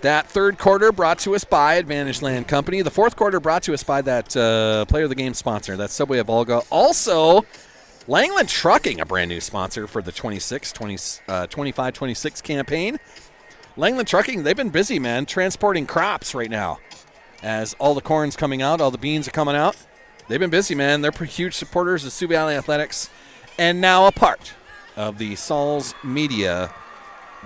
That third quarter brought to us by Advantage Land Company. The fourth quarter brought to us by that Player of the Game sponsor. That's Subway of Volga. Also, Langland Trucking, a brand new sponsor for the 25-26 campaign. Langland Trucking, they've been busy, man, transporting crops right now. As all the corn's coming out, all the beans are coming out. They've been busy, man. They're huge supporters of Sioux Valley Athletics and now a part of the Sauls Media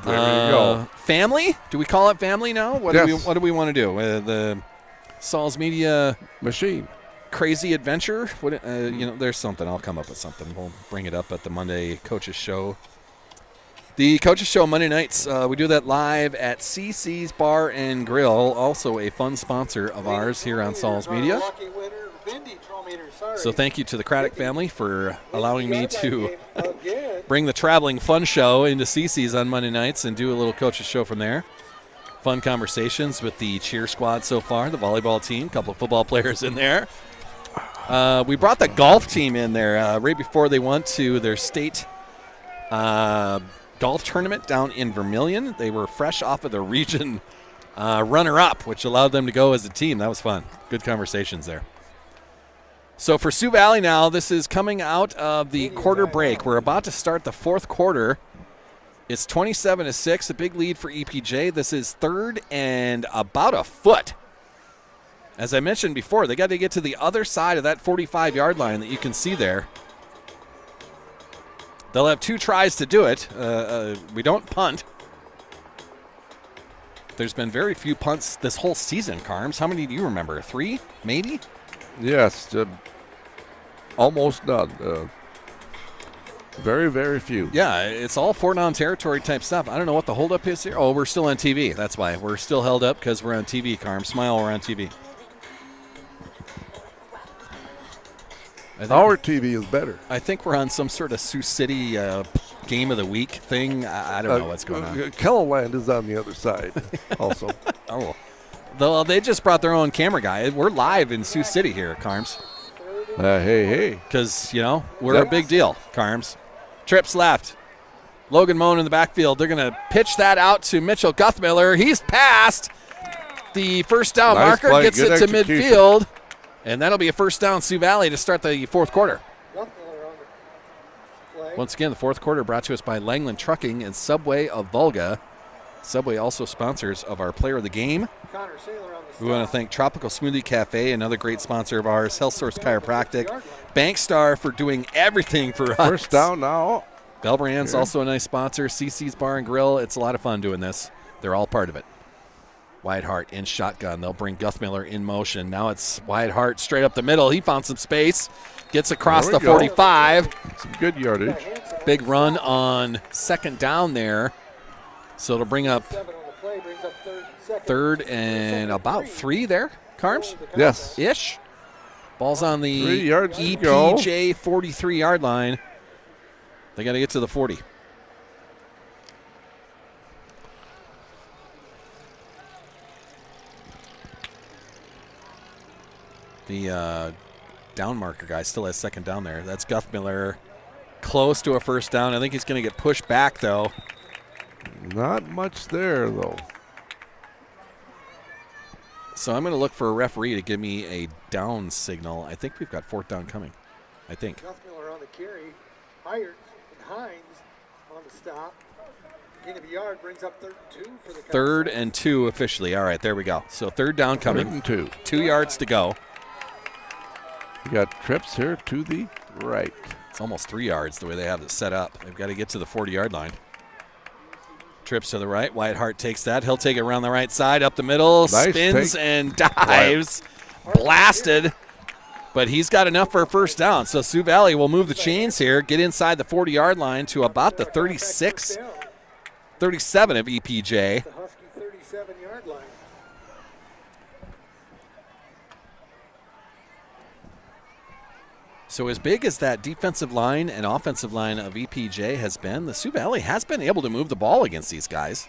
there you go. Family. Do we call it family now? What do we want to do? The Sauls Media machine. Crazy adventure. What, there's something. I'll come up with something. We'll bring it up at the Monday Coaches Show. The Coaches Show Monday nights, we do that live at CC's Bar and Grill, also a fun sponsor of ours here on Sauls Media. So thank you to the Craddock family for allowing me to bring the traveling fun show into CC's on Monday nights and do a little coach's show from there. Fun conversations with the cheer squad so far, the volleyball team, a couple of football players in there. We brought the golf team in there right before they went to their state golf tournament down in Vermilion. They were fresh off of the region runner-up, which allowed them to go as a team. That was fun. Good conversations there. So for Sioux Valley now, this is coming out of the quarter break. We're about to start the fourth quarter. It's 27-6, a big lead for EPJ. This is third and about a foot. As I mentioned before, they got to get to the other side of that 45-yard line that you can see there. They'll have 2 tries to do it. We don't punt. There's been very few punts this whole season, Carms. How many do you remember? 3, maybe? Yes, almost none. Very, very few. Yeah, it's all 4-down territory type stuff. I don't know what the holdup is here. Oh, we're still on TV. That's why. We're still held up because we're on TV, Carm. Smile, we're on TV. Our TV is better. I think we're on some sort of Sioux City game of the week thing. I don't know what's going on. Kelloland is on the other side also. Oh, well, they just brought their own camera guy. We're live in Sioux City here, Carms. Hey. Because, we're a big deal, Carms. Trips left. Logan Moan in the backfield. They're going to pitch that out to Mitchell Guthmiller. He's passed the first down marker, play, gets it to execution. midfield, and that'll be a first down Sioux Valley to start the fourth quarter. Once again, the fourth quarter brought to us by Langland Trucking and Subway of Volga. Subway also sponsors of our player of the game. We want to thank Tropical Smoothie Cafe, another great sponsor of ours, Health Source Chiropractic, Bankstar for doing everything for us. First down now. Bellbrand's also a nice sponsor. CC's Bar and Grill. It's a lot of fun doing this. They're all part of it. Wyatt Hart in shotgun. They'll bring Guthmiller in motion. Now it's Wyatt Hart straight up the middle. He found some space. Gets across the 45. Some good yardage. Big run on second down there. So it'll bring up third and about 3 there, Carms? Yes. Ish. Ball's on the 3 yards EPJ 43-yard line. They got to get to the 40. The down marker guy still has second down there. That's Guthmiller close to a first down. I think he's going to get pushed back, though. Not much there, though. So I'm going to look for a referee to give me a down signal. I think we've got fourth down coming. I think. Guthmiller on the carry. Hires and Hines on the stop. Gain of a yard brings up 3rd and 2 for the Third and 2 officially. All right, there we go. So third down coming. 3rd and 2. 2 yards to go. You got trips here to the right. It's almost 3 yards the way they have it set up. They've got to get to the 40-yard line. Trips to the right. Wyatt Hart takes that. He'll take it around the right side, up the middle, Nice spins take. and dives. Blasted. But he's got enough for a first down. So Sioux Valley will move the chains here, get inside the 40-yard line to about the 36, 37 of EPJ. The Husky 37-yard line. So as big as that defensive line and offensive line of EPJ has been, the Sioux Valley has been able to move the ball against these guys.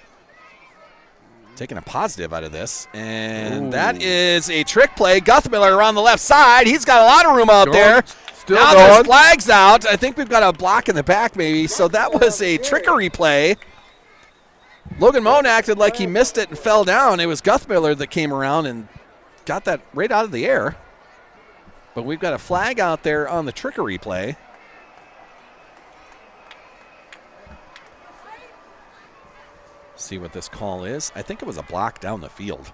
Taking a positive out of this. And that is a trick play. Guthmiller around the left side. He's got a lot of room out there. Still now going. there's flags out. I think we've got a block in the back maybe. So that was a trickery play. Logan Moan acted like he missed it and fell down. It was Guthmiller that came around and got that right out of the air. But we've got a flag out there on the trickery play. See what this call is. I think it was a block down the field.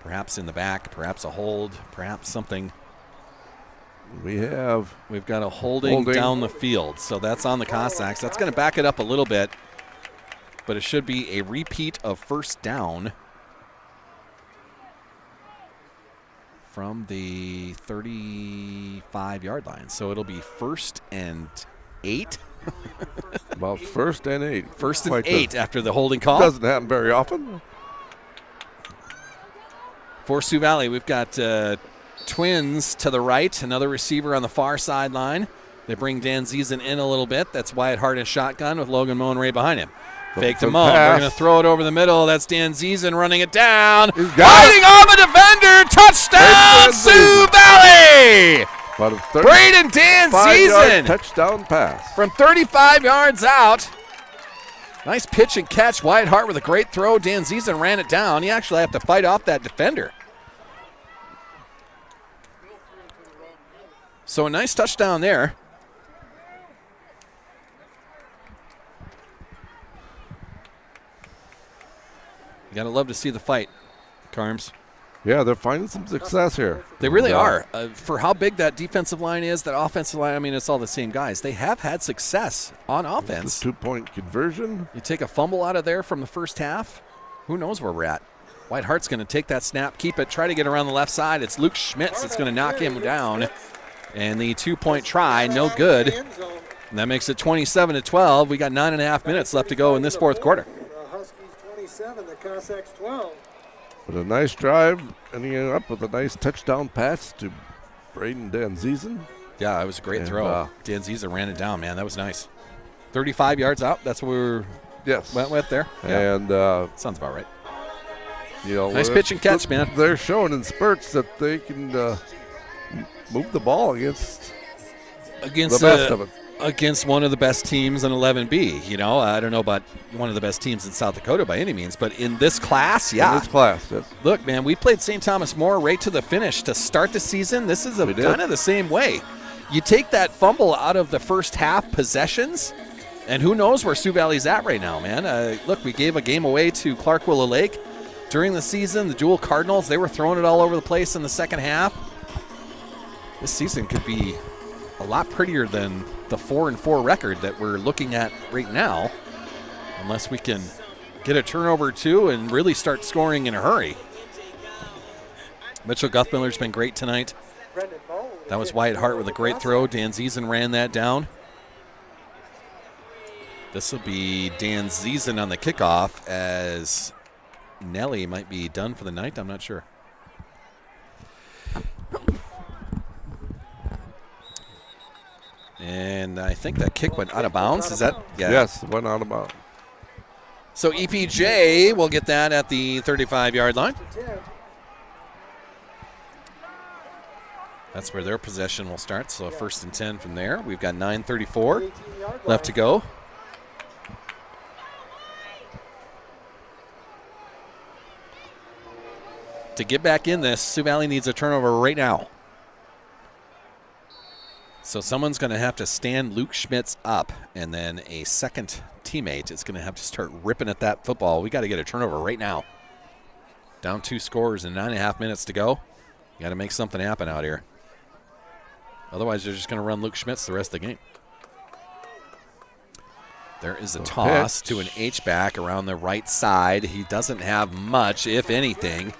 Perhaps in the back, perhaps a hold, perhaps something. We've got a holding down the field. So that's on the Cossacks. That's going to back it up a little bit. But it should be a repeat of first down from the 35-yard line. So it'll be 1st and 8. About 1st and 8. 1st and 8 after the holding call. Doesn't happen very often. For Sioux Valley, we've got Twins to the right, another receiver on the far sideline. They bring Dan Ziesen in a little bit. That's Wyatt Hart in shotgun with Logan Moen right behind him. Fake to Moen. They're going to throw it over the middle. That's Dan Ziesen running it down. Fighting off a defender. Touchdown, Sioux Valley. Braden Dan Ziesen. Touchdown pass. From 35 yards out. Nice pitch and catch. Wyatt Hart with a great throw. Dan Ziesen ran it down. You actually have to fight off that defender. So a nice touchdown there. You got to love to see the fight, Carms. Yeah, they're finding some success here. They really are. For how big that defensive line is, that offensive line, I mean, it's all the same guys. They have had success on offense. 2-point conversion. You take a fumble out of there from the first half, who knows where we're at. White Hart's going to take that snap, keep it, try to get around the left side. It's Luke Schmitz that's going to knock him down. And the 2-point try, no good. And that makes it 27-12. We got 9.5 minutes left to go in this fourth quarter. The Cossacks 12. But a nice drive, ending up with a nice touchdown pass to Braden Dan Ziesen. Yeah, it was a great throw. Dan Ziesen ran it down, man. That was nice. 35 yards out. That's what we went with there. Yeah. And sounds about right. You know, nice pitch and catch, man. They're showing in spurts that they can move the ball against the best of it. Against one of the best teams in 11B. You know, I don't know about one of the best teams in South Dakota by any means, but in this class, yeah. In this class, yes. Look, man, we played St. Thomas More right to the finish to start the season. This is kind of the same way. You take that fumble out of the first half possessions, and who knows where Sioux Valley's at right now, man. Look, we gave a game away to Clark Willow Lake during the season. The Dual Cardinals, they were throwing it all over the place in the second half. This season could be a lot prettier than the 4-4 record that we're looking at right now, unless we can get a turnover or two and really start scoring in a hurry. Mitchell Guthmiller's been great tonight. That was Wyatt Hart with a great throw. Dan Ziesen ran that down. This will be Dan Ziesen on the kickoff, as Nelly might be done for the night. I'm not sure. And I think that kick went out of bounds. Is that? Yeah. Yes, it went out of bounds. So EPJ will get that at the 35-yard line. That's where their possession will start. So 1st and 10 from there. We've got 9:34 left to go. To get back in this, Sioux Valley needs a turnover right now. So someone's going to have to stand Luke Schmitz up, and then a second teammate is going to have to start ripping at that football. We got to get a turnover right now. Down 2 scores and 9.5 minutes to go. You got to make something happen out here. Otherwise, they're just going to run Luke Schmitz the rest of the game. There is a toss to an H-back around the right side. He doesn't have much, if anything.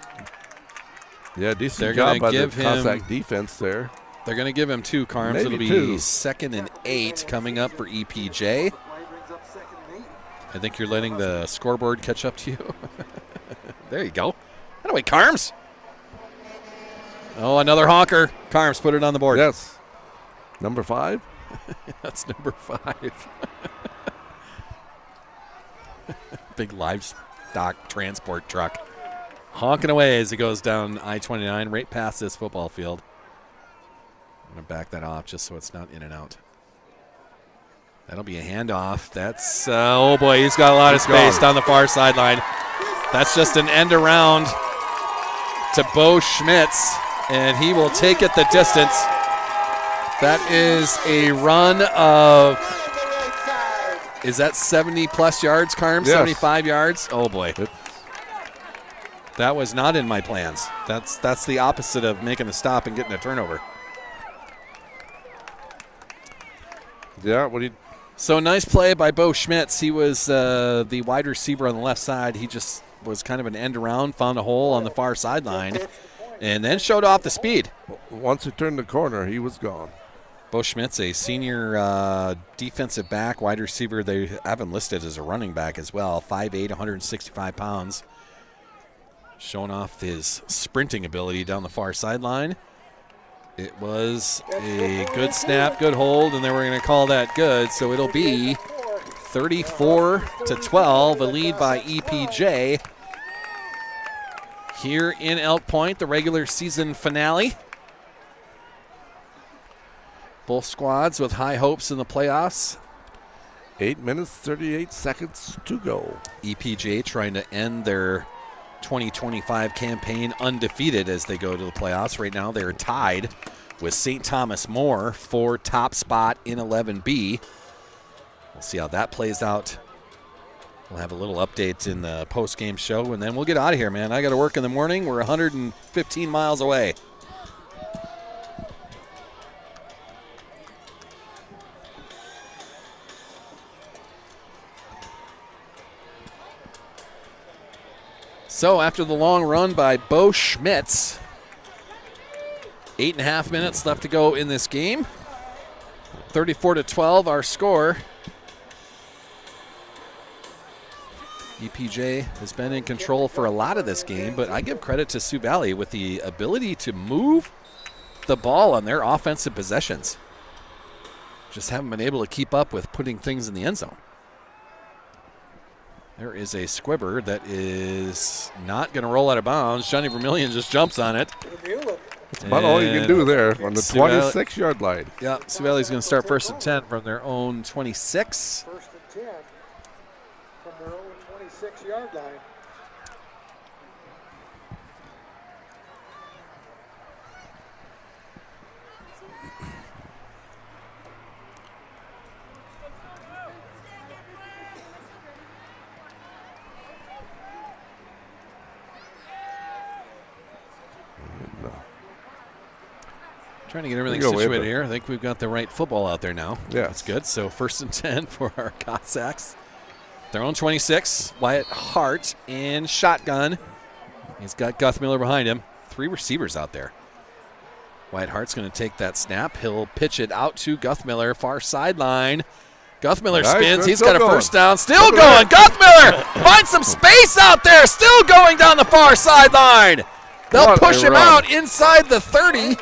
Yeah, decent job by the Cossack defense there. They're going to give him 2, Carms. It'll be 2nd and 8 coming up for EPJ. I think you're letting the scoreboard catch up to you. There you go. Anyway, Carms. Oh, another honker. Carms, put it on the board. Yes. Number 5? That's number 5. Big livestock transport truck. Honking away as he goes down I-29 right past this football field. I'm going to back that off just so it's not in and out. That'll be a handoff. That's, oh boy, he's got a lot of space down the far sideline. That's just an end around to Bo Schmitz, and he will take it the distance. That is a run of, is that 70-plus yards, Carm? Yes. 75 yards? Oh boy. That was not in my plans. That's the opposite of making a stop and getting a turnover. Yeah, so nice play by Bo Schmitz. He was the wide receiver on the left side. He just was kind of an end around, found a hole on the far sideline, and then showed off the speed. Once he turned the corner, he was gone. Bo Schmitz, a senior defensive back, wide receiver. They have him listed as a running back as well. 5'8", 165 pounds. Showing off his sprinting ability down the far sideline. It was a good snap, good hold, and then we're going to call that good. So it'll be 34-12, a lead by EPJ. Here in Elk Point, the regular season finale. Both squads with high hopes in the playoffs. 8 minutes, 38 seconds to go. EPJ trying to end their 2025 campaign undefeated as they go to the playoffs. Right now they're tied with St. Thomas More for top spot in 11B. We'll see how that plays out. We'll have a little update in the post-game show, and then we'll get out of here, man. I got to work in the morning. We're 115 miles away. So after the long run by Bo Schmitz, 8.5 minutes left to go in this game. 34-12, our score. EPJ has been in control for a lot of this game, but I give credit to Sioux Valley with the ability to move the ball on their offensive possessions. Just haven't been able to keep up with putting things in the end zone. There is a squibber that is not going to roll out of bounds. Johnny Vermillion just jumps on it. That's about all you can do there on the 26-yard line. Yeah, Sioux Valley's going to start 1st and 10 from their own 26. 1st and 10 from their own 26-yard line. Trying to get everything situated here. I think we've got the right football out there now. Yeah. That's good. So 1st and 10 for our Cossacks. Their own 26. Wyatt Hart in shotgun. He's got Guthmiller behind him. 3 receivers out there. Wyatt Hart's going to take that snap. He'll pitch it out to Guthmiller, far sideline. Guthmiller spins. He's got a first down. Still going. Guthmiller finds some space out there. Still going down the far sideline. They'll push him out inside the 30.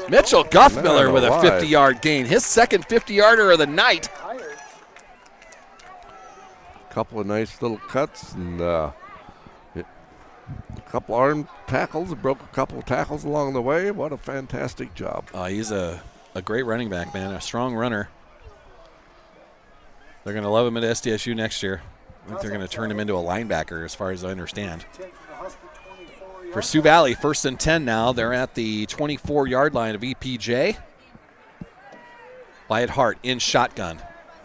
Mitchell Guthmiller with a 50-yard gain. His second 50-yarder of the night. A couple of nice little cuts and a couple arm tackles. Broke a couple of tackles along the way. What a fantastic job. He's a great running back, man. A strong runner. They're going to love him at SDSU next year. I think they're going to turn him into a linebacker as far as I understand. For Sioux Valley, 1st and 10 now. They're at the 24-yard line of EPJ. Wyatt Hart in shotgun.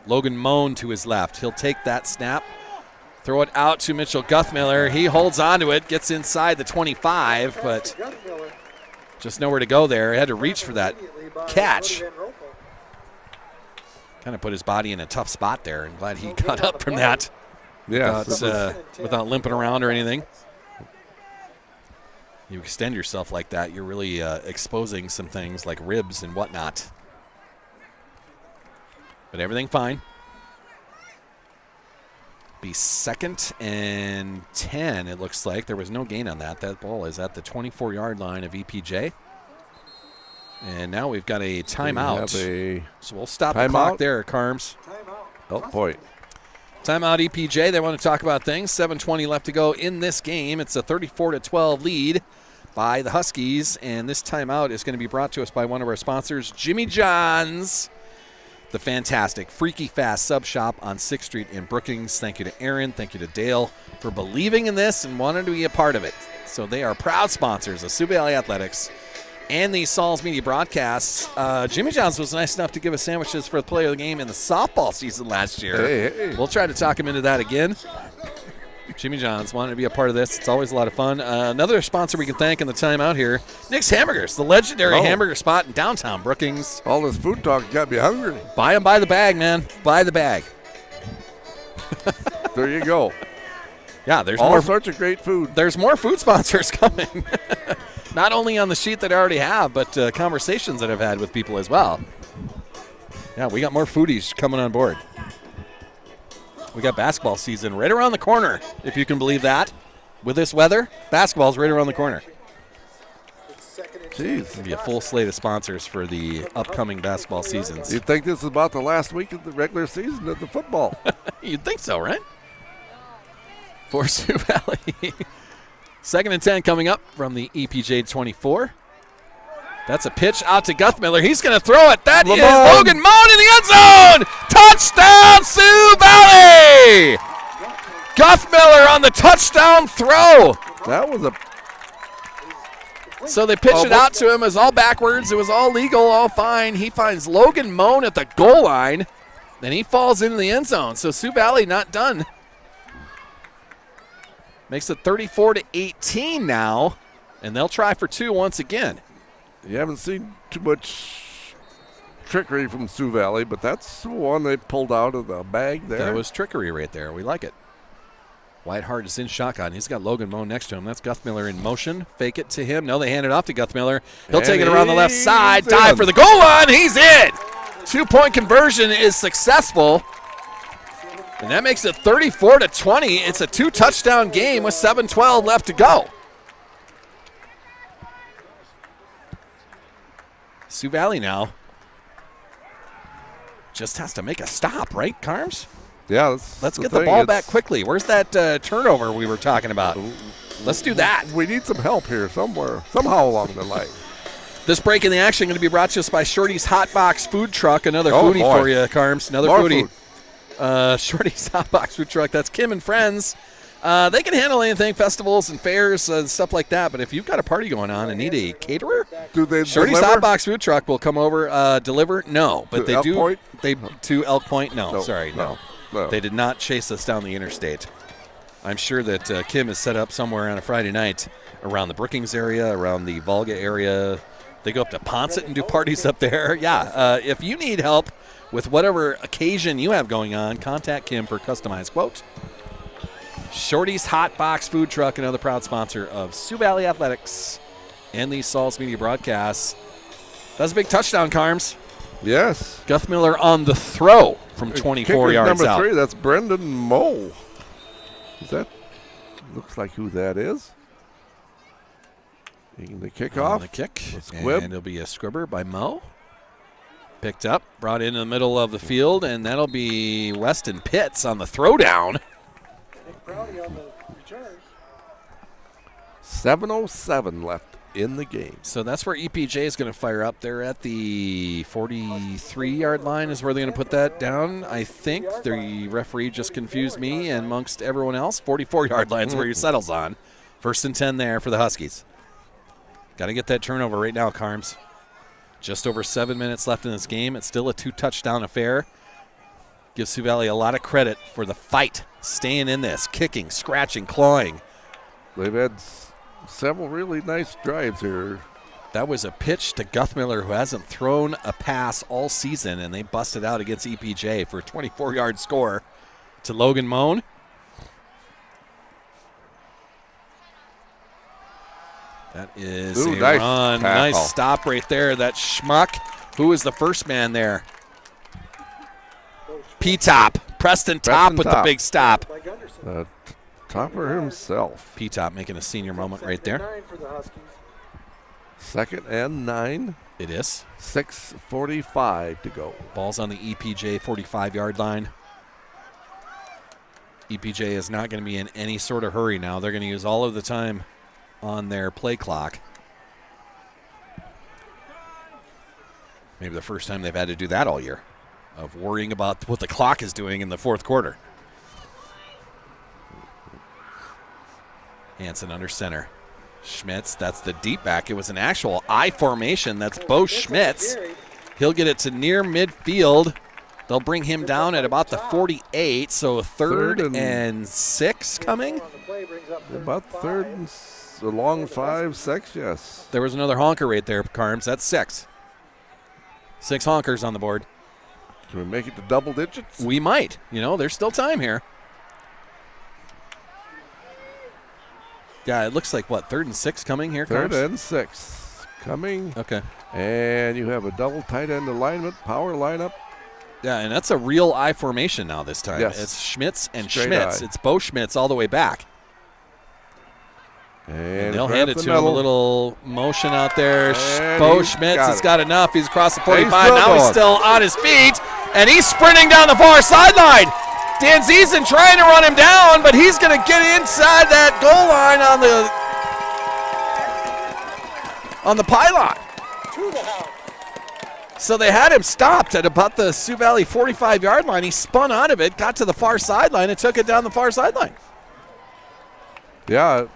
Logan Moan to his left. He'll take that snap, throw it out to Mitchell Guthmiller. He holds on to it, gets inside the 25, but just nowhere to go there. He had to reach for that catch. Kind of put his body in a tough spot there, and glad he got up from that without limping around or anything. You extend yourself like that, you're really exposing some things like ribs and whatnot. But everything fine. Be 2nd and 10, it looks like. There was no gain on that. That ball is at the 24-yard line of EPJ. And now we've got a timeout. So we'll stop the clock there, Carms. Elk Point. Timeout EPJ. They want to talk about things. 7:20 left to go in this game. It's a 34-12 lead by the Huskies. And this timeout is going to be brought to us by one of our sponsors, Jimmy John's. The fantastic Freaky Fast Sub Shop on 6th Street in Brookings. Thank you to Aaron. Thank you to Dale for believing in this and wanting to be a part of it. So they are proud sponsors of Sioux Valley Athletics and the Sauls Media broadcasts. Jimmy John's was nice enough to give us sandwiches for the player of the game in the softball season last year. Hey. We'll try to talk him into that again. Jimmy John's wanted to be a part of this. It's always a lot of fun. Another sponsor we can thank in the timeout here, Nick's Hamburgers, the legendary hamburger spot in downtown Brookings. All this food talk got me hungry. Buy them by the bag, man. Buy the bag. There you go. Yeah, there's all more sorts of great food. There's more food sponsors coming. Not only on the sheet that I already have, but conversations that I've had with people as well. Yeah, we got more foodies coming on board. We got basketball season right around the corner, if you can believe that. With this weather, basketball's right around the corner. It's 2nd and Jeez. It'll be a full slate of sponsors for the upcoming basketball seasons. You'd think this is about the last week of the regular season of the football. You'd think so, right? For Sioux Valley. 2nd and 10 coming up from the EPJ 24. That's a pitch out to Guthmiller. He's going to throw it. That is Logan Moan in the end zone. Touchdown, Sioux Valley. Guthmiller on the touchdown throw. That was a So they pitched it out to him. It was all backwards. It was all legal, all fine. He finds Logan Moan at the goal line. Then he falls into the end zone. So Sioux Valley not done. Makes it 34-18 now. And they'll try for 2 once again. You haven't seen too much trickery from Sioux Valley, but that's the one they pulled out of the bag there. That was trickery right there. We like it. Whitehart is in shotgun. He's got Logan Moan next to him. That's Guthmiller in motion. Fake it to him. No, they hand it off to Guthmiller. He'll take it around the left side. Dive for the goal line. He's in. 2-point conversion is successful. And that makes it 34-20. It's a 2-touchdown game with 7:12 left to go. Sioux Valley now just has to make a stop, right, Carms? Yeah, let's get the ball back quickly. Where's that turnover we were talking about? Let's do that. We need some help here somehow along the line. This break in the action going to be brought to us by Shorty's Hot Box Food Truck. Another foodie for you, Carms. Another more foodie. Food. Shorty's Hot Box Food Truck. That's Kim and friends. They can handle anything, festivals and fairs, stuff like that. But if you've got a party going on and need a caterer, do they Shorty's deliver? Hot Box Food Truck will come over. Deliver? No, but to they Elk do. Point? They to Elk Point? No, sorry, no. No. They did not chase us down the interstate. I'm sure that Kim is set up somewhere on a Friday night around the Brookings area, around the Volga area. They go up to Ponset and do parties up there. Yeah, if you need help with whatever occasion you have going on, contact Kim for customized quote. Shorty's Hot Box Food Truck, another proud sponsor of Sioux Valley Athletics and the Sauls Media broadcasts. That's a big touchdown, Carms. Yes. Guthmiller on the throw from 24 yards number out. 3, that's Brendan Moe. Looks like who that is. Taking the kickoff. On the kick. Squib. And it'll be a squibber by Moe. Picked up, brought into the middle of the field, and that'll be Weston Pitts on the throwdown. 7:07 left in the game. So that's where EPJ is going to fire up. They're at the 43-yard line is where they're going to put that down. I think the referee just confused me and amongst everyone else. 44-yard line is where he settles on. 1st and 10 there for the Huskies. Got to get that turnover right now, Carms. Just over 7 minutes left in this game. It's still a 2-touchdown affair. Gives Sioux Valley a lot of credit for the fight, staying in this, kicking, scratching, clawing. They've had several really nice drives here. That was a pitch to Guthmiller, who hasn't thrown a pass all season, and they busted out against EPJ for a 24-yard score to Logan Moan. That is a nice run. tackle. Nice stop right there. That schmuck. Who was the first man there? P-Top. Preston Top with the big stop. Topper himself. P-Top making a senior moment right there. 2nd and 9. It is. 6:45 to go. Ball's on the EPJ 45-yard line. EPJ is not going to be in any sort of hurry now. They're going to use all of the time on their play clock. Maybe the first time they've had to do that all year, of worrying about what the clock is doing in the 4th quarter. Hansen under center. Schmitz, that's the deep back. It was an actual I formation. That's Bo Schmitz. He'll get it to near midfield. They'll bring him down at about the 48, so 3rd and 6 coming. About 3rd and a long 5, 6, yes. There was another honker right there, Carms. That's 6. 6 honkers on the board. Can we make it to double digits? We might. You know, there's still time here. Yeah, it looks like, 3rd and 6 coming here, Carms? 3rd and 6 coming. Okay. And you have a double tight end alignment, power lineup. Yeah, and that's a real I formation now this time. Yes. It's Schmitz and Straight Schmitz. I. It's Bo Schmitz all the way back. And they'll hand it to him. A little motion out there. And Bo he's Schmitz got has it. got enough. He's across the 45. still Now he's going. still on his feet, and he's sprinting down the far sideline. Dan Ziesen trying to run him down, but he's going to get inside that goal line on the pylon. To the house. So they had him stopped at about the Sioux Valley 45-yard line. He spun out of it, got to the far sideline, and took it down the far sideline. Yeah.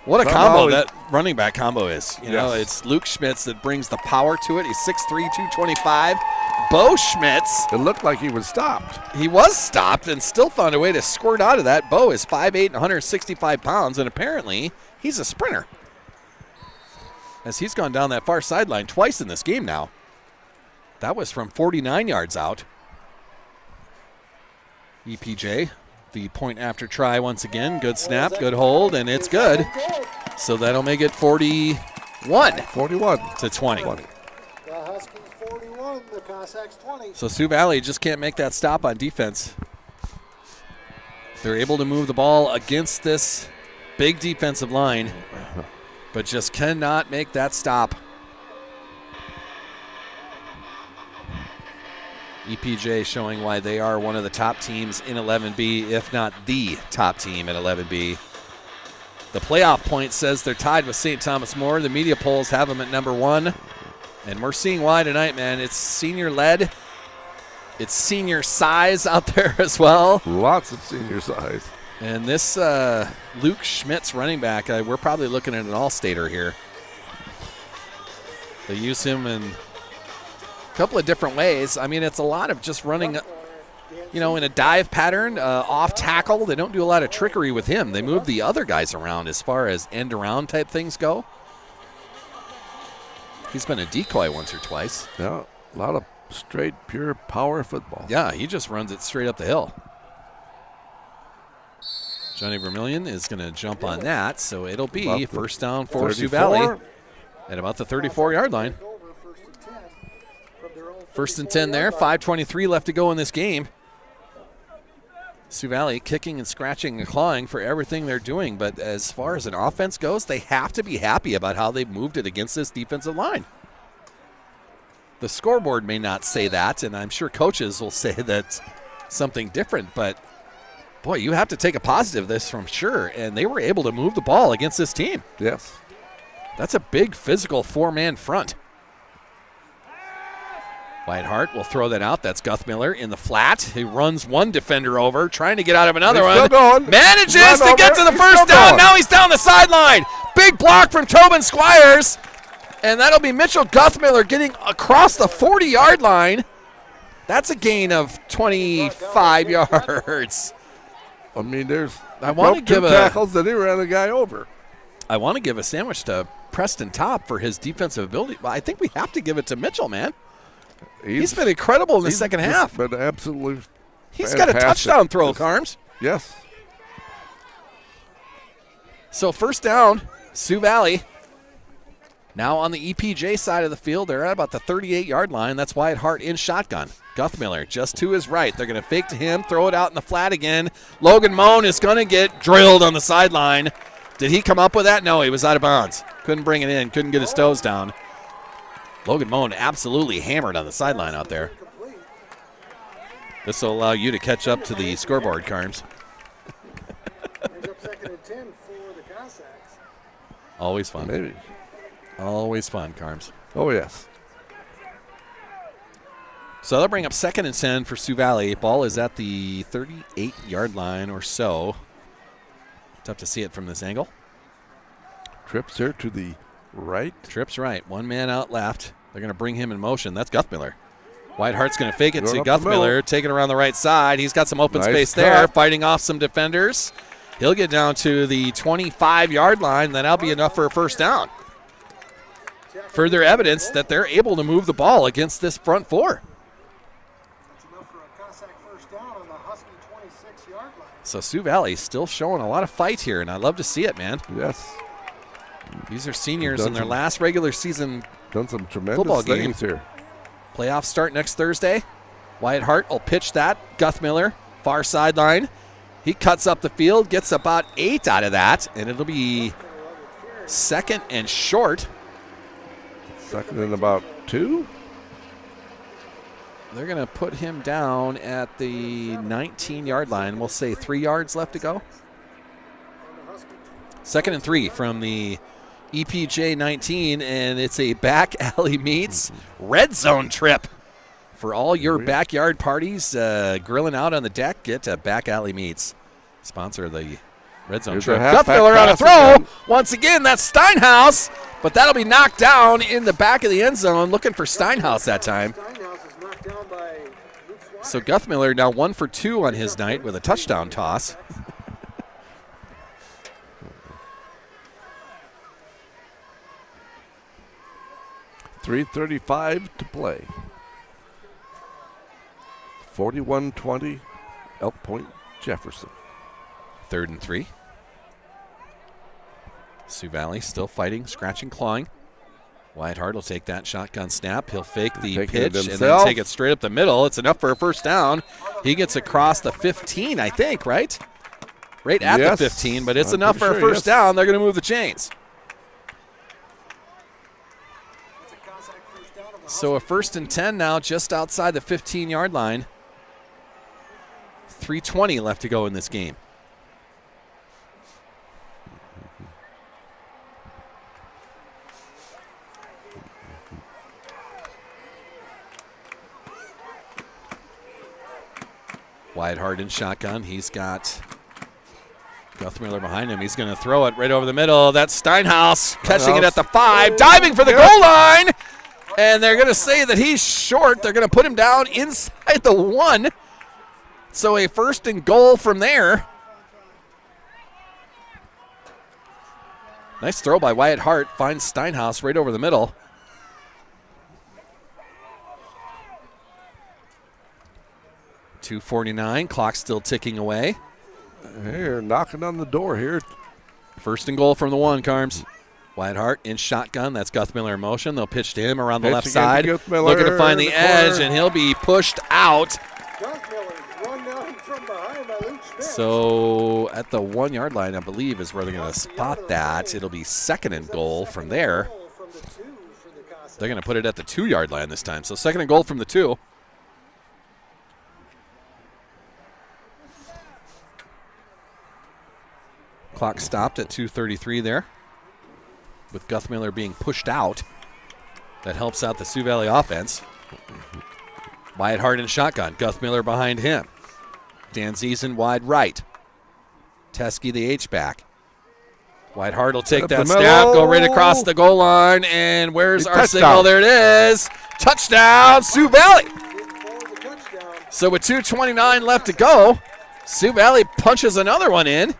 What a Somehow combo he- that running back combo is. You know, Yes. it's Luke Schmitz that brings the power to it. He's 6'3", 225. Bo Schmitz, It looked like he was stopped. he was stopped and still found a way to squirt out of that. Bo is 5'8" and 165 pounds, and apparently he's a sprinter, as he's gone down that far sideline twice in this game now. That was from 49 yards out. EPJ, the point after try once again. Good snap, good hold, and it's good. So that'll make it 41 41. to 20. 20. The Huskies 41, the Cossacks 20. So Sioux Valley just can't make that stop on defense. They're able to move the ball against this big defensive line, but just cannot make that stop. EPJ showing why they are one of the top teams in 11B, if not the top team in 11B. The playoff point says they're tied with St. Thomas More. The media polls have them at number 1. And we're seeing why tonight, man. It's senior-led. It's senior size out there as well. Lots of senior size. And this Luke Schmitz running back, we're probably looking at an all-stater here. They use him in a couple of different ways. I mean, it's a lot of just running, in a dive pattern, off tackle. They don't do a lot of trickery with him. They move the other guys around as far as end-around type things go. He's been a decoy once or twice. Yeah, a lot of straight, pure power football. Yeah, he just runs it straight up the hill. Johnny Vermillion is going to jump on that, so it'll be first down for Sioux Valley at about the 34-yard line. First and 10 there, 5:23 left to go in this game. Sioux Valley kicking and scratching and clawing for everything they're doing, but as far as an offense goes, they have to be happy about how they've moved it against this defensive line. The scoreboard may not say that, and I'm sure coaches will say that something different, but boy, you have to take a positive this from sure, and they were able to move the ball against this team. Yes. That's a big physical four-man front. Whitehart will throw that out. That's Guthmiller in the flat. He runs one defender over, trying to get out of another He's one. still going. Manages Run to over. get to the He's first still down. going. Now he's down the sideline. Big block from Tobin Squires. And that'll be Mitchell Guthmiller getting across the 40-yard line. That's a gain of 25 yards. I mean, there's I want to broke two give a tackles, then he ran a guy over. I want to give a sandwich to Preston Top for his defensive ability. But I think we have to give it to Mitchell, man. He's been incredible in the second half. But absolutely He's got a fantastic. touchdown throw, Carms. Yes. So first down, Sioux Valley. Now on the EPJ side of the field, they're at about the 38-yard line. That's Wyatt Hart in shotgun. Guthmiller just to his right. They're going to fake to him, throw it out in the flat again. Logan Moan is going to get drilled on the sideline. Did he come up with that? No, he was out of bounds. Couldn't bring it in, couldn't get his toes down. Logan Moan absolutely hammered on the sideline out there. This will allow you to catch up to the scoreboard, Carms. Brings up second and 10 for the Cossacks. Always fun. Maybe. Always fun, Carms. Oh, yes. So they'll bring up second and 10 for Sioux Valley. Ball is at the 38-yard line or so. Tough to see it from this angle. Trips here to the right. Trips right. One man out left. They're going to bring him in motion. That's Guthmiller. Whitehart's going to fake it Going to up the middle. Guthmiller, taking it around the right side. He's got some open Nice space there, cut. fighting off some defenders. He'll get down to the 25-yard line. Then that'll be enough for a first down. Further evidence that they're able to move the ball against this front four. That's enough for a Cossack first down on the Husky 26-yard line. So Sioux Valley still showing a lot of fight here, and I love to see it, man. Yes. These are seniors Done in their some- last regular season. Done some tremendous Football game. things here. Playoffs start next Thursday. Wyatt Hart will pitch that. Guthmiller, far sideline. He cuts up the field, gets about 8 out of that, and it'll be second and short. Second and about 2. They're going to put him down at the 19-yard line. We'll say 3 yards left to go. Second and 3 from the EPJ 19, and it's a back alley meets red zone trip. For all your backyard parties, grilling out on the deck, get to Back Alley Meats. Sponsor of the Red Zone trip. Guthmiller on a throw. Once again, that's Steinhaus, but that'll be knocked down in the back of the end zone. Looking for Steinhaus that time. So Guthmiller now 1 for 2 on his night with a touchdown toss. .335 to play. 41-20, Elk Point Jefferson. 3rd and 3. Sioux Valley still fighting, scratching, clawing. Wyatt Hart will take that shotgun snap. He'll fake the pitch and then take it straight up the middle. It's enough for a first down. He gets across the 15, I think, right? Right at the 15, but it's enough for a first down. They're going to move the chains. So a 1st and 10 now just outside the 15-yard line. 3:20 left to go in this game. Wyatt Hart in shotgun. He's got Guthmiller behind him. He's going to throw it right over the middle. That's Steinhaus catching it at the 5, diving for the goal line. And they're going to say that he's short. They're going to put him down inside the 1. So a 1st and goal from there. Nice throw by Wyatt Hart. Finds Steinhaus right over the middle. .249. Clock still ticking away. They're knocking on the door here. 1st and goal from the 1, Carms. Wyatt Hart in shotgun. That's Guthmiller in motion. They'll pitch to him around the left side. Looking to find the edge, and he'll be pushed out. So at the 1-yard line, I believe, is where they're going to spot that. It'll be 2nd and goal from there. They're going to put it at the 2-yard line this time. So 2nd and goal from the 2. Clock stopped at 2:33 there, with Guthmiller being pushed out. That helps out the Sioux Valley offense. Wyatt Hart in shotgun. Guthmiller behind him. Dan Ziesen wide right. Teskey the H-back. Wyatt Hart will take that snap, go right across the goal line, and where's our signal? There it is. Touchdown, Sioux Valley. So with 2:29 left to go, Sioux Valley punches another one in.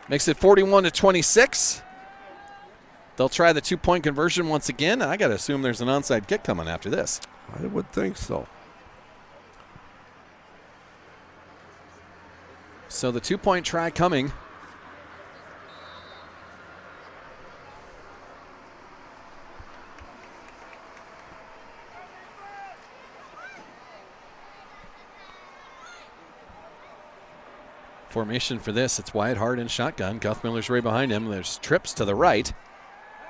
Makes it 41-26. They'll try the 2-point conversion once again. I got to assume there's an onside kick coming after this. I would think so. So the 2-point try coming. Formation for this, it's Wyatt Hart in shotgun. Guthmiller's right behind him. There's trips to the right.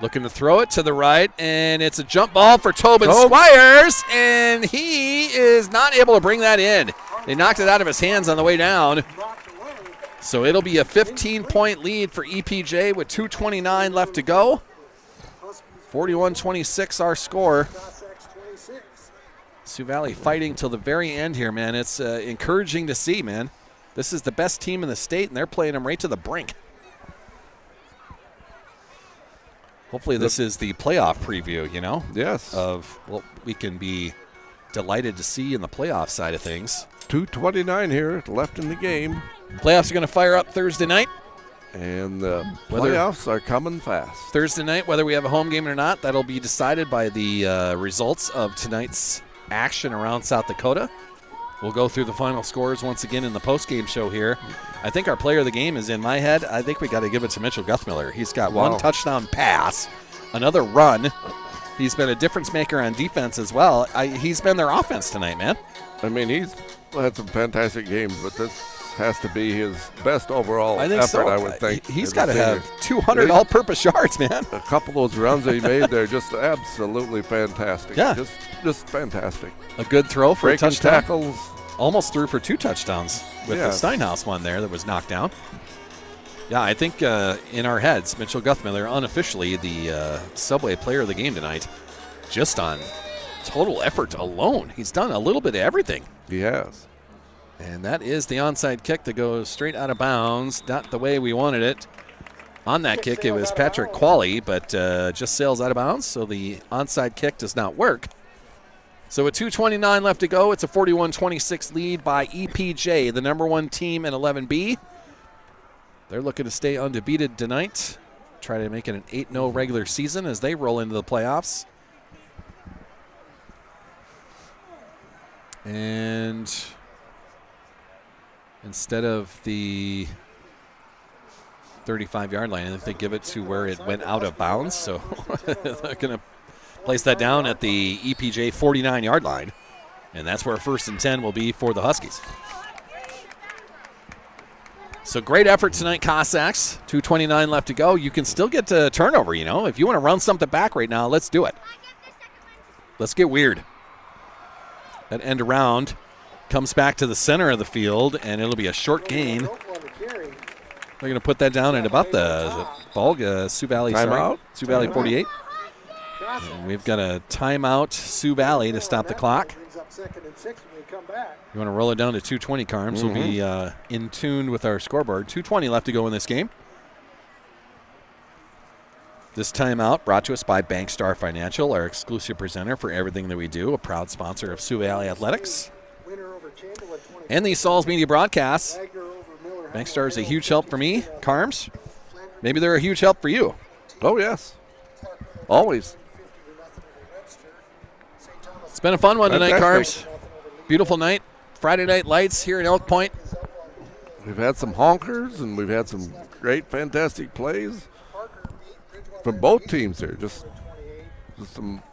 Looking to throw it to the right, and it's a jump ball for Tobin Squires, and he is not able to bring that in. They knocked it out of his hands on the way down. So it'll be a 15-point lead for EPJ with 2:29 left to go. 41-26 our score. Sioux Valley fighting till the very end here, man. It's encouraging to see, man. This is the best team in the state, and they're playing them right to the brink. Hopefully this is the playoff preview, you know? Yes. Of what we can be delighted to see in the playoff side of things. 2:29 here left in the game. Playoffs are going to fire up Thursday night. And the playoffs are coming fast. Thursday night, whether we have a home game or not, that'll be decided by the results of tonight's action around South Dakota. We'll go through the final scores once again in the post-game show here. I think our player of the game is in my head. I think we got to give it to Mitchell Guthmiller. He's got one touchdown pass, another run. He's been a difference maker on defense as well. He's been their offense tonight, man. I mean, he's had some fantastic games, but this has to be his best overall I think effort, so. I would think. He's as a got to senior. have 200 all-purpose yards, man. A couple of those runs that he made there, just absolutely fantastic. Yeah. Just fantastic. A good throw for Breaking a touchdown. tackles. Almost threw for 2 touchdowns with the Yes. Steinhaus one there that was knocked down. Yeah, I think in our heads, Mitchell Guthmiller, unofficially the Subway player of the game tonight, just on total effort alone. He's done a little bit of everything. He has. And that is the onside kick that goes straight out of bounds. Not the way we wanted it. On that kick, it was Patrick Qualley, but just sails out of bounds, so the onside kick does not work. So with 2:29 left to go, it's a 41-26 lead by EPJ, the number 1 team in 11B. They're looking to stay undefeated tonight, try to make it an 8-0 regular season as they roll into the playoffs. And instead of the 35-yard line, I think they give it to where it went out of bounds. So they're going to place that down at the EPJ 49-yard line. And that's where 1st and 10 will be for the Huskies. So great effort tonight, Cossacks. 2:29 left to go. You can still get a turnover, you know. If you want to run something back right now, let's do it. Let's get weird. That end around comes back to the center of the field, and it'll be a short gain. They're going to put that down at about the ball, Sioux Valley. Timeout? Sioux Valley 48. And we've got a timeout, Sioux Valley, to stop the clock. You want to roll it down to 2:20, Carms. We'll be in tune with our scoreboard. 2:20 left to go in this game. This timeout brought to us by Bankstar Financial, our exclusive presenter for everything that we do, a proud sponsor of Sioux Valley Athletics. And the Sauls Media broadcasts. Bankstar is a huge help for me, Carms. Maybe they're a huge help for you. Oh, yes. Always. It's been a fun one tonight, Fantastic. Carms. Beautiful night. Friday night lights here in Elk Point. We've had some honkers, and we've had some great, fantastic plays from both teams here. Just some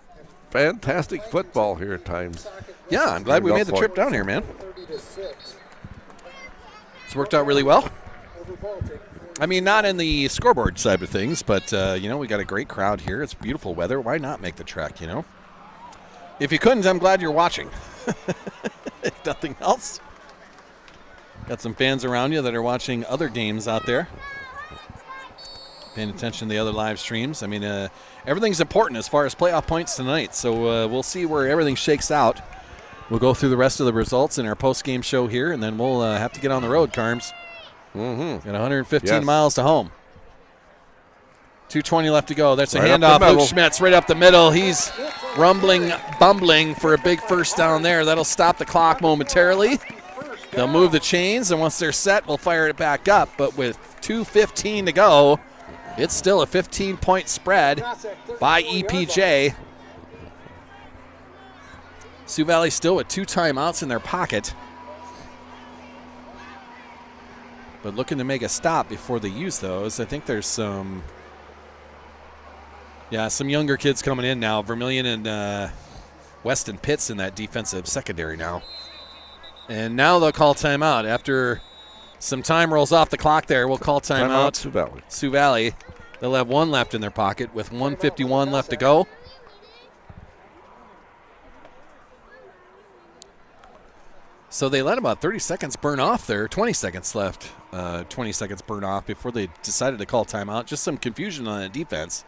fantastic football here at times. Yeah, I'm glad we made the trip down here, man. It's worked out really well. I mean, not in the scoreboard side of things, but, you know, we got a great crowd here. It's beautiful weather. Why not make the trek, you know? If you couldn't, I'm glad you're watching. If nothing else. Got some fans around you that are watching other games out there. Paying attention to the other live streams. I mean, everything's important as far as playoff points tonight, so we'll see where everything shakes out. We'll go through the rest of the results in our post-game show here, and then we'll have to get on the road, Carms. Mm-hmm. Got 115 Yes. miles to home. 2:20 left to go. That's a Right up the handoff. Luke middle. Schmitz right up the middle. He's bumbling for a big first down there. That'll stop the clock momentarily. They'll move the chains, and once they're set, we'll fire it back up. But with 2:15 to go, it's still a 15-point spread by EPJ. Sioux Valley still with 2 timeouts in their pocket, but looking to make a stop before they use those. I think there's some younger kids coming in now. Vermillion and Weston Pitts in that defensive secondary now. And now they'll call timeout. After some time rolls off the clock there, we'll call timeout. Sioux Valley. Sioux Valley. They'll have 1 left in their pocket with 1:51 left to go. So they let about 30 seconds burn off there, 20 seconds left, 20 seconds burn off before they decided to call timeout. Just some confusion on the defense.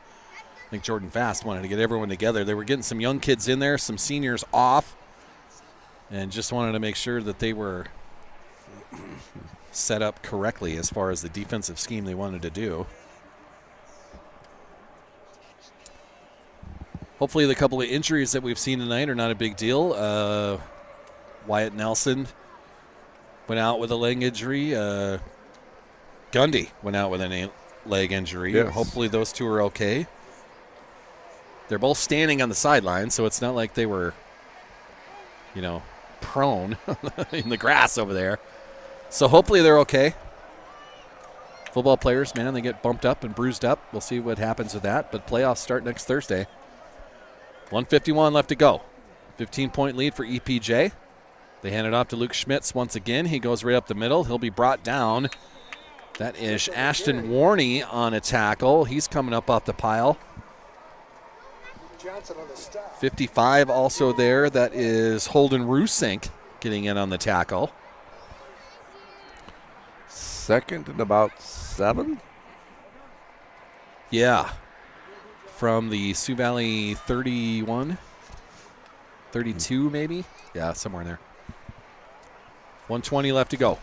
I think Jordan Fast wanted to get everyone together. They were getting some young kids in there, some seniors off, and just wanted to make sure that they were set up correctly as far as the defensive scheme they wanted to do. Hopefully the couple of injuries that we've seen tonight are not a big deal. Wyatt Nelson went out with a leg injury. Gundy went out with a leg injury. Yes. Hopefully those two are okay. They're both standing on the sideline, so it's not like they were, you know, prone in the grass over there. So hopefully they're okay. Football players, man, they get bumped up and bruised up. We'll see what happens with that, but playoffs start next Thursday. 1:51 left to go. 15-point lead for EPJ. They hand it off to Luke Schmitz once again. He goes right up the middle. He'll be brought down. That is Ashton Warney on a tackle. He's coming up off the pile. 55 also there. That is Holden Rusink getting in on the tackle. Second and about 7. Yeah. From the Sioux Valley 31, 32 maybe? Yeah, somewhere in there. 1:20 left to go.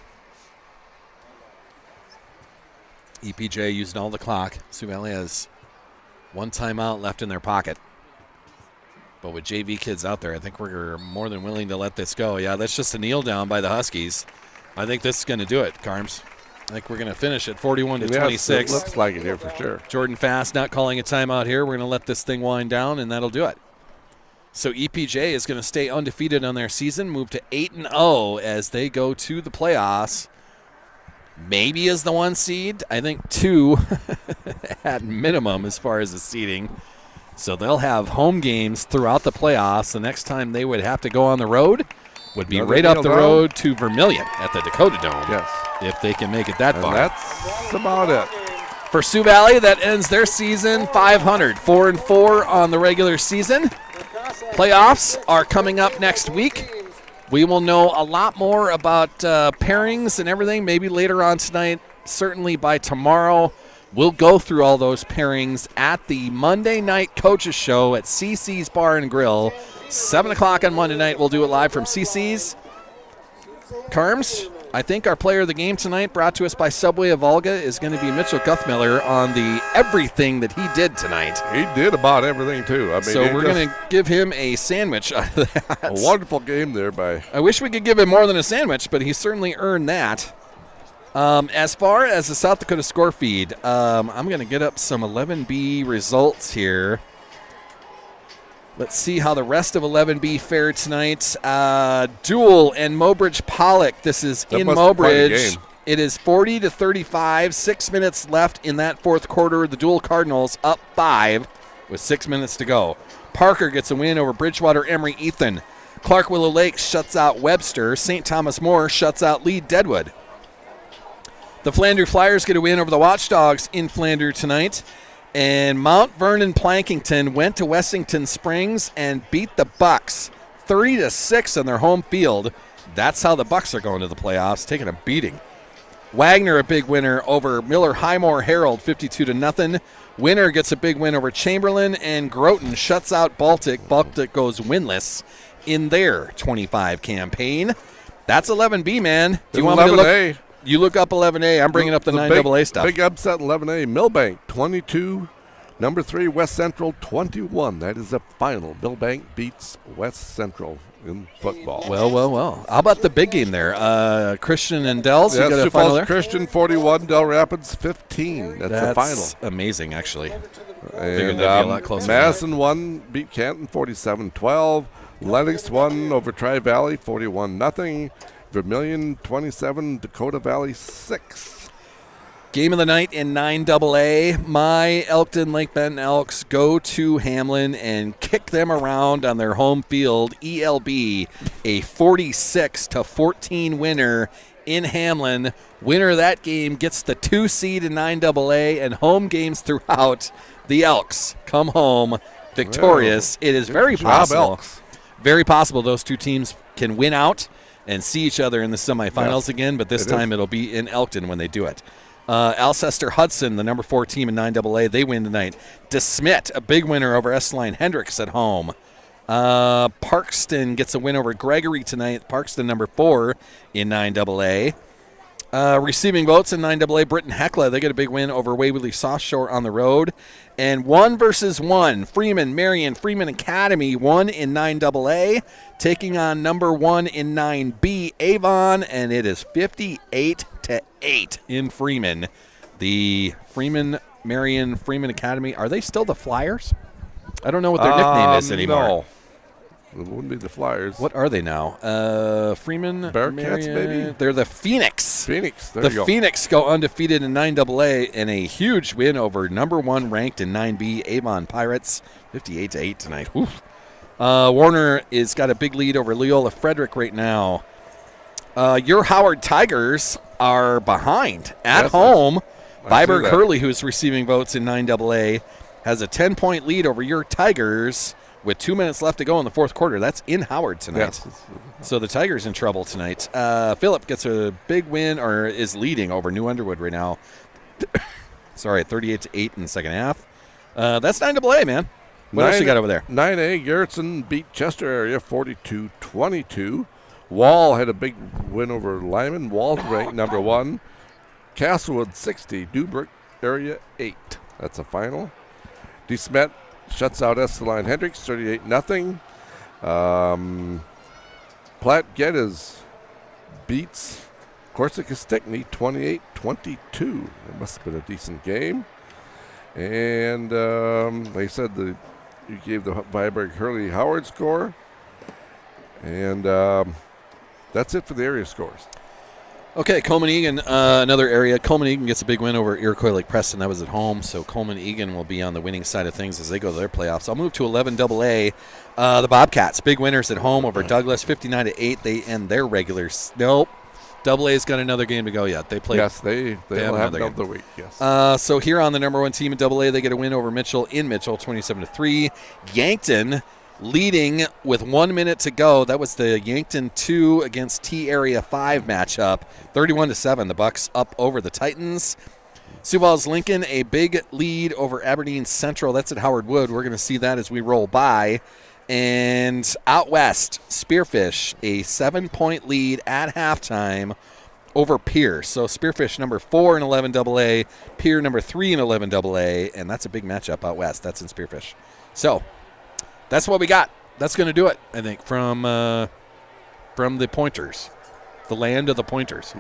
EPJ using all the clock. Sioux Valley has one timeout left in their pocket. But with JV kids out there, I think we're more than willing to let this go. Yeah, that's just a kneel down by the Huskies. I think this is going to do it, Carms. I think we're going to finish at 41-26. It looks like it here for sure. Jordan Fast not calling a timeout here. We're going to let this thing wind down, and that'll do it. So EPJ is going to stay undefeated on their season, move to 8-0 as they go to the playoffs. Maybe as the 1 seed. I think 2 at minimum as far as the seeding. So they'll have home games throughout the playoffs. The next time they would have to go on the road would be right up the road to Vermilion at the Dakota Dome. Yes. If they can make it that far. That's about it. For Sioux Valley, that ends their season 500. 4-4 on the regular season. Playoffs are coming up next week. We will know a lot more about pairings and everything maybe later on tonight, certainly by tomorrow. We'll go through all those pairings at the Monday night coaches show at CC's Bar and Grill. 7 o'clock on Monday night. We'll do it live from CC's. Carms, I think our player of the game tonight, brought to us by Subway of Volga, is going to be Mitchell Guthmiller on the everything that he did tonight. He did about everything, too. I mean, so we're going to give him a sandwich out of that. A wonderful game there by... I wish we could give him more than a sandwich, but he certainly earned that. As far as the South Dakota score feed, I'm going to get up some 11B results here. Let's see how the rest of 11B fared tonight. Dual and Mobridge Pollock. This is in Mobridge. It is 40-35. 6 minutes left in that fourth quarter. The Dual Cardinals up 5 with 6 minutes to go. Parker gets a win over Bridgewater Emory Ethan. Clark Willow Lake shuts out Webster. St. Thomas More shuts out Lee Deadwood. The Flanders Flyers get a win over the Watchdogs in Flanders tonight. And Mount Vernon Plankington went to Wessington Springs and beat the Bucks 30-6 on their home field. That's how the Bucks are going to the playoffs, taking a beating. Wagner a big winner over Miller Highmore Herald 52-0. Winner gets a big win over Chamberlain, and Groton shuts out Baltic. Baltic goes winless in their 25 campaign. That's 11B, man. Do you want me to look? You look up 11A. I'm bringing up the 9AA stuff. Big upset 11A. Millbank 22. Number 3 West Central 21. That is the final. Millbank beats West Central in football. Well. How about the big game there? Christian and Dells. Yes, you got a Sioux final Falls there? Christian 41. Del Rapids 15. That's the final. Amazing, actually. And that'd be a lot closer. Madison won, beat Canton 47-12. Lennox won over Tri-Valley 41-0. Vermilion 27, Dakota Valley 6. Game of the night in 9AA. My Elkton Lake Benton Elks go to Hamlin and kick them around on their home field. ELB, a 46-14 winner in Hamlin. Winner of that game gets the 2 seed in 9AA, and home games throughout. The Elks come home victorious. It is very possible. Very possible those two teams can win out and see each other in the semifinals again, but this time it'll be in Elkton when they do it. Alcester Hudson, the number 4 team in 9AA, they win tonight. DeSmit, a big winner over S-Line Hendricks at home. Parkston gets a win over Gregory tonight. Parkston, number 4 in 9AA. Receiving votes in 9AA, Britton Hecla, they get a big win over Waverly South Shore on the road. And 1 versus 1, Freeman, Marion, Freeman Academy, 1 in 9AA, taking on number 1 in 9B, Avon, and it is 58-8 in Freeman. The Freeman, Marion, Freeman Academy, are they still the Flyers? I don't know what their nickname is anymore. No. It wouldn't be the Flyers. What are they now? Freeman? Bearcats, maybe? They're the Phoenix. There you go. The Phoenix go undefeated in 9AA and a huge win over number 1 ranked in 9B, Avon Pirates, 58-8 tonight. Whew. Warner is got a big lead over Loyola Frederick right now. Your Howard Tigers are behind at home. Viborg Hurley, who's receiving votes in 9AA, has a 10-point lead over your Tigers with 2 minutes left to go in the fourth quarter. That's in Howard tonight. Yes. So the Tigers in trouble tonight. Phillip gets a big win, or is leading over New Underwood right now. Sorry, 38-8 in the second half. That's 9AA, man. What else you got over there? 9A, Garrison beat Chester area 42-22. Wall had a big win over Lyman. Wall's ranked number 1. Castlewood 60, Dubrick area 8. That's a final. DeSmet shuts out Esteline Hendricks 38-0. Platte Geddes beats Corsica Stickney 28-22. It must have been a decent game. And they said you gave the Viborg Hurley Howard score. And that's it for the area scores. Okay, Coleman-Egan, another area. Coleman-Egan gets a big win over Iroquois Lake Preston. That was at home, so Coleman-Egan will be on the winning side of things as they go to their playoffs. I'll move to 11AA. The Bobcats, big winners at home over Douglas, 59-8. They end their regulars. Nope. Double A's got another game to go yet. They play. Yes, they'll have another week. Yes. So here on the number 1 team in Double A, they get a win over Mitchell in Mitchell, 27-3. Yankton leading with 1 minute to go. That was the Yankton 2 against T Area 5 matchup. 31-7. The Bucks up over the Titans. Sioux Falls Lincoln, a big lead over Aberdeen Central. That's at Howard Wood. We're going to see that as we roll by. And out west, Spearfish, a 7-point lead at halftime over Pierce. So Spearfish number 4 in 11AA, Pierre number 3 in 11AA, and that's a big matchup out west. That's in Spearfish. So that's what we got. That's going to do it, I think, from the Pointers, the land of the Pointers.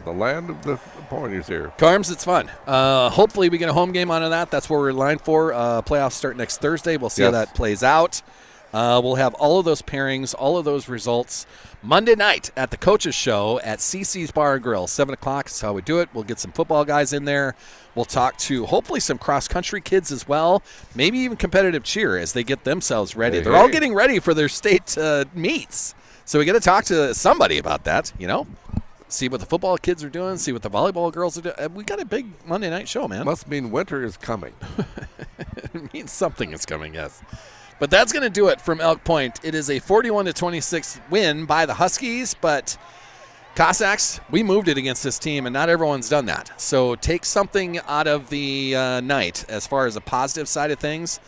The land of the Pointers here. Carms, it's fun. Hopefully we get a home game out of that. That's what we're in line for. Playoffs start next Thursday. We'll see how that plays out. We'll have all of those pairings, all of those results Monday night at the Coaches Show at CC's Bar and Grill. 7 o'clock is how we do it. We'll get some football guys in there. We'll talk to hopefully some cross-country kids as well, maybe even competitive cheer as they get themselves ready. They're all getting ready for their state meets. So we got to talk to somebody about that, you know. See what the football kids are doing, see what the volleyball girls are doing. We got a big Monday night show, man. Must mean winter is coming. It means something is coming, yes. But that's going to do it from Elk Point. It is a 41-26 win by the Huskies, but Cossacks, we moved it against this team, and not everyone's done that. So take something out of the night as far as the positive side of things.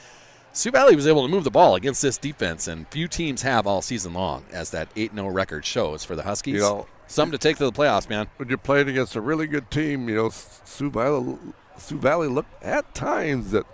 Sioux Valley was able to move the ball against this defense, and few teams have all season long, as that 8-0 record shows for the Huskies. You know, something to take to the playoffs, man. When you're playing against a really good team, you know, Sioux Valley looked at times that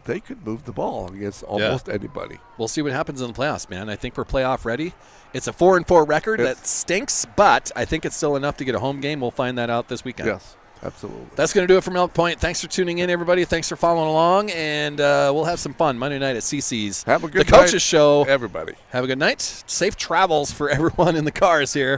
they could move the ball against almost anybody. We'll see what happens in the playoffs, man. I think we're playoff ready. It's a 4-4 record that stinks, but I think it's still enough to get a home game. We'll find that out this weekend. Yes, absolutely. That's going to do it from Elk Point. Thanks for tuning in, everybody. Thanks for following along, and we'll have some fun Monday night at CC's. Have a good night. The Coaches Show. Everybody. Have a good night. Safe travels for everyone in the cars here.